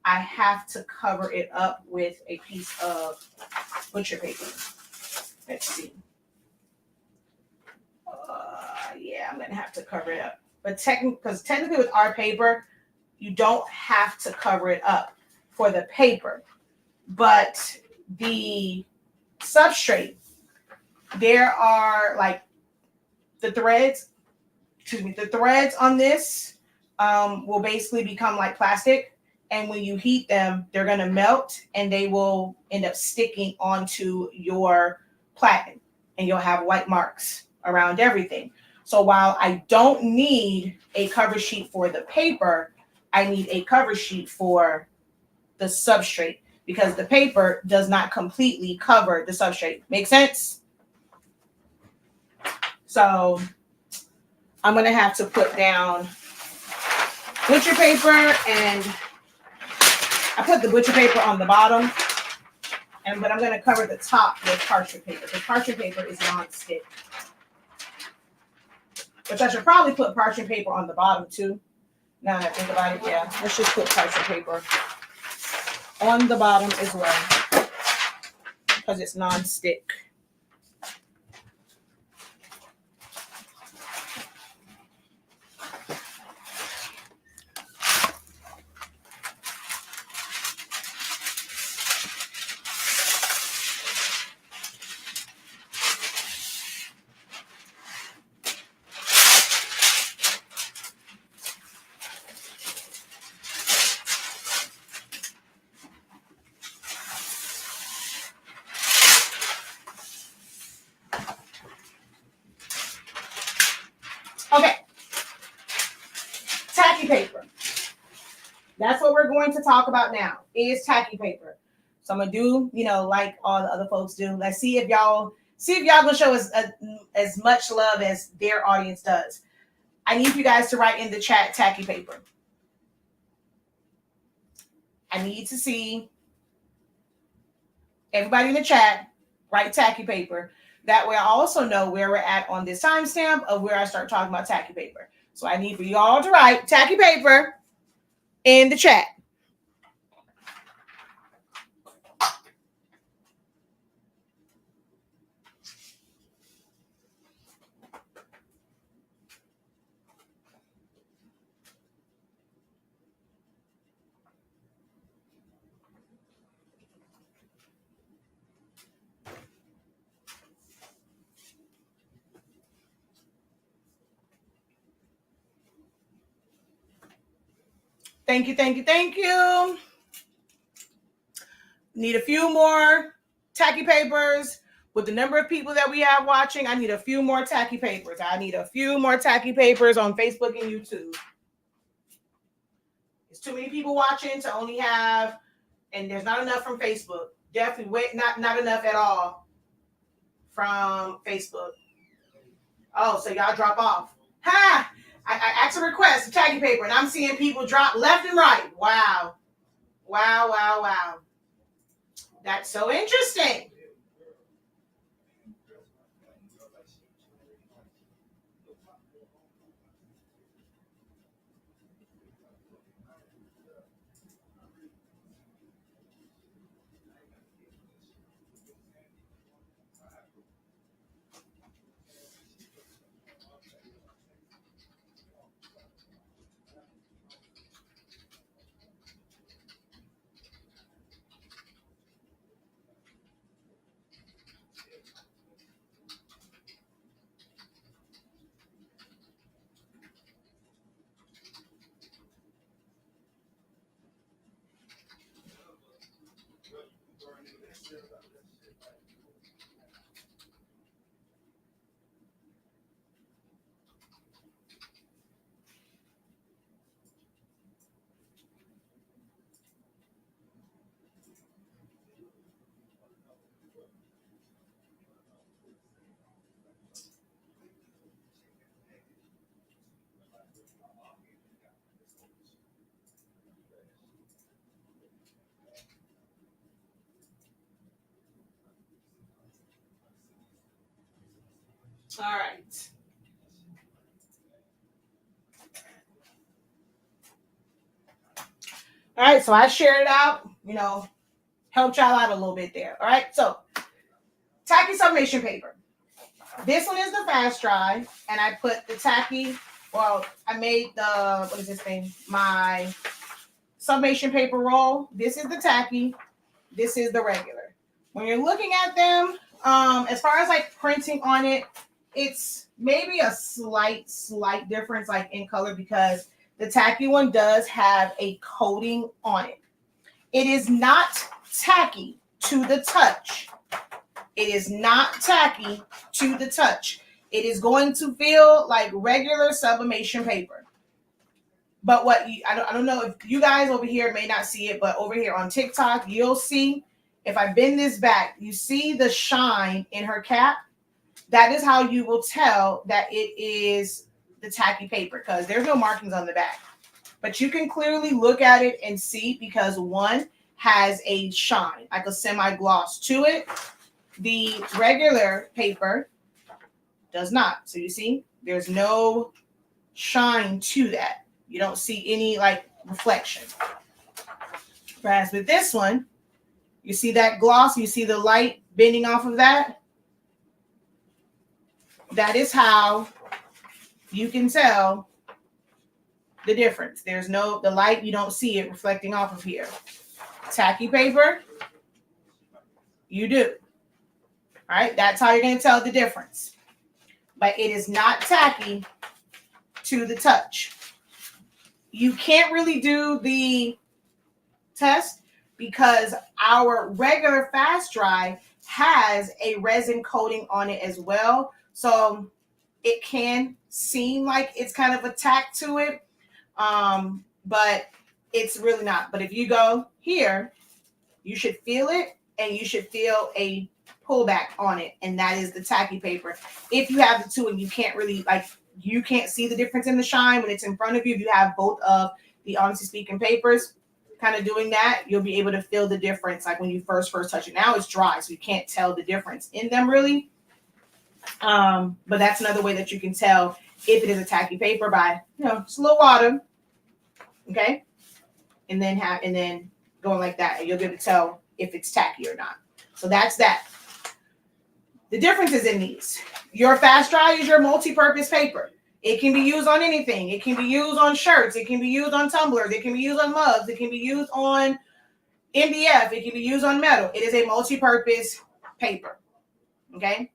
I have to cover it up with a piece of butcher paper. Let's see. Yeah, I'm gonna have to cover it up. But technically with our paper, you don't have to cover it up for the paper. But the substrate, there are like the threads on this will basically become like plastic. And when you heat them, they're gonna melt and they will end up sticking onto your platen and you'll have white marks around everything. So while I don't need a cover sheet for the paper, I need a cover sheet for the substrate because the paper does not completely cover the substrate. Make sense? So I'm going to have to put down butcher paper, and I put the butcher paper on the bottom, but I'm going to cover the top with parchment paper. The parchment paper is non-stick. Which I should probably put parchment paper on the bottom too. Now that I think about it, yeah. Let's just put parchment paper on the bottom as well because it's non-stick. Okay, tacky paper. That's what we're going to talk about now, is tacky paper. So I'm gonna do, like all the other folks do. Let's see if y'all gonna show us as much love as their audience does. I need you guys to write in the chat tacky paper. I need to see everybody in the chat write tacky paper. That way I also know where we're at on this timestamp of where I start talking about tacky paper. So I need for you all to write tacky paper in the chat. Thank you, thank you, thank you. Need a few more tacky papers. With the number of people that we have watching, I need a few more tacky papers. I need a few more tacky papers on Facebook and YouTube. There's too many people watching to only have, and there's not enough from Facebook. Definitely not enough at all from Facebook. Oh, so y'all drop off. Ha! I asked a request for tacky paper, and I'm seeing people drop left and right. Wow. Wow, wow, wow. That's so interesting. All right. All right, so I shared it out, helped y'all out a little bit there. All right, so tacky sublimation paper. This one is the fast dry, and I put the tacky, I made my sublimation paper roll. This is the tacky, this is the regular. When you're looking at them, as far as like printing on it, it's maybe a slight difference like in color because the tacky one does have a coating on it. It is not tacky to the touch. It is not tacky to the touch. It is going to feel like regular sublimation paper. But what I don't know if you guys over here may not see it, but over here on TikTok, you'll see, if I bend this back, you see the shine in her cap. That is how you will tell that it is the tacky paper, because there's no markings on the back. But you can clearly look at it and see, because one has a shine, like a semi-gloss to it. The regular paper does not. So you see, there's no shine to that. You don't see any like reflection. Whereas with this one, you see that gloss, you see the light bending off of that. That is how you can tell the difference. There's no, the light, you don't see it reflecting off of here. Tacky paper, you do. All right, that's how you're going to tell the difference. But it is not tacky to the touch. You can't really do the test because our regular fast dry has a resin coating on it as well. So it can seem like it's kind of a tack to it, but it's really not. But if you go here, you should feel it, and you should feel a pullback on it, and that is the tacky paper. If you have the two and you can't really, like, you can't see the difference in the shine when it's in front of you, if you have both of the Honestly Speaking papers kind of doing that, you'll be able to feel the difference like when you first touch it. Now it's dry, so you can't tell the difference in them really. But that's another way that you can tell if it is a tacky paper by, you know, just a little water, okay, and then going like that, and you'll be able to tell if it's tacky or not. So that's that. The difference is in these. Your fast dry is your multi-purpose paper. It can be used on anything. It can be used on shirts. It can be used on tumblers. It can be used on mugs. It can be used on MDF. It can be used on metal. It is a multi-purpose paper. Okay.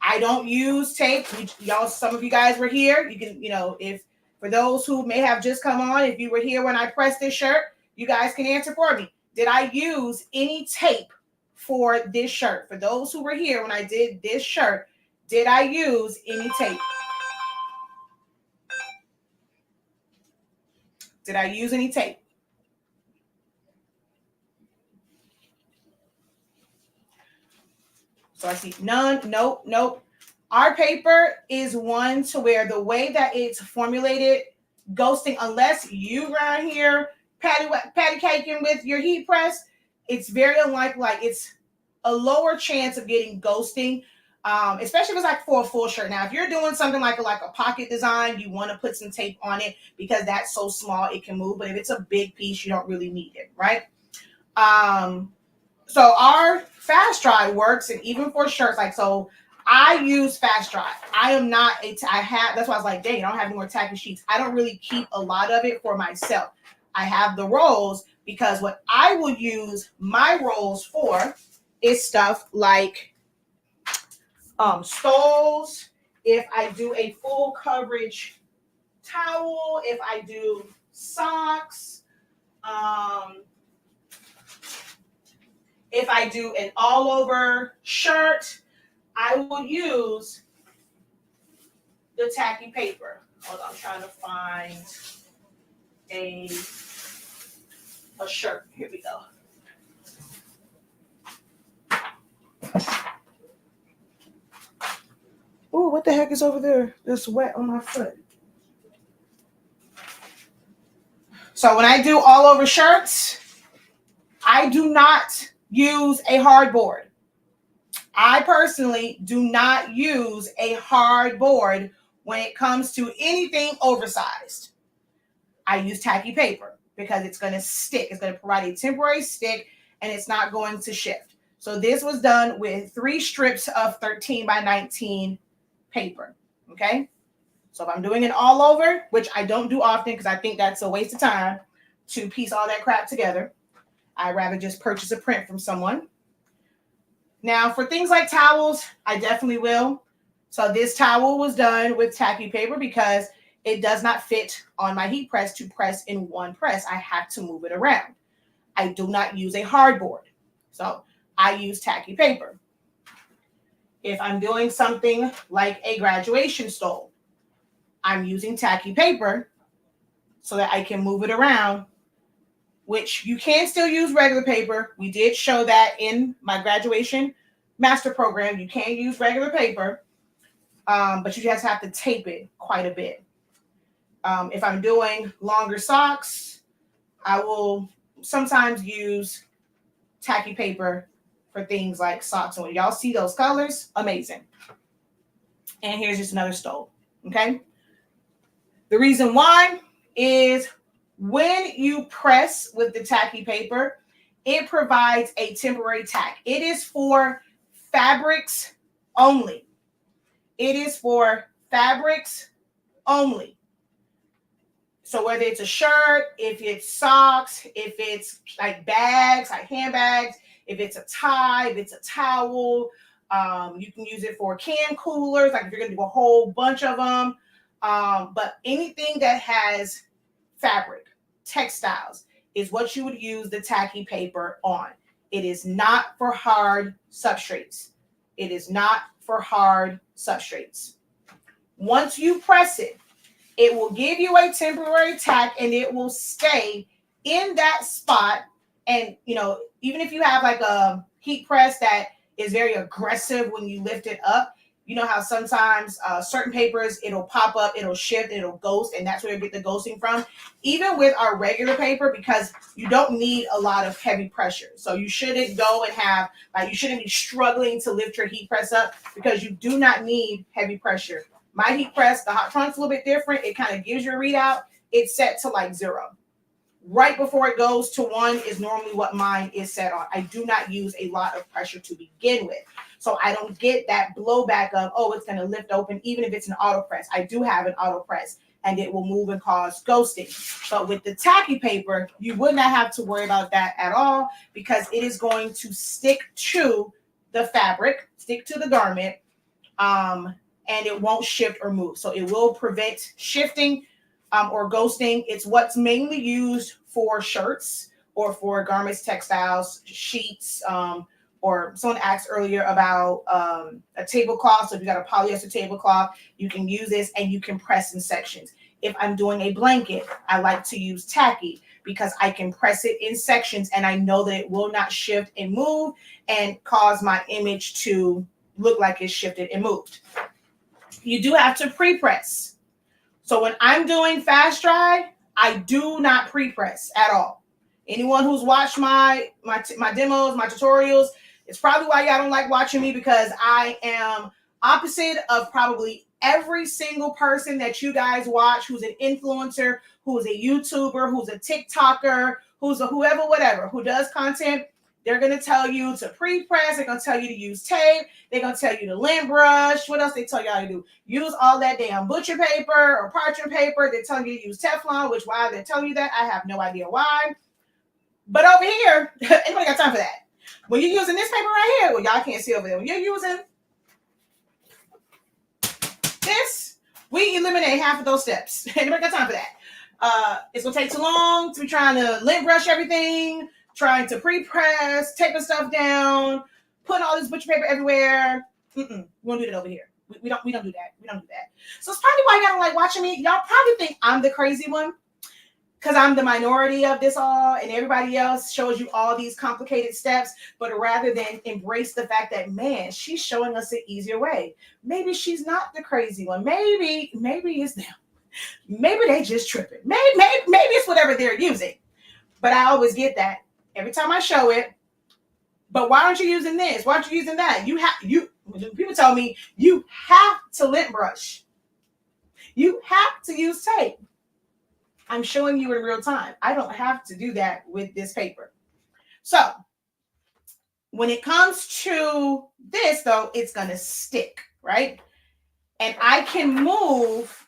I don't use tape. Y'all, some of you guys were here. You can, you know, if for those who may have just come on, if you were here when I pressed this shirt, you guys can answer for me. Did I use any tape for this shirt? For those who were here when I did this shirt, did I use any tape? Did I use any tape? So I see none. Nope. Nope. Our paper is one to where the way that it's formulated, ghosting, unless you around here patty caking with your heat press, it's very unlikely. Like, it's a lower chance of getting ghosting, especially if it's like for a full shirt. Now, if you're doing something like a pocket design, you want to put some tape on it because that's so small it can move. But if it's a big piece, you don't really need it, right? So our fast dry works, and even for shirts, like, so I use fast dry. I am not that's why I was like, dang, I don't have any more tacky sheets. I don't really keep a lot of it for myself. I have the rolls because what I will use my rolls for is stuff like stoles, if I do a full coverage towel, if I do socks, if I do an all over shirt, I will use the tacky paper. Hold on, I'm trying to find a shirt. Here we go. Oh, what the heck is over there? That's wet on my foot. So when I do all over shirts, I do not use a hardboard. I personally do not use a hardboard when it comes to anything oversized. I use tacky paper because it's going to stick. It's going to provide a temporary stick, and it's not going to shift. So this was done with 3 strips of 13 by 19 paper. Okay. So if I'm doing it all over, which I don't do often because I think that's a waste of time to piece all that crap together, I'd rather just purchase a print from someone. Now, for things like towels, I definitely will. So this towel was done with tacky paper because it does not fit on my heat press to press in one press. I have to move it around. I do not use a hardboard. So I use tacky paper. If I'm doing something like a graduation stole, I'm using tacky paper so that I can move it around, which you can still use regular paper. We did show that in my graduation master program. You can use regular paper, but you just have to tape it quite a bit. If I'm doing longer socks, I will sometimes use tacky paper for things like socks. And when y'all see those colors, amazing. And here's just another stole, okay? The reason why is when you press with the tacky paper, it provides a temporary tack. It is for fabrics only. It is for fabrics only. So whether it's a shirt, if it's socks, if it's like bags, like handbags, if it's a tie, if it's a towel, you can use it for can coolers, like if you're going to do a whole bunch of them. But anything that has fabric, textiles, is what you would use the tacky paper on. It is not for hard substrates. It is not for hard substrates. Once you press it, it will give you a temporary tack and it will stay in that spot. And, you know, even if you have like a heat press that is very aggressive when you lift it up, you know how sometimes certain papers, it'll pop up, it'll shift, it'll ghost, and that's where you get the ghosting from. Even with our regular paper, because you don't need a lot of heavy pressure. So you shouldn't go and have, like, you shouldn't be struggling to lift your heat press up because you do not need heavy pressure. My heat press, the Hot Trunk's a little bit different. It kind of gives you a readout. It's set to like 0. Right before it goes to 1 is normally what mine is set on. I do not use a lot of pressure to begin with. So I don't get that blowback of, oh, it's going to lift open, even if it's an auto press. I do have an auto press and it will move and cause ghosting. But with the tacky paper, you would not have to worry about that at all because it is going to stick to the fabric, stick to the garment, and it won't shift or move. So it will prevent shifting or ghosting. It's what's mainly used for shirts or for garments, textiles, sheets, or someone asked earlier about a tablecloth. So if you got a polyester tablecloth, you can use this and you can press in sections. If I'm doing a blanket, I like to use tacky because I can press it in sections and I know that it will not shift and move and cause my image to look like it's shifted and moved. You do have to pre-press. So when I'm doing fast dry, I do not pre-press at all. Anyone who's watched my demos, my tutorials, it's probably why y'all don't like watching me because I am opposite of probably every single person that you guys watch who's an influencer, who's a YouTuber, who's a TikToker, who's a whoever, whatever, who does content. They're going to tell you to pre-press. They're going to tell you to use tape. They're going to tell you to lint brush. What else they tell y'all to do? Use all that damn butcher paper or parchment paper. They're telling you to use Teflon, which why they're telling you that, I have no idea why. But over here, anybody got time for that? When you're using this paper right here, well, y'all can't see over there. When you're using this, we eliminate half of those steps. Anybody got time for that? It's going to take too long to be trying to lint brush everything, trying to pre-press, taping stuff down, putting all this butcher paper everywhere. We won't do that over here. We don't do that. We don't do that. So it's probably why y'all don't like watching me. Y'all probably think I'm the crazy one because I'm the minority of this all and everybody else shows you all these complicated steps. But rather than embrace the fact that, man, she's showing us an easier way. Maybe she's not the crazy one. Maybe it's them. Maybe they just tripping. Maybe it's whatever they're using. But I always get that every time I show it. But why aren't you using this? Why aren't you using that? People tell me you have to lint brush. You have to use tape. I'm showing you in real time. I don't have to do that with this paper. So when it comes to this, though, it's going to stick, right? And I can move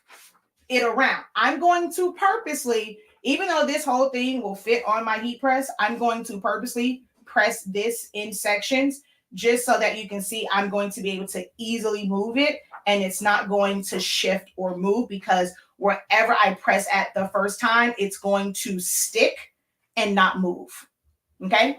it around. I'm going to purposely, even though this whole thing will fit on my heat press, I'm going to purposely press this in sections just so that you can see I'm going to be able to easily move it and it's not going to shift or move because wherever I press at the first time, it's going to stick and not move. Okay?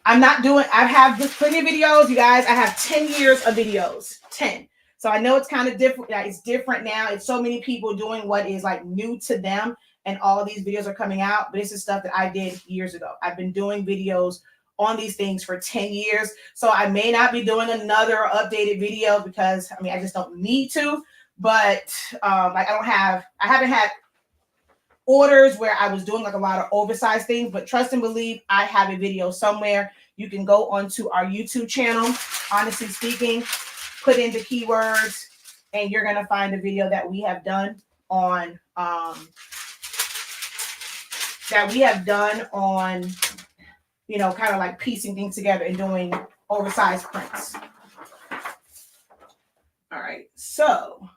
I'm not doing, I have plenty of videos, you guys. I have 10 years of videos, 10. So I know it's kind of different. Yeah, it's different now. It's so many people doing what is like new to them, and all these videos are coming out. But this is stuff that I did years ago. I've been doing videos on these things for 10 years. So I may not be doing another updated video because I mean, I just don't need to. But like I haven't had orders where I was doing like a lot of oversized things, but trust and believe, I have a video somewhere. You can go onto our YouTube channel, honestly speaking, put in the keywords, and you're going to find a video that we have done on, you know, kind of like piecing things together and doing oversized prints. All right. So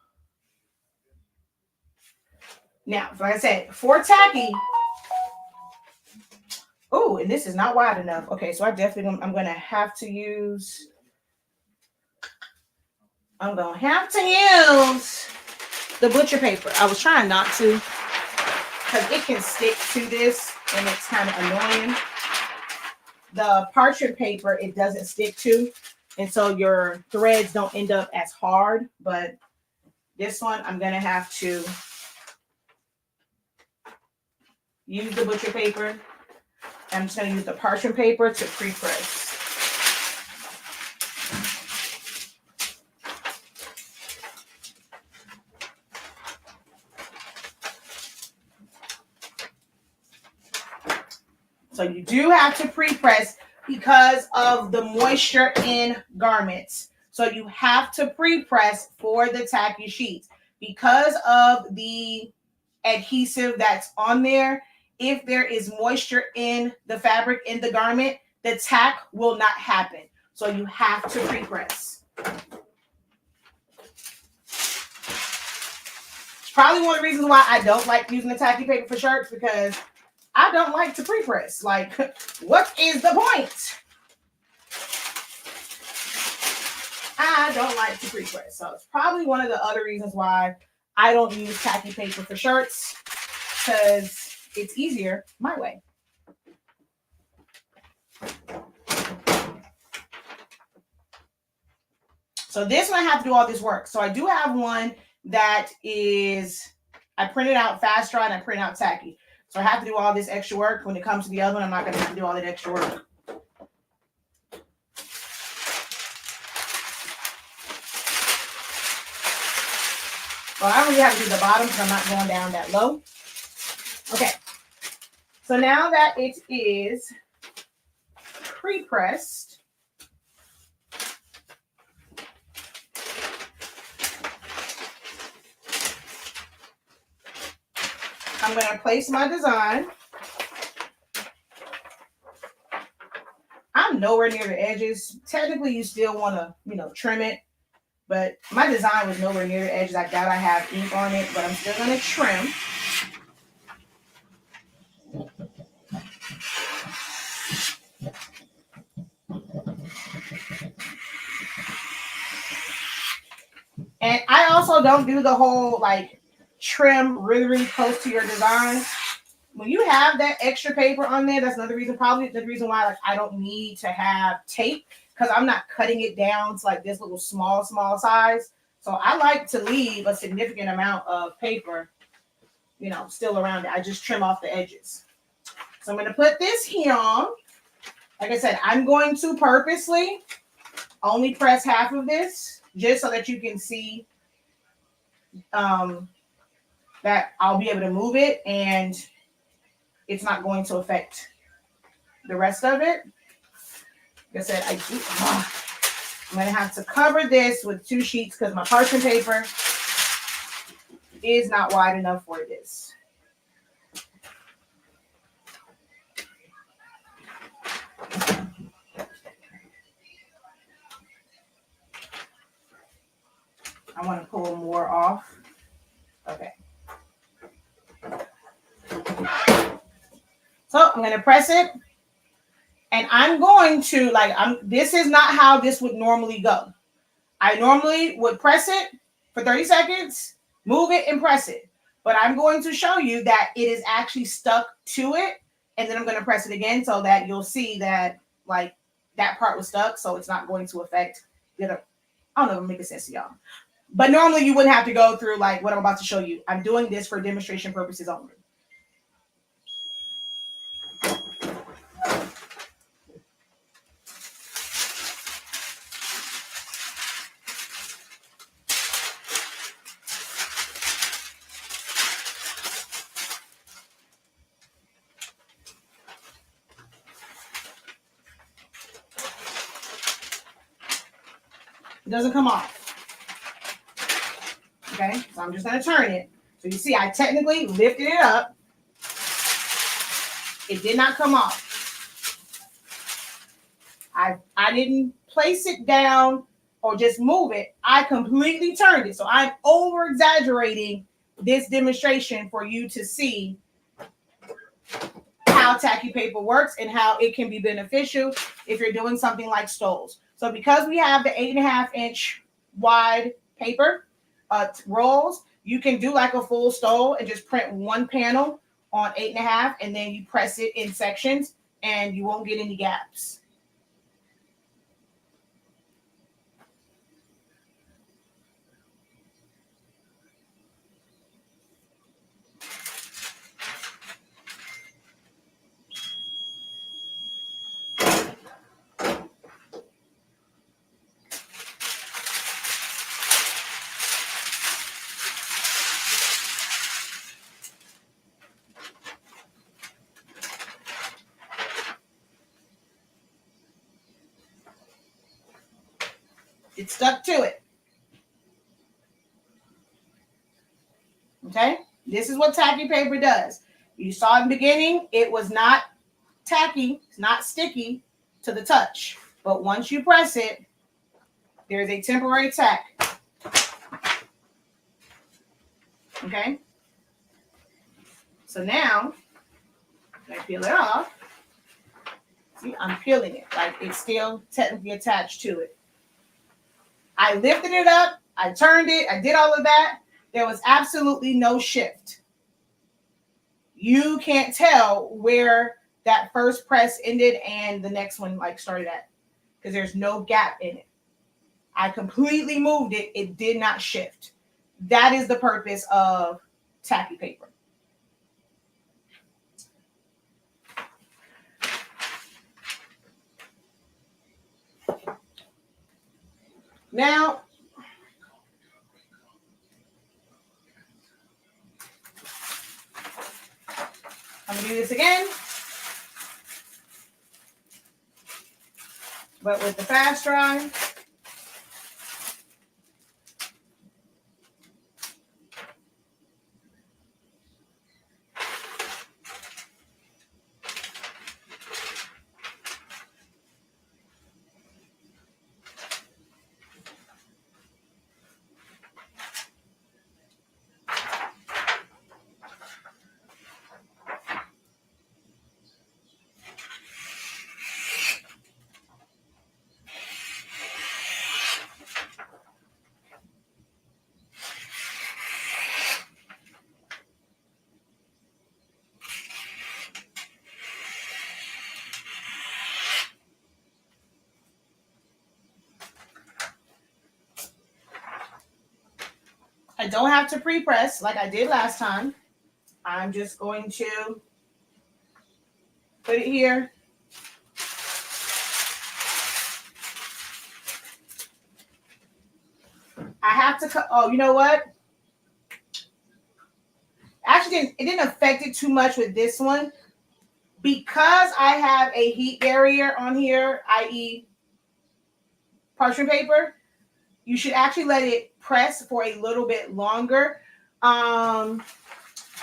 now, like I said, for tacky, oh, and this is not wide enough. Okay, so I'm going to have to use the butcher paper. I was trying not to because it can stick to this and it's kind of annoying. The parchment paper, it doesn't stick to, and so your threads don't end up as hard. But this one, I'm going to have to use the butcher paper. I'm just going to use the parchment paper to pre-press. So you do have to pre-press because of the moisture in garments. So you have to pre-press for the tacky sheets because of the adhesive that's on there. If there is moisture in the fabric in the garment, the tack will not happen. So you have to pre-press. It's probably one of the reasons why I don't like using the tacky paper for shirts, because I don't like to pre-press. Like, what is the point? I don't like to pre-press. So it's probably one of the other reasons why I don't use tacky paper for shirts, because it's easier my way. So this one, I have to do all this work. So I do have one that is, I printed out fast dry and I print out tacky. So I have to do all this extra work. When it comes to the other one, I'm not going to have to do all that extra work. Well, I really have to do the bottom because I'm not going down that low. Okay. So now that it is pre-pressed, I'm going to place my design. I'm nowhere near the edges. Technically, you still want to, you know, trim it. But my design was nowhere near the edges. I doubt I have ink on it, but I'm still going to trim. And I also don't do the whole like trim really, really close to your design. When you have that extra paper on there, that's another reason, probably the reason why like I don't need to have tape, because I'm not cutting it down to like this little small size. So I like to leave a significant amount of paper, you know, still around it. I just trim off the edges. So I'm going to put this here on. Like I said, I'm going to purposely only press half of this just so that you can see that I'll be able to move it and it's not going to affect the rest of it. Like I said, I'm going to have to cover this with 2 sheets because my parchment paper is not wide enough for this. I want to pull more off. Okay. So I'm going to press it. And I'm going to, this is not how this would normally go. I normally would press it for 30 seconds, move it, and press it. But I'm going to show you that it is actually stuck to it. And then I'm going to press it again so that you'll see that like that part was stuck, so it's not going to affect the other. I don't know if I'm making sense to y'all. But normally you wouldn't have to go through like what I'm about to show you. I'm doing this for demonstration purposes only. It doesn't come off. Okay, so I'm just going to turn it. So you see, I technically lifted it up. It did not come off. I didn't place it down or just move it. I completely turned it. So I'm over exaggerating this demonstration for you to see how tacky paper works and how it can be beneficial if you're doing something like stoles. So because we have the 8.5-inch wide paper rolls, you can do like a full stole and just print one panel on 8.5, and then you press it in sections and you won't get any gaps. It stuck to it. Okay, this is what tacky paper does. You saw in the beginning, it was not tacky, it's not sticky to the touch. But once you press it, there's a temporary tack. Okay, so now, I peel it off. See, I'm peeling it, like it's still technically attached to it. I lifted it up, I turned it, I did all of that. There was absolutely no shift. You can't tell where that first press ended and the next one like started at, because there's no gap in it. I completely moved it. It did not shift. That is the purpose of tacky paper. Now, I'm going to do this again, but with the fast dry. I don't have to pre-press like I did last time. I'm just going to put it here. I have to cut. Oh, you know what? Actually, it didn't affect it too much with this one because I have a heat barrier on here, i.e. parchment paper. You should actually let it press for a little bit longer. I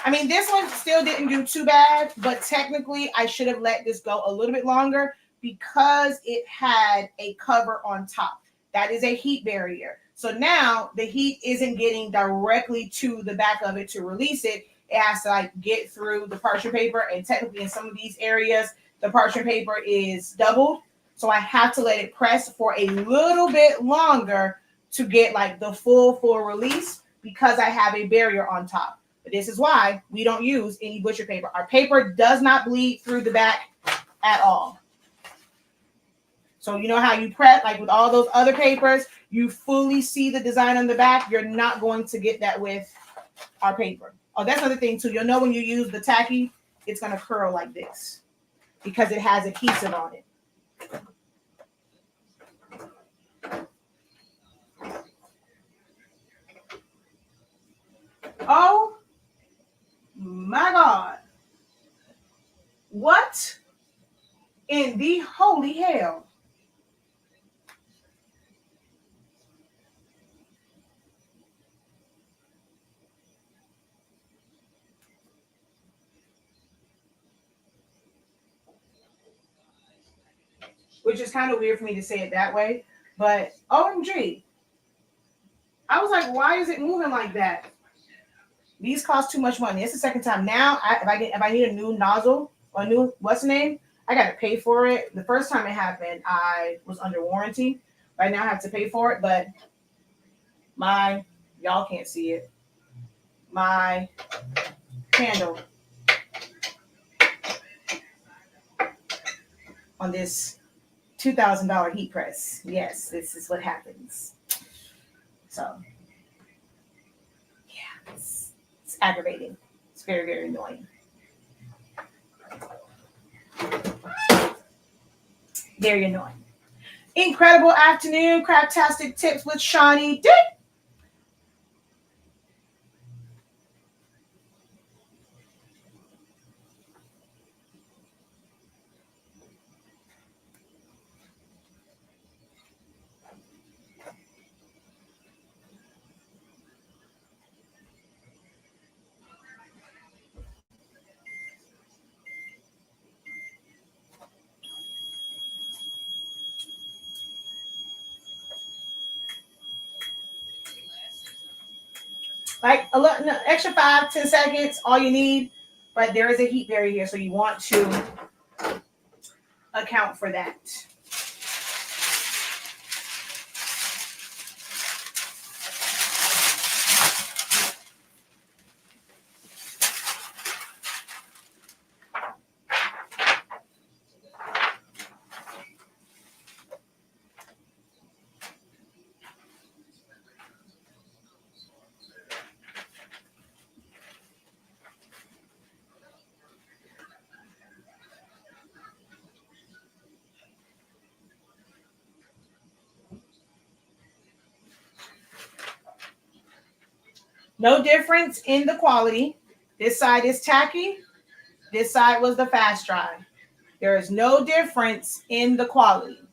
mean, this one still didn't do too bad, but technically I should have let this go a little bit longer because it had a cover on top. That is a heat barrier. So now the heat isn't getting directly to the back of it to release it. It has to like get through the parchment paper, and technically in some of these areas, the parchment paper is doubled. So I have to let it press for a little bit longer to get like the full release because I have a barrier on top. But this is why we don't use any butcher paper. Our paper does not bleed through the back at all. So you know how you prep, like with all those other papers, you fully see the design on the back. You're not going to get that with our paper. Oh, that's another thing too. You'll know when you use the tacky, it's going to curl like this because it has adhesive on it. Oh my God. What in the holy hell? Which is kind of weird for me to say it that way, but OMG. I was like, why is it moving like that? These cost too much money. It's the second time now. If I need a new nozzle or new what's the name, I got to pay for it. The first time it happened, I was under warranty. Right now, I have to pay for it, but y'all can't see it. My handle on this $2,000 heat press. Yes, this is what happens. So, yeah, it's aggravating. It's very, very annoying. Very annoying. Incredible afternoon. Craftastic tips with Shawnee Dick. Like a little, no, extra 5-10 seconds, all you need. But there is a heat barrier here, so you want to account for that. No difference in the quality. This side is tacky. This side was the fast dry. There is no difference in the quality.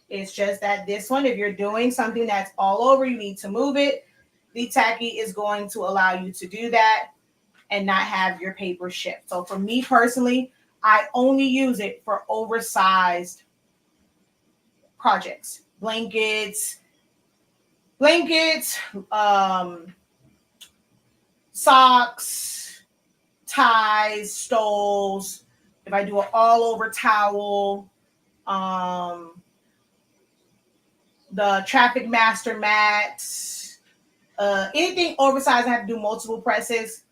It's just that this one, if you're doing something that's all over, you need to move it. The tacky is going to allow you to do that and not have your paper shift. So for me personally, I only use it for oversized projects, blankets, socks, ties, stoles. If I do an all over towel, the traffic master mats, anything oversized, I have to do multiple presses,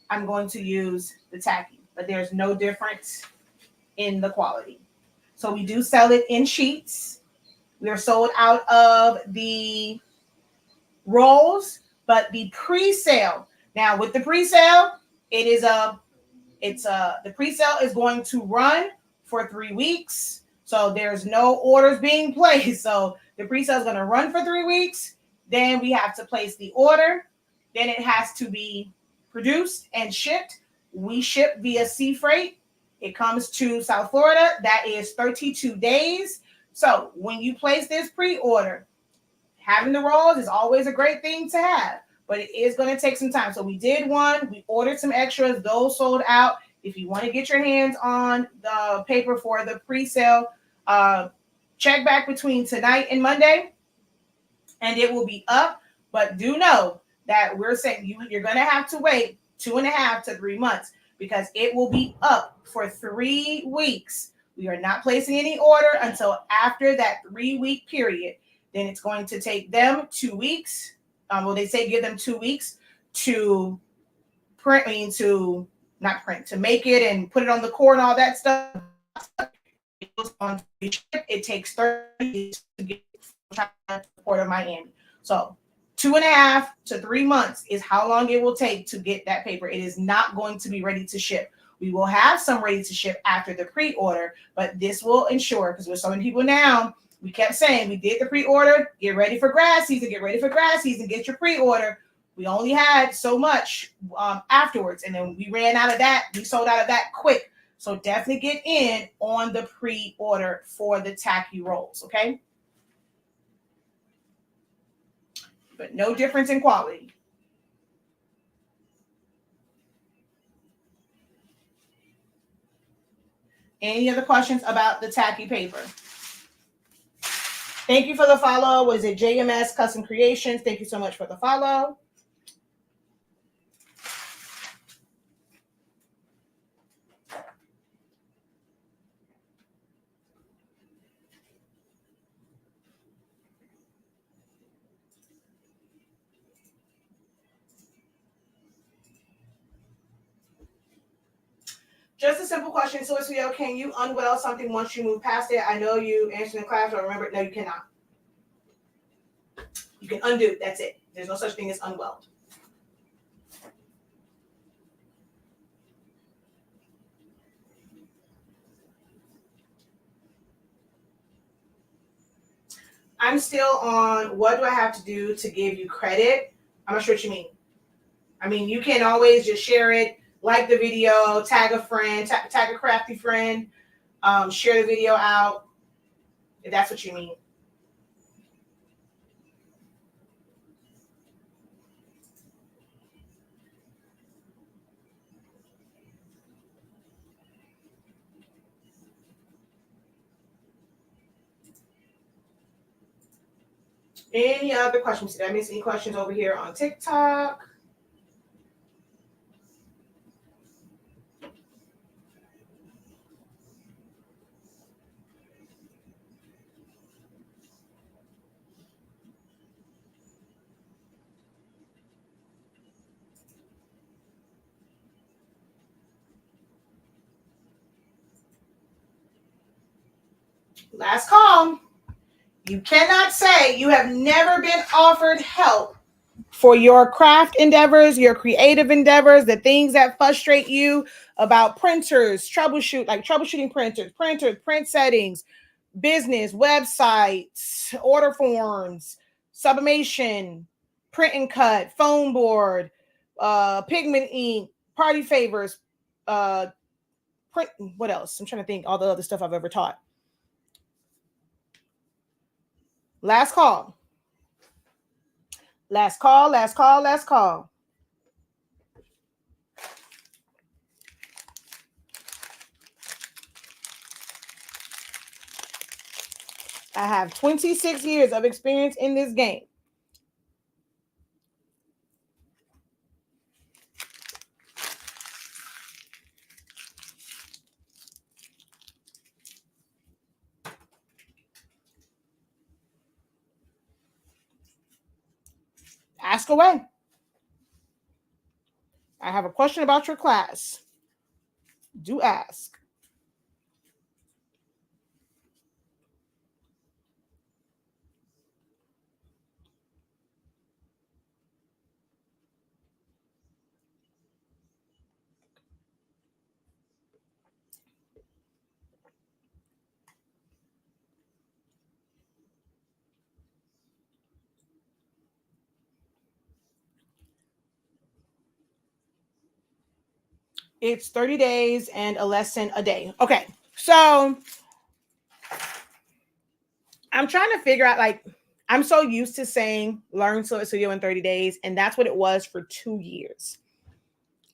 I'm going to use the tacky, but there's no difference in the quality. So we do sell it in sheets. We are sold out of the rolls, but the pre-sale. Now with the pre-sale, the pre-sale is going to run for 3 weeks. So there's no orders being placed. So the pre-sale is going to run for 3 weeks. Then we have to place the order. Then it has to be produced and shipped. We ship via sea freight. It comes to South Florida. That is 32 days. So when you place this pre-order, having the rolls is always a great thing to have, but it is going to take some time. So we did one. We ordered some extras. Those sold out. If you want to get your hands on the paper for the pre-sale, check back between tonight and Monday, and it will be up. But do know that we're saying you're going to have to wait 2.5 to 3 months because it will be up for 3 weeks. We are not placing any order until after that 3-week period. Then it's going to take them 2 weeks. They say give them 2 weeks to to make it and put it on the core and all that stuff. on it takes 30 days to get support of my end. So 2.5 to 3 months is how long it will take to get that paper. It is not going to be ready to ship. We will have some ready to ship after the pre-order, but this will ensure, because with so many people now, we kept saying we did the pre-order, get ready for grad season, get ready for grad season, get your pre-order. We only had so much afterwards, and then we ran out of that. We sold out of that quick. So definitely get in on the pre-order for the tacky rolls, okay? But no difference in quality. Any other questions about the tacky paper? Thank you for the follow. What is it? JMS Custom Creations. Thank you so much for the follow. Just a simple question. So it's video. Can you unweld something once you move past it? I know you answered in class, but remember, no, you cannot. You can undo. That's it. There's no such thing as unweld. I'm still on what do I have to do to give you credit? I'm not sure what you mean. I mean, you can always just share it, like the video, tag a friend, tag a crafty friend, share the video out, if that's what you mean. Any other questions? Did I miss any questions over here on TikTok? Last call. You cannot say you have never been offered help for your craft endeavors, your creative endeavors, the things that frustrate you about printers, troubleshooting printers, print settings, business, websites, order forms, sublimation, print and cut, foam board, pigment ink, party favors, print. What else? I'm trying to think all the other stuff I've ever taught. Last call. Last call, last call, last call. I have 26 years of experience in this game. Ask away. I have a question about your class. Do ask. It's 30 days and a lesson a day. Okay, so I'm trying to figure out, like, I'm so used to saying learn Silhouette Studio in 30 days, and that's what it was for 2 years.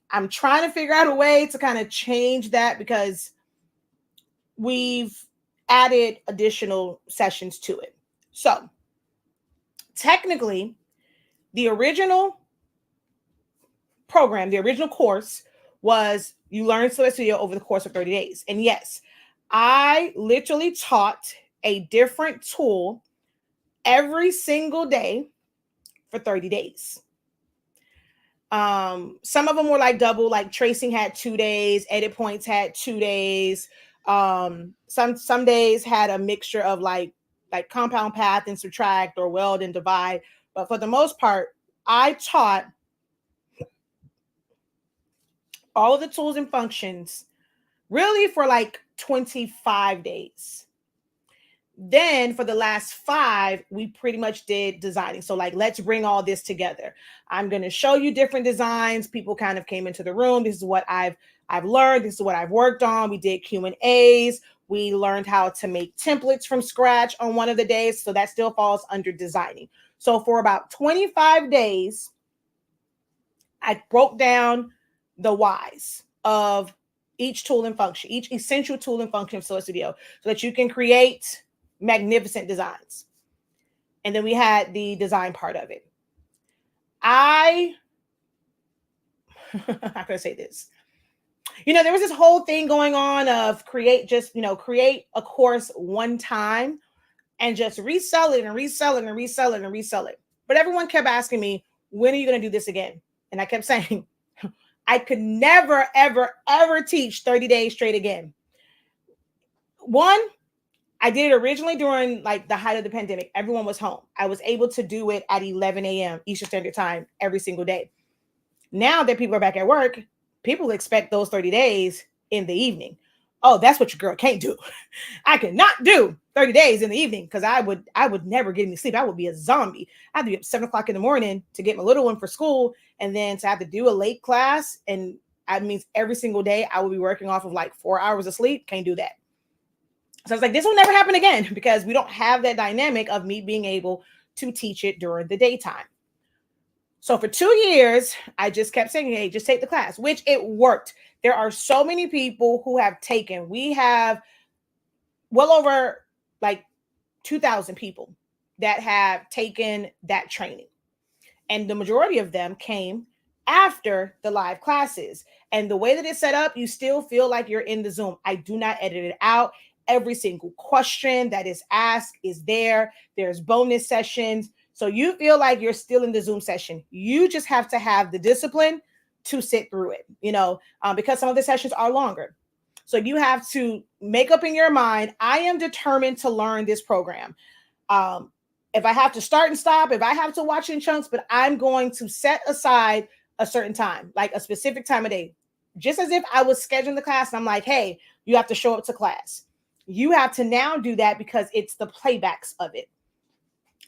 I'm trying to figure out a way to kind of change that because we've added additional sessions to it. So technically, the original program, the original course was you learn Silhouette Studio over the course of 30 days. And yes, I literally taught a different tool every single day for 30 days. Some of them were like double, like tracing had 2 days, edit points had 2 days, Some days had a mixture of like compound path and subtract, or weld and divide. But for the most part, I taught all of the tools and functions really for like 25 days. Then for the last 5, we pretty much did designing. So like, let's bring all this together. I'm going to show you different designs. People kind of came into the room. This is what I've learned. This is what I've worked on. We did Q&As. We learned how to make templates from scratch on one of the days. So that still falls under designing. So for about 25 days, I broke down the whys of each tool and function, each essential tool and function of Silhouette Studio, so that you can create magnificent designs. And then we had the design part of it. How can I say this? There was this whole thing going on of create a course one time and just resell it and resell it and resell it and resell it. But everyone kept asking me, when are you going to do this again? And I kept saying, I could never, ever, ever teach 30 days straight again. One, I did it originally during like the height of the pandemic. Everyone was home. I was able to do it at 11 a.m. Eastern Standard Time every single day. Now that people are back at work, people expect those 30 days in the evening. Oh, that's what your girl can't do. I cannot do 30 days in the evening because I would never get any sleep. I would be a zombie. I have to be up 7 o'clock in the morning to get my little one for school, and then to have to do a late class. And that means every single day I will be working off of like 4 hours of sleep. Can't do that. So I was like, this will never happen again, because we don't have that dynamic of me being able to teach it during the daytime. So for 2 years, I just kept saying, hey, just take the class, which it worked. There are so many people who have taken. We have well over like 2,000 people that have taken that training. And the majority of them came after the live classes. And the way that it's set up, you still feel like you're in the Zoom. I do not edit it out. Every single question that is asked is there. There's bonus sessions. So you feel like you're still in the Zoom session. You just have to have the discipline to sit through it, because some of the sessions are longer. So you have to make up in your mind, I am determined to learn this program. If I have to start and stop, if I have to watch in chunks, but I'm going to set aside a certain time, like a specific time of day, just as if I was scheduling the class. And I'm like, hey, you have to show up to class. You have to now do that because it's the playbacks of it.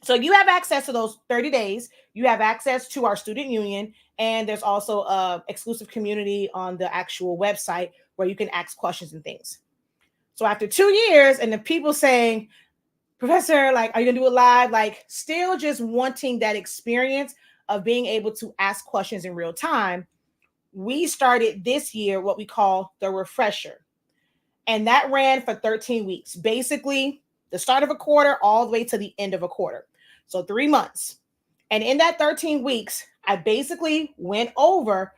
So you have access to those 30 days. You have access to our student union. And there's also an exclusive community on the actual website where you can ask questions and things. So after 2 years, and the people saying, Professor, like, are you gonna do it live? Like, still just wanting that experience of being able to ask questions in real time, we started this year what we call the refresher. And that ran for 13 weeks, basically the start of a quarter all the way to the end of a quarter. So 3 months. And in that 13 weeks, I basically went over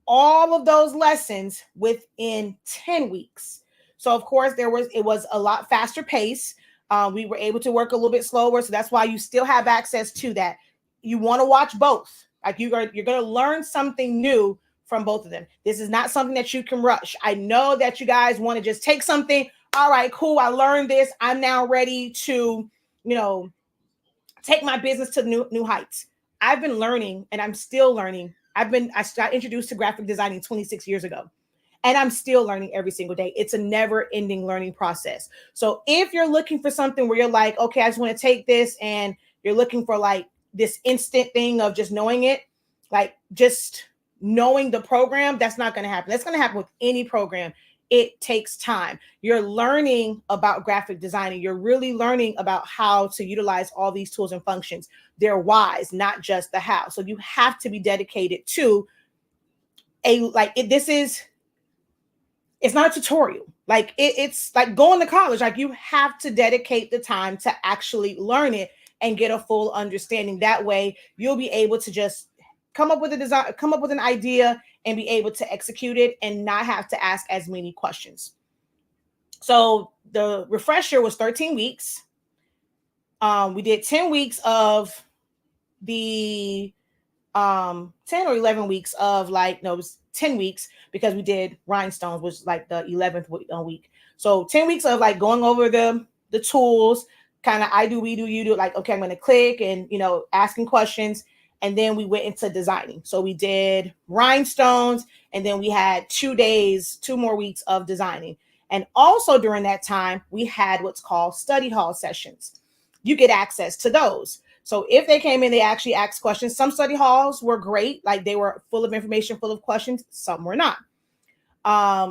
all of those lessons within 10 weeks. So of course, it was a lot faster pace. We were able to work a little bit slower. So that's why you still have access to that. You want to watch both. Like you're going to learn something new from both of them. This is not something that you can rush. I know that you guys want to just take something. All right, cool. I learned this. I'm now ready to, take my business to new heights. I've been learning and I'm still learning. I got introduced to graphic designing 26 years ago. And I'm still learning every single day. It's a never-ending learning process. So if you're looking for something where you're like, okay, I just want to take this, and you're looking for like this instant thing of just knowing it, like just knowing the program, that's not going to happen. That's going to happen with any program. It takes time. You're learning about graphic designing. You're really learning about how to utilize all these tools and functions. They're whys, not just the how. So you have to be dedicated to it's not a tutorial. Like it's like going to college. Like you have to dedicate the time to actually learn it and get a full understanding. That way you'll be able to just come up with a design, come up with an idea, and be able to execute it and not have to ask as many questions. So the refresher was 13 weeks. We did 10 weeks of the 10 or 11 weeks of like, no, it was 10 weeks because we did rhinestones, which is like the 11th week. So 10 weeks of like going over the tools, kind of I do, we do, you do, like, okay, I'm going to click and, you know, asking questions. And then we went into designing. So we did rhinestones, and then we had 2 more weeks of designing. And also during that time, we had what's called study hall sessions. You get access to those. So if they came in, they actually asked questions. Some study halls were great, like they were full of information, full of questions. Some were not.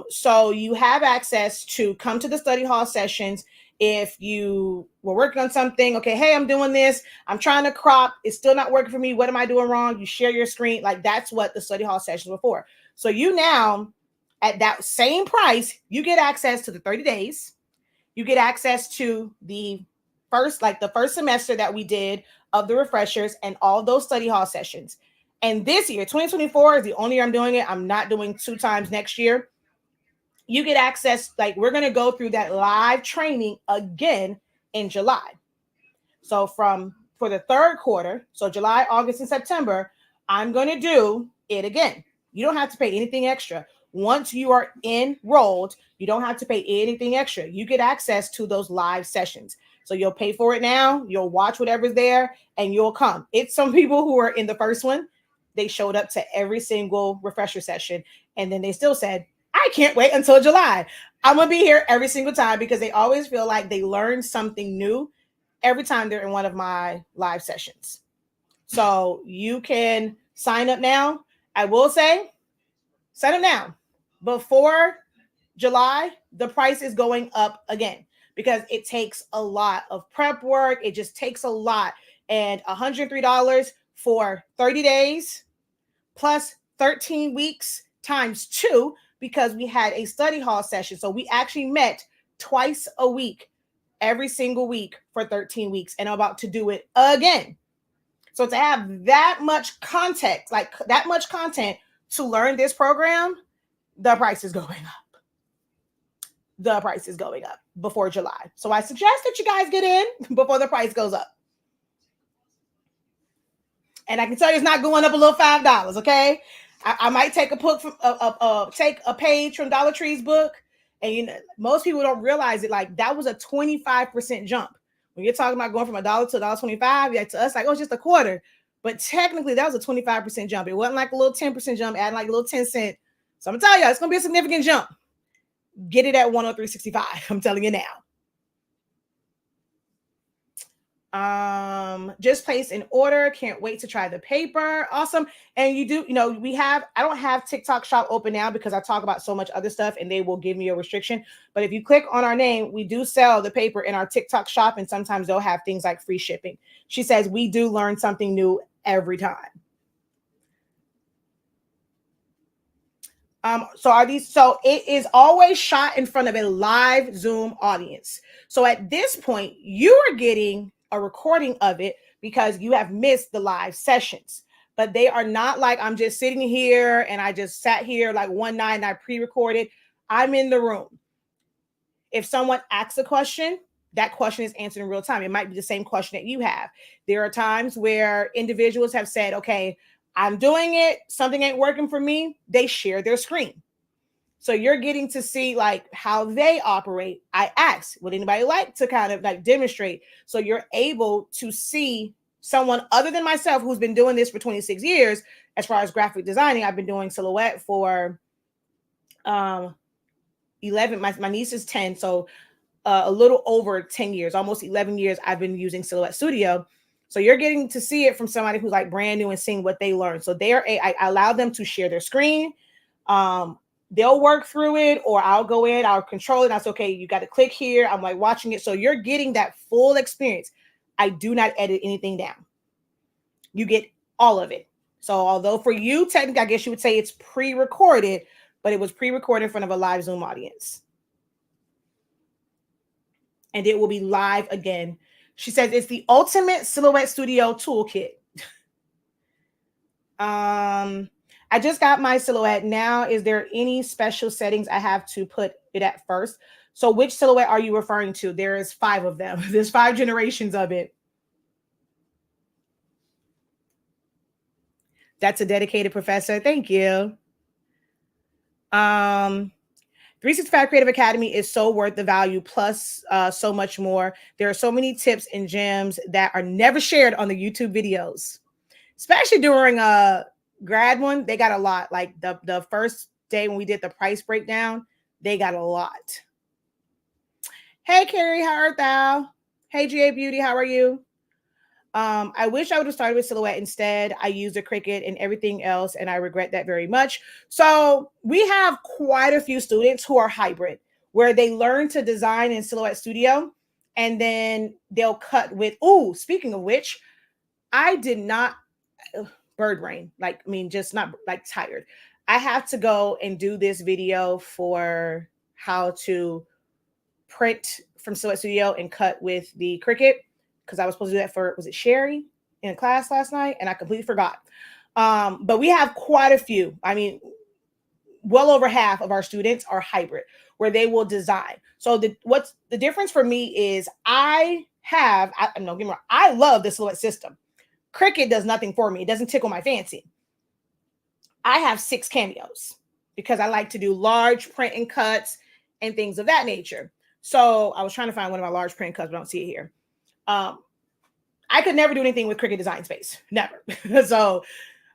So you have access to come to the study hall sessions. If you were working on something, okay, hey, I'm doing this, I'm trying to crop, it's still not working for me, what am I doing wrong? You share your screen. Like that's what the study hall sessions were for. So you now, at that same price, you get access to the 30 days. You get access to the first semester that we did of the refreshers and all those study hall sessions. And this year, 2024 is the only year I'm doing it. I'm not doing 2 times next year. You get access, like we're going to go through that live training again in July. So for the third quarter, so July, August, and September, I'm going to do it again. You don't have to pay anything extra. Once you are enrolled, you don't have to pay anything extra. You get access to those live sessions. So you'll pay for it now, you'll watch whatever's there, and you'll come. It's some people who are in the first one, they showed up to every single refresher session, and then they still said, I can't wait until July. I'm going to be here every single time because they always feel like they learned something new every time they're in one of my live sessions. So you can sign up now. I will say, sign up now. Before July, the price is going up again because it takes a lot of prep work. It just takes a lot. And $103 for 30 days plus 13 weeks times 2 because we had a study hall session. So we actually met twice a week, every single week for 13 weeks. And I'm about to do it again. So to have that much content, like that much content to learn this program, the price is going up. The price is going up before July. So I suggest that you guys get in before the price goes up. And I can tell you it's not going up a little $5, okay? I might take a book from take a page from Dollar Tree's book, and you know most people don't realize it. Like that was a 25% jump. When you're talking about going from $1 to $1.25, yeah, to us like, oh, it's just a quarter. But technically, that was a 25% jump. It wasn't like a little 10% jump, adding like a little 10 cent. So I'm gonna tell you, it's gonna be a significant jump. Get it at 103.65. I'm telling you now. Just placed an order. Can't wait to try the paper. Awesome. And you do, you know, I don't have TikTok shop open now because I talk about so much other stuff and they will give me a restriction. But if you click on our name, we do sell the paper in our TikTok shop, and sometimes they'll have things like free shipping. She says we do learn something new every time. So it is always shot in front of a live Zoom audience. So at this point, you are getting a recording of it because you have missed the live sessions. But they are not like I'm just sitting here and I just sat here like one night and I pre-recorded. I'm in the room. If someone asks a question, that question is answered in real time. It might be the same question that you have. There are times where individuals have said, okay, I'm doing it, something ain't working for me. They share their screen. So you're getting to see like how they operate. I asked, would anybody like to kind of like demonstrate? So you're able to see someone other than myself who's been doing this for 26 years. As far as graphic designing, I've been doing Silhouette for 11. My niece is 10. So a little over 10 years, almost 11 years, I've been using Silhouette Studio. So you're getting to see it from somebody who's like brand new and seeing what they learned. So I allow them to share their screen. They'll work through it, or I'll go in, I'll control it. And I say, okay, you got to click here. I'm like watching it. So you're getting that full experience. I do not edit anything down. You get all of it. So although for you, technically, I guess you would say it's pre-recorded, but it was pre-recorded in front of a live Zoom audience. And it will be live again. She says it's the ultimate Silhouette Studio toolkit. I just got my Silhouette now. Is there any special settings I have to put it at first? So which Silhouette are you referring to? There is 5 of them. There's 5 generations of it. That's a dedicated professor. Thank you. 365 Creative Academy is so worth the value, plus so much more. There are so many tips and gems that are never shared on the YouTube videos, especially during a grad one. They got a lot. Like the first day when we did the price breakdown, they got a lot. Hey, Carrie, how art thou? Hey, GA Beauty, how are you? I wish I would have started with Silhouette instead. I used a Cricut and everything else, and I regret that very much. So we have quite a few students who are hybrid, where they learn to design in Silhouette Studio, and then they'll cut with, oh, speaking of which, I did not, bird brain, like, I mean, just not like tired. I have to go and do this video for how to print from Silhouette Studio and cut with the Cricut, because I was supposed to do that for, was it Sherry in class last night? And I completely forgot. But we have quite a few. I mean, well over half of our students are hybrid, where they will design. So what's the difference for me is I love the Silhouette system. Cricut does nothing for me. It doesn't tickle my fancy. I have 6 cameos because I like to do large print and cuts and things of that nature. So I was trying to find one of my large print cuts, but I don't see it here. I could never do anything with Cricut Design Space, never. So,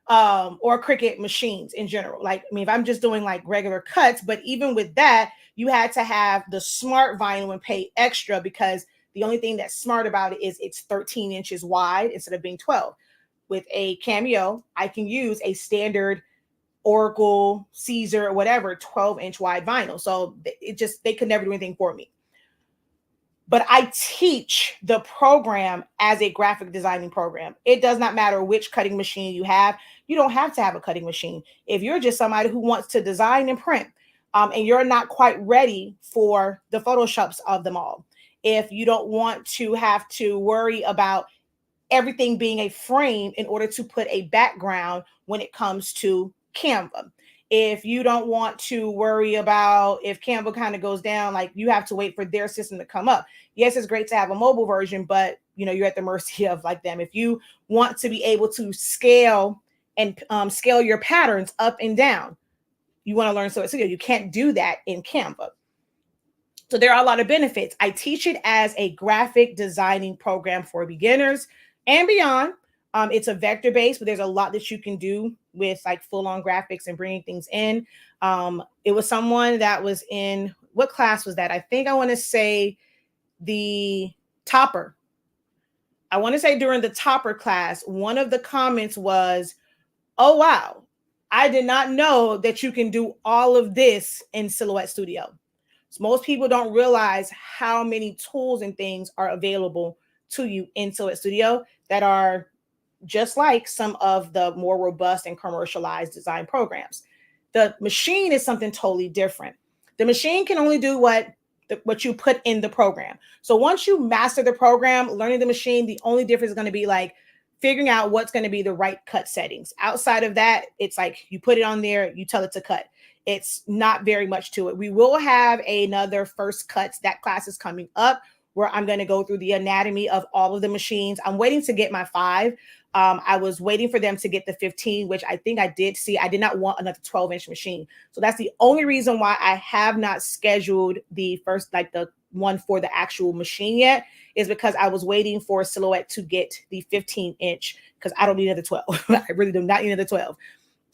or Cricut machines in general. Like, I mean, if I'm just doing like regular cuts, but even with that, you had to have the smart vinyl and pay extra, because the only thing that's smart about it is it's 13 inches wide instead of being 12. With a Cameo, I can use a standard Oracle, Caesar, or whatever, 12-inch wide vinyl. So they could never do anything for me. But I teach the program as a graphic designing program. It does not matter which cutting machine you have. You don't have to have a cutting machine. If you're just somebody who wants to design and print, and you're not quite ready for the Photoshops of them all, if you don't want to have to worry about everything being a frame in order to put a background when it comes to Canva, if you don't want to worry about if Canva kind of goes down, like you have to wait for their system to come up. Yes, it's great to have a mobile version, but you're at the mercy of like them. If you want to be able to scale and scale your patterns up and down, you want to learn Silhouette Studio. You can't do that in Canva. So there are a lot of benefits. I teach it as a graphic designing program for beginners and beyond. It's a vector base, but there's a lot that you can do with like full-on graphics and bringing things in. It was someone that was in, what class was that? I think I want to say the topper. I want to say during the topper class, one of the comments was, oh, wow, I did not know that you can do all of this in Silhouette Studio. So most people don't realize how many tools and things are available to you in Silhouette Studio that are just like some of the more robust and commercialized design programs. The machine is something totally different. The machine can only do what you put in the program. So once you master the program, learning the machine, the only difference is going to be like figuring out what's going to be the right cut settings. Outside of that, it's like you put it on there, you tell it to cut. It's not very much to it. We will have another first cuts. That class is coming up where I'm going to go through the anatomy of all of the machines. I'm waiting to get my 5. I was waiting for them to get the 15, which I think I did see. I did not want another 12-inch machine. So that's the only reason why I have not scheduled the first, like the one for the actual machine yet, is because I was waiting for Silhouette to get the 15-inch, because I don't need another 12. I really do not need another 12.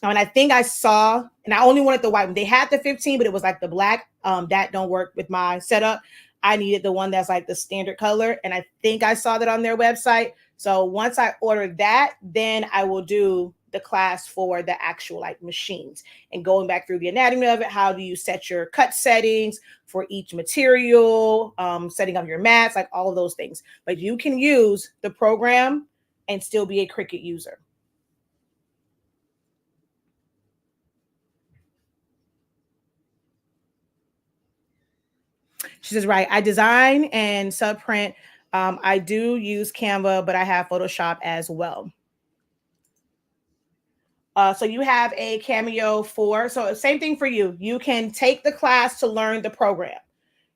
And I think I saw, and I only wanted the white one. They had the 15, but it was like the black. That don't work with my setup. I needed the one that's like the standard color. And I think I saw that on their website. So once I order that, then I will do the class for the actual like machines and going back through the anatomy of it. How do you set your cut settings for each material, setting up your mats, like all of those things. But you can use the program and still be a Cricut user. She says, right, I design and subprint. I do use Canva, but I have Photoshop as well. So you have a Cameo 4. So same thing for you. You can take the class to learn the program.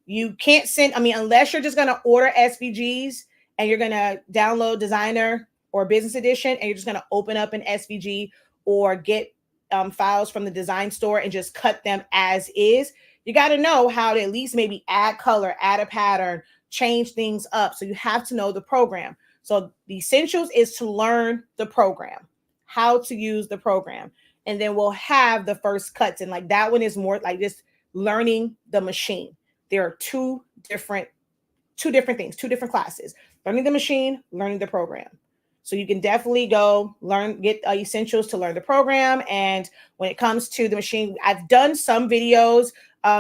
You can't send, unless you're just going to order SVGs and you're going to download Designer or Business Edition and you're just going to open up an SVG, or get files from the design store and just cut them as is. You got to know how to at least maybe add color, add a pattern, change things up. So you have to know the program. So the essentials is to learn the program, how to use the program. And then we'll have the first cuts. And like that one is more like just learning the machine. There are two different things, two different classes: learning the machine, learning the program. So you can definitely go get essentials to learn the program. And when it comes to the machine, I've done some videos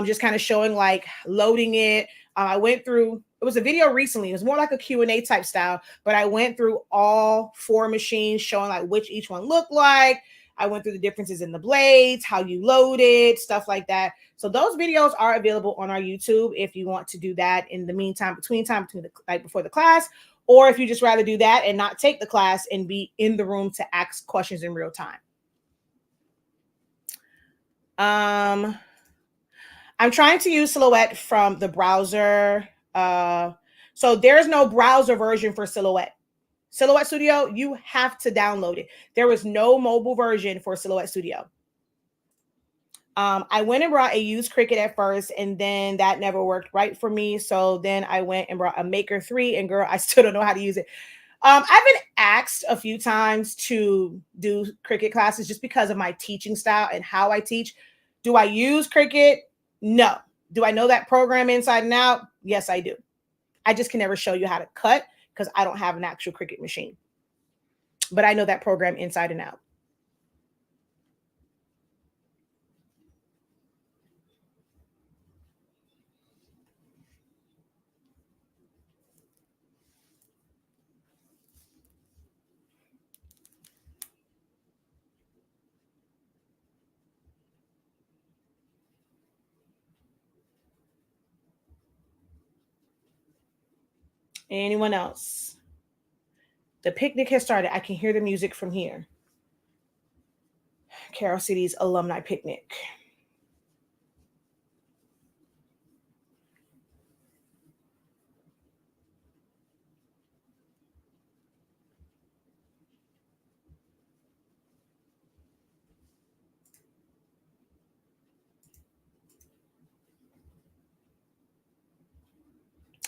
just kind of showing like loading it. I went through, it was a video recently. It was more like a Q&A type style, but I went through all 4 machines showing like which each one looked like. I went through the differences in the blades, how you load it, stuff like that. So those videos are available on our YouTube if you want to do that in the meantime, between the like before the class, or if you just rather do that and not take the class and be in the room to ask questions in real time. I'm trying to use Silhouette from the browser. So there's no browser version for Silhouette. Silhouette Studio, you have to download it. There is no mobile version for Silhouette Studio. I went and brought a used Cricut at first, and then that never worked right for me. So then I went and brought a Maker 3, and girl, I still don't know how to use it. I've been asked a few times to do Cricut classes just because of my teaching style and how I teach. Do I use Cricut? No. Do I know that program inside and out? Yes, I do. I just can never show you how to cut because I don't have an actual Cricut machine. But I know that program inside and out. Anyone else? The picnic has started. I can hear the music from here. Carol City's alumni picnic.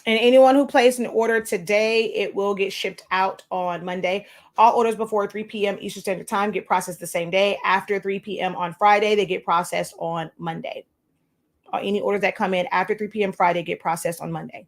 And anyone who placed an order today, it will get shipped out on Monday. All orders before 3 p.m. Eastern Standard Time get processed the same day. After 3 p.m. on Friday, they get processed on Monday. Any orders that come in after 3 p.m. Friday get processed on Monday.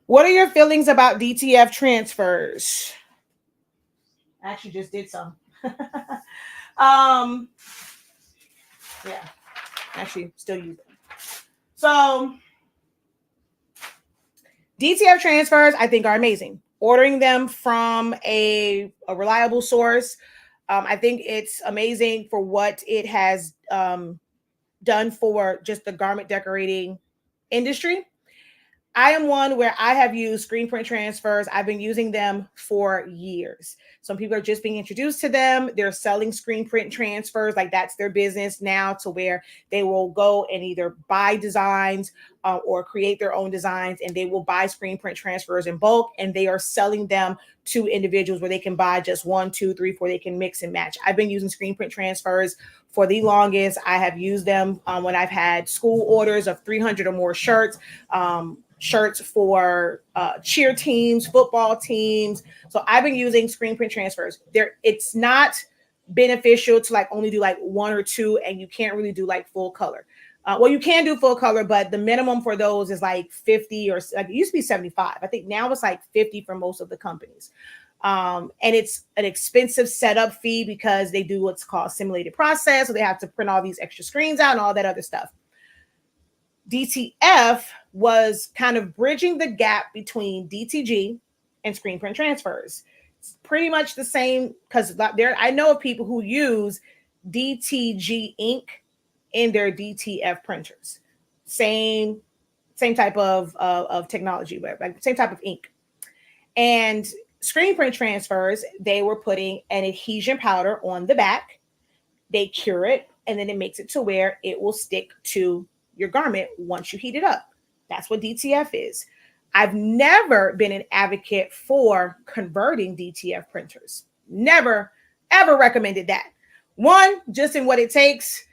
What are your feelings about DTF transfers? I actually just did some. Yeah, actually still use them. So DTF transfers, I think, are amazing. Ordering them from a reliable source, I think it's amazing for what it has done for just the garment decorating industry. I am one where I have used screen print transfers. I've been using them for years. Some people are just being introduced to them. They're selling screen print transfers. Like that's their business now, to where they will go and either buy designs or create their own designs, and they will buy screen print transfers in bulk, and they are selling them to individuals where they can buy just 1, 2, 3, 4. They can mix and match. I've been using screen print transfers for the longest. I have used them when I've had school orders of 300 or more shirts. Shirts for cheer teams, football teams. So I've been using screen print transfers. It's not beneficial to like only do like 1 or 2, and you can't really do like full color. Well, you can do full color, but the minimum for those is like 50, or like it used to be 75. I think now it's like 50 for most of the companies. And it's an expensive setup fee because they do what's called simulated process. So they have to print all these extra screens out and all that other stuff. DTF was kind of bridging the gap between DTG and screen print transfers. It's pretty much the same, because I know of people who use DTG ink in their DTF printers. Same type of technology, like same type of ink. And screen print transfers, they were putting an adhesion powder on the back. They cure it, and then it makes it to where it will stick to your garment once you heat it up. That's what DTF is. I've never been an advocate for converting DTF printers. Never, ever recommended that. One, just in what it takes,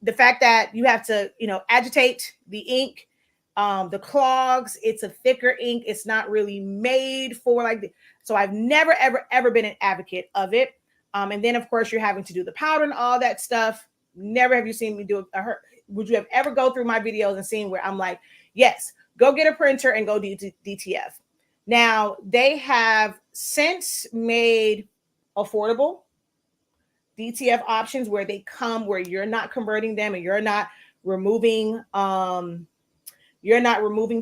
the fact that you have to, agitate the ink, the clogs, it's a thicker ink. It's not really made for so I've never, ever, ever been an advocate of it. And then of course you're having to do the powder and all that stuff. Never have you seen me do it. Would you have ever go through my videos and seen where I'm like, yes, go get a printer and go DTF. Now they have since made affordable DTF options where they come where you're not converting them and you're not removing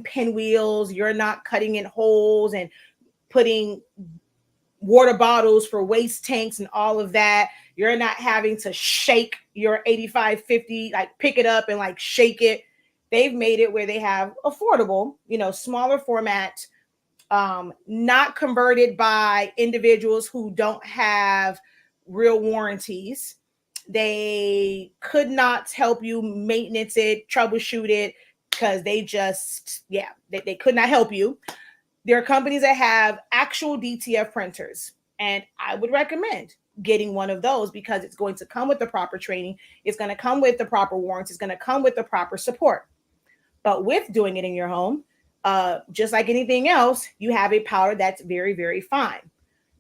pinwheels, you're not cutting in holes and putting water bottles for waste tanks and all of that. You're not having to shake your 8550, like pick it up and like shake it. They've made it where they have affordable, smaller format, not converted by individuals who don't have real warranties. They could not help you maintenance it, troubleshoot it, because they just, they could not help you. There are companies that have actual DTF printers, and I would recommend getting one of those because it's going to come with the proper training. It's going to come with the proper warranty. It's going to come with the proper support. But with doing it in your home, just like anything else, you have a powder that's very, very fine.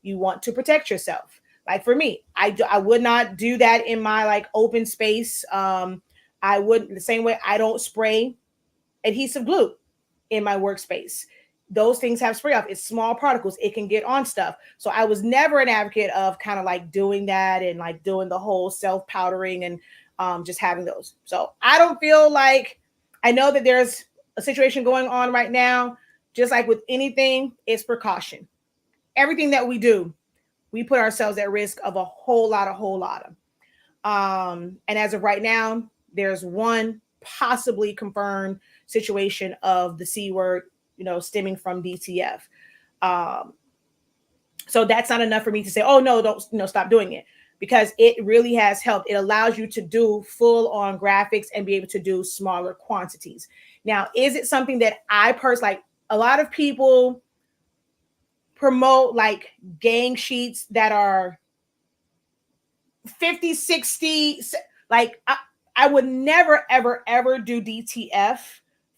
You want to protect yourself. Like for me, I would not do that in my like open space. I wouldn't, the same way I don't spray adhesive glue in my workspace. Those things have spray off. It's small particles. It can get on stuff. So I was never an advocate of kind of like doing that and like doing the whole self powdering and just having those. So I don't feel like, I know that there's a situation going on right now. Just like with anything, it's precaution. Everything that we do, we put ourselves at risk of a whole lot of. And as of right now, there's one possibly confirmed situation of the C word, stemming from DTF. So that's not enough for me to say, oh no, don't, stop doing it, because it really has helped. It allows you to do full on graphics and be able to do smaller quantities. Now, is it something that I personally, like a lot of people promote like gang sheets that are 50, 60, like I would never, ever, ever do DTF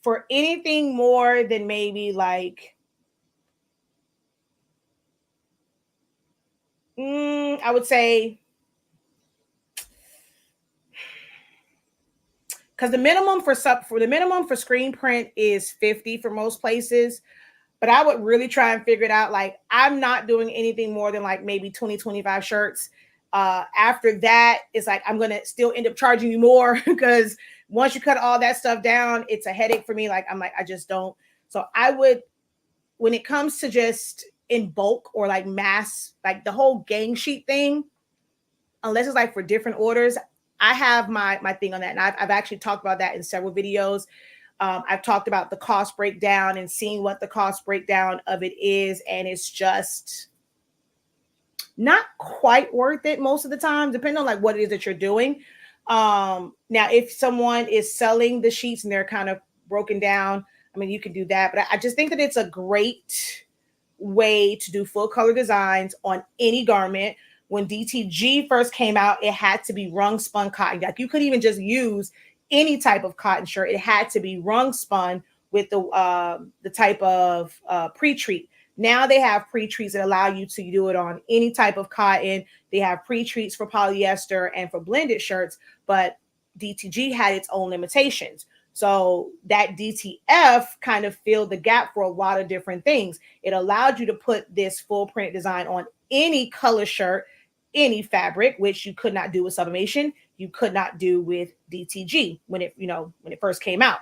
for anything more than maybe like, I would say, because the minimum for screen print is 50 for most places. But I would really try and figure it out. Like, I'm not doing anything more than like maybe 20, 25 shirts. After that, it's like, I'm going to still end up charging you more because once you cut all that stuff down, it's a headache for me. Like, I'm like, I just don't. So I would, when it comes to just in bulk or like mass, like the whole gang sheet thing, unless it's like for different orders, I have my thing on that. And I've actually talked about that in several videos. I've talked about the cost breakdown and seeing what the cost breakdown of it is. And it's just not quite worth it most of the time, depending on like what it is that you're doing. Now, if someone is selling the sheets and they're kind of broken down, I mean, you can do that. But I just think that it's a great way to do full color designs on any garment. When DTG first came out, it had to be wrung spun cotton. Like you could even just use any type of cotton shirt. It had to be wrung spun with the type of pre-treat. Now they have pre-treats that allow you to do it on any type of cotton. They have pre-treats for polyester and for blended shirts, but DTG had its own limitations. So that DTF kind of filled the gap for a lot of different things. It allowed you to put this full print design on any color shirt, any fabric, which you could not do with Sublimation. You could not do with DTG when it first came out,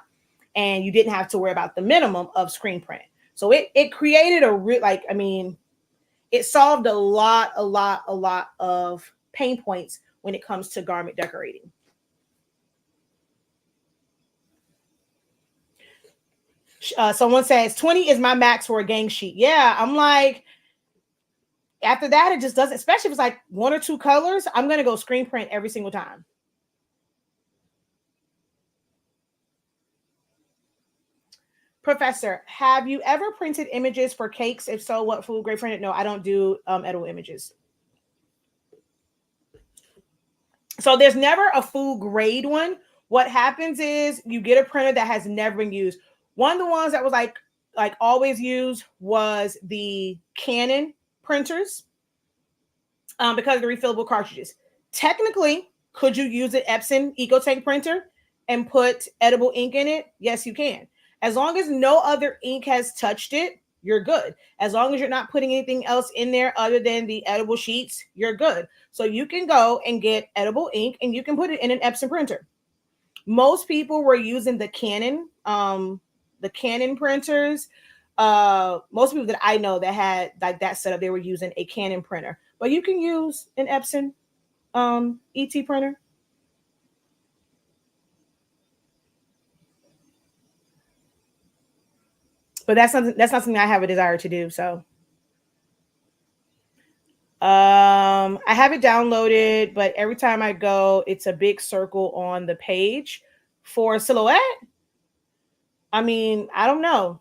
and you didn't have to worry about the minimum of screen print. So it created it solved a lot of pain points when it comes to garment decorating. Someone says 20 is my max for a gang sheet. Yeah, I'm like, after that, it just doesn't, especially if it's like 1 or 2 colors, I'm going to go screen print every single time. Professor, have you ever printed images for cakes? If so, what food grade printed? No, I don't do edible images. So there's never a food grade one. What happens is you get a printer that has never been used. One of the ones that was like always used was the Canon printers because of the refillable cartridges. Technically, could you use an Epson EcoTank printer and put edible ink in it? Yes, you can. As long as no other ink has touched it, you're good. As long as you're not putting anything else in there other than the edible sheets, you're good. So you can go and get edible ink and you can put it in an Epson printer. Most people were using the Canon printers. Most people that I know that had like that setup, they were using a Canon printer. But you can use an Epson ET printer. But that's not something I have a desire to do. So I have it downloaded, but every time I go, it's a big circle on the page for Silhouette. I mean, I don't know.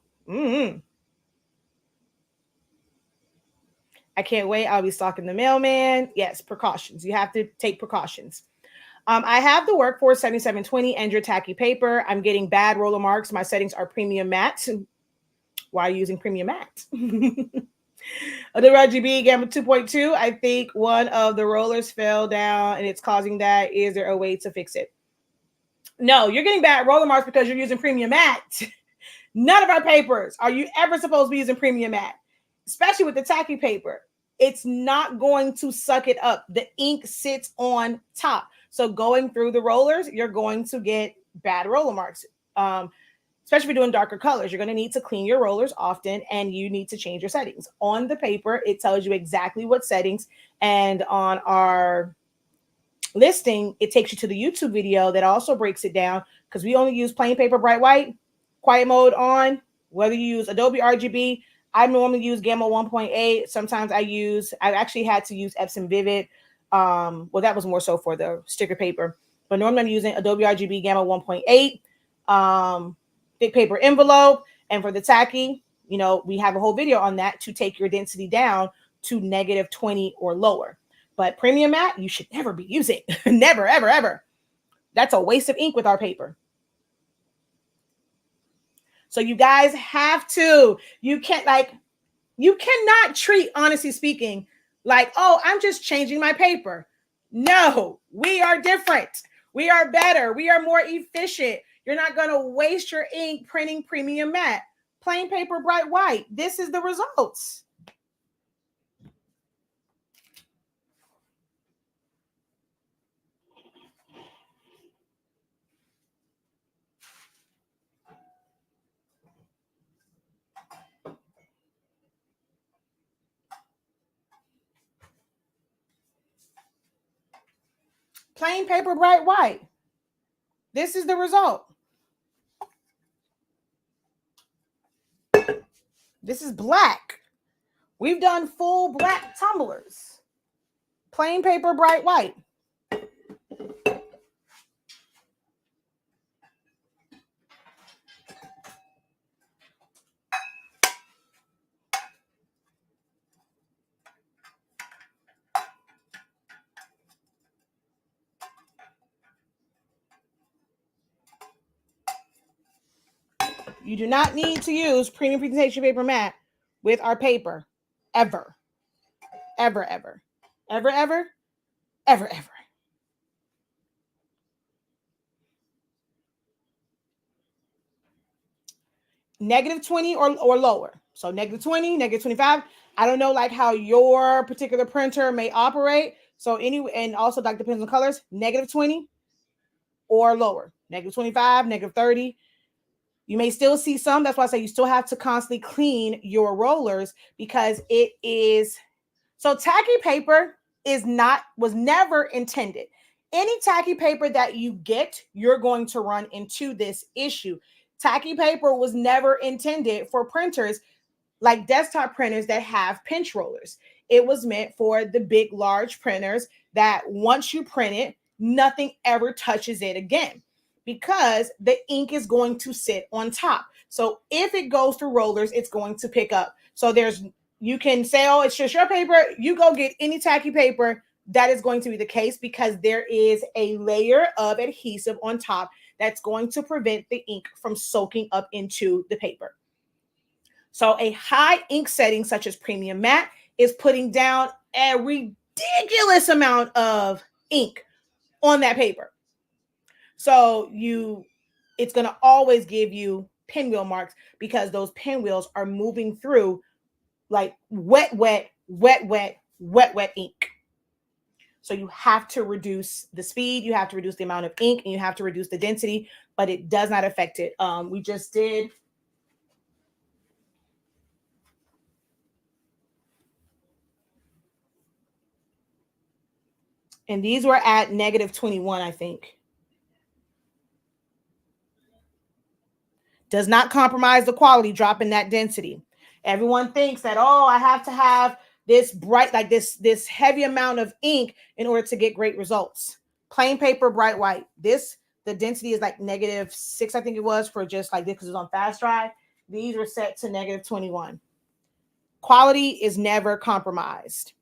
I can't wait. I'll be stalking the mailman. Yes, precautions. You have to take precautions. I have the Workforce 7720 and your tacky paper. I'm getting bad roller marks. My settings are premium matte. Why are you using premium matte? The RGB Gamma 2.2. I think one of the rollers fell down and it's causing that. Is there a way to fix it? No, you're getting bad roller marks because you're using premium matte. None of our papers are you ever supposed to be using premium matte, especially with the tacky paper. It's not going to suck it up. The ink sits on top. So going through the rollers, you're going to get bad roller marks. Especially if you're doing darker colors, you're going to need to clean your rollers often and you need to change your settings. On the paper, it tells you exactly what settings. And on our listing, it takes you to the YouTube video that also breaks it down because we only use plain paper, bright white, quiet mode on, whether you use Adobe RGB. I normally use Gamma 1.8. Sometimes I actually had to use Epson Vivid. Well, that was more so for the sticker paper. But normally I'm using Adobe RGB Gamma 1.8. Thick paper envelope. And for the tacky, we have a whole video on that to take your density down to -20 or lower. But premium matte, you should never be using. Never, ever, ever. That's a waste of ink with our paper. So you guys have to, you cannot treat, honestly speaking, like, oh, I'm just changing my paper. No, we are different. We are better. We are more efficient. You're not going to waste your ink printing premium matte. Plain paper, bright white. This is the results. Plain paper, bright white. This is the result. This is black. We've done full black tumblers. Plain paper, bright white. You do not need to use premium presentation paper matte with our paper. Ever. Ever, ever. Ever, ever. Ever, ever. -20 or lower. So -20, -25. I don't know like how your particular printer may operate. So anyway, and also that depends on colors. -20 or lower. -25, -30. You may still see some. That's why I say you still have to constantly clean your rollers because it is so tacky paper. was never intended. Any tacky paper that you get, you're going to run into this issue. Tacky paper was never intended for printers like desktop printers that have pinch rollers. It was meant for the big, large printers that once you print it, nothing ever touches it again because the ink is going to sit on top. So if it goes through rollers, it's going to pick up. So you can say, oh, it's just your paper. You go get any tacky paper. That is going to be the case because there is a layer of adhesive on top that's going to prevent the ink from soaking up into the paper. So a high ink setting such as premium matte is putting down a ridiculous amount of ink on that paper. So it's going to always give you pinwheel marks because those pinwheels are moving through like wet ink. So you have to reduce the speed, you have to reduce the amount of ink, and you have to reduce the density, but it does not affect it. We just did. And these were at -21, I think. Does not compromise the quality, dropping that density. Everyone thinks that, oh, I have to have this bright, like this heavy amount of ink in order to get great results. Plain paper, bright white. The density is like -6, I think it was, for just like this because it's on fast dry. These were set to -21. Quality is never compromised.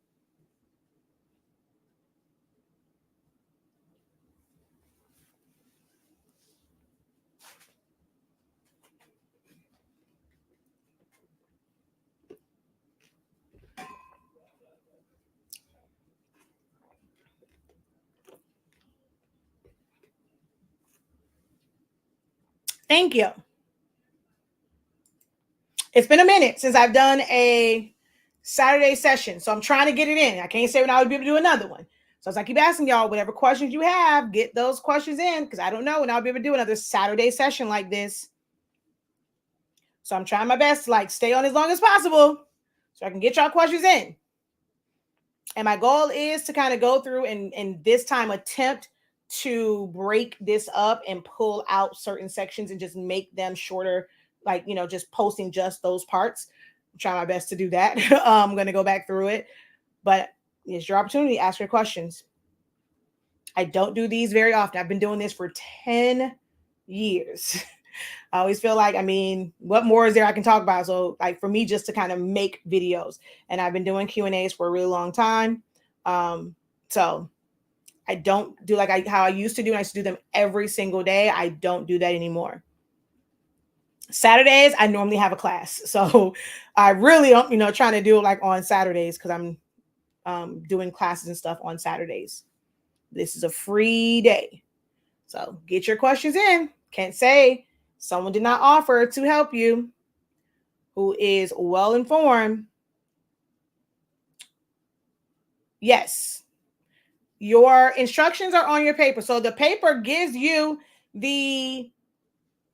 Thank you. It's been a minute since I've done a Saturday session, so I'm trying to get it in. I can't say when I would be able to do another one. So as I keep asking y'all, whatever questions you have, get those questions in because I don't know when I'll be able to do another Saturday session like this. So I'm trying my best to like stay on as long as possible so I can get y'all questions in. And my goal is to kind of go through and this time attempt to break this up and pull out certain sections and just make them shorter, like, just posting just those parts. I'm trying my best to do that. I'm going to go back through it, but it's your opportunity. Ask your questions. I don't do these very often. I've been doing this for 10 years. I always feel like, what more is there I can talk about? So like for me, just to kind of make videos, and I've been doing Q&As for a really long time. So I don't do like how I used to do. I used to do them every single day. I don't do that anymore. Saturdays, I normally have a class. So I really don't, trying to do it like on Saturdays because I'm doing classes and stuff on Saturdays. This is a free day. So get your questions in. Can't say someone did not offer to help you who is well informed. Yes. Your instructions are on your paper. So the paper gives you the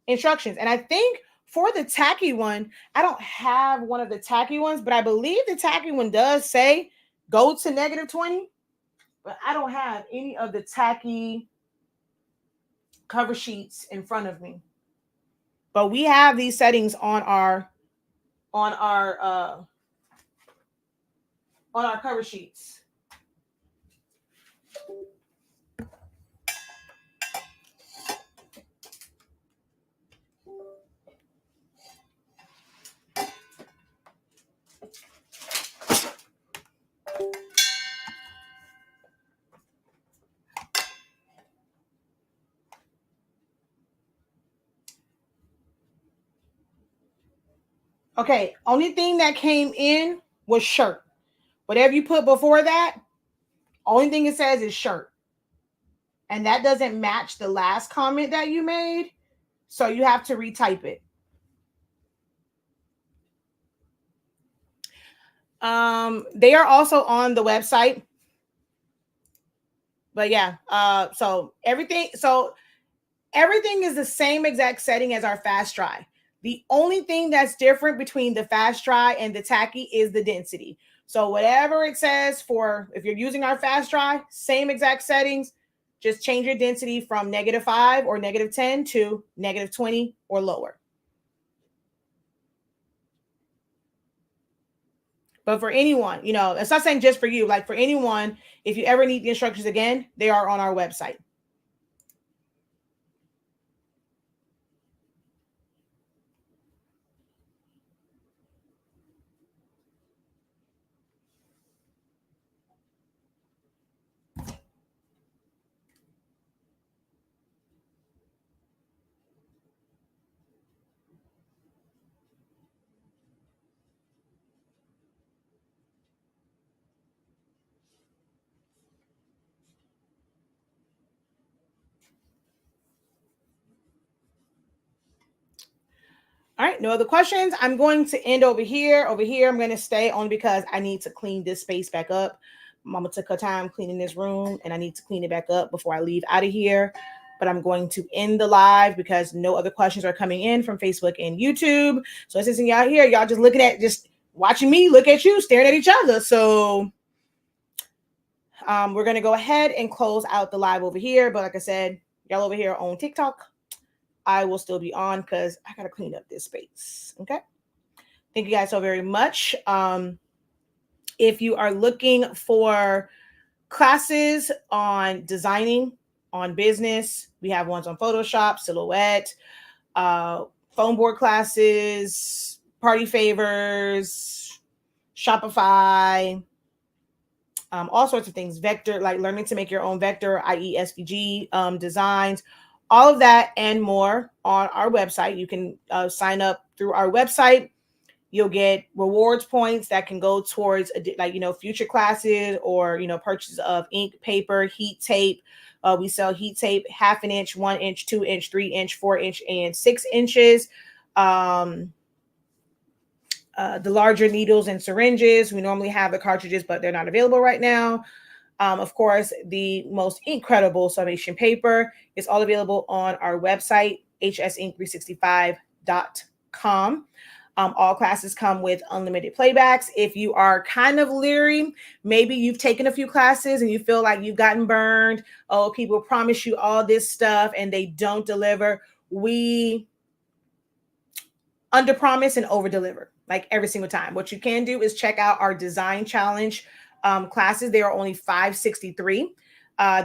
instructions. And I think for the tacky one, I don't have one of the tacky ones, but I believe the tacky one does say go to -20. But I don't have any of the tacky cover sheets in front of me. But we have these settings on our cover sheets. Okay, only thing that came in was shirt. Whatever you put before that, only thing it says is shirt. And that doesn't match the last comment that you made. So you have to retype it. They are also on the website. But yeah, so everything is the same exact setting as our fast dry. The only thing that's different between the fast dry and the tacky is the density. So whatever it says for, if you're using our fast dry, same exact settings, just change your density from -5 or -10 to -20 or lower. But for anyone, it's not saying just for you, like for anyone, if you ever need the instructions again, they are on our website. All right, no other questions. I'm going to end over here. Over here, I'm going to stay only because I need to clean this space back up. Mama took her time cleaning this room, and I need to clean it back up before I leave out of here. But I'm going to end the live because no other questions are coming in from Facebook and YouTube. So since y'all here, y'all just looking at, just watching me look at you, staring at each other. So we're going to go ahead and close out the live over here. But like I said, y'all over here on TikTok, I will still be on because I got to clean up this space. Okay. Thank you guys so very much. If you are looking for classes on designing, on business, we have ones on Photoshop, Silhouette, phone board classes, party favors, Shopify, all sorts of things, vector, like learning to make your own vector, i.e. SVG designs, all of that and more on our website. You can sign up through our website. You'll get rewards points that can go towards future classes or, purchase of ink, paper, heat tape. We sell heat tape, 1/2 inch, 1 inch, 2 inch, 3 inch, 4 inch, and 6 inches. The larger needles and syringes, we normally have the cartridges, but they're not available right now. Of course, the most incredible Sublimation paper is all available on our website, hsink365.com. All classes come with unlimited playbacks. If you are kind of leery, maybe you've taken a few classes and you feel like you've gotten burned. Oh, people promise you all this stuff and they don't deliver. We under promise and over deliver, like every single time. What you can do is check out our design challenge classes. They are only $563.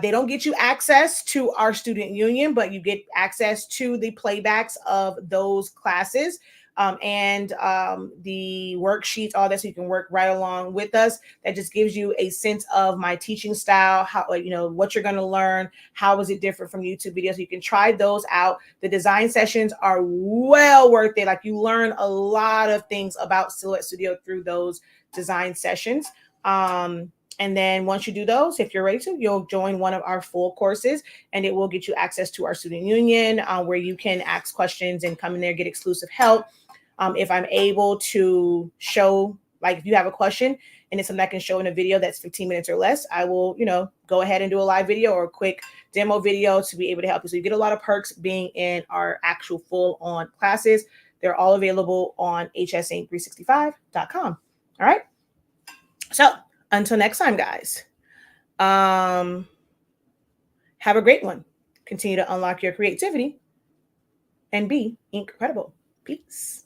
They don't get you access to our student union, but you get access to the playbacks of those classes and the worksheets, all that, so you can work right along with us. That just gives you a sense of my teaching style, how, what you're going to learn, how is it different from YouTube videos. You can try those out. The design sessions are well worth it. Like, you learn a lot of things about Silhouette Studio through those design sessions. And then once you do those, if you're ready to, you'll join one of our full courses, and it will get you access to our student union where you can ask questions and come in there, get exclusive help. If I'm able to show, like if you have a question and it's something I can show in a video that's 15 minutes or less, I will, go ahead and do a live video or a quick demo video to be able to help you. So you get a lot of perks being in our actual full on classes. They're all available on hsink365.com. All right. So until next time, guys, have a great one. Continue to unlock your creativity and be incredible. Peace.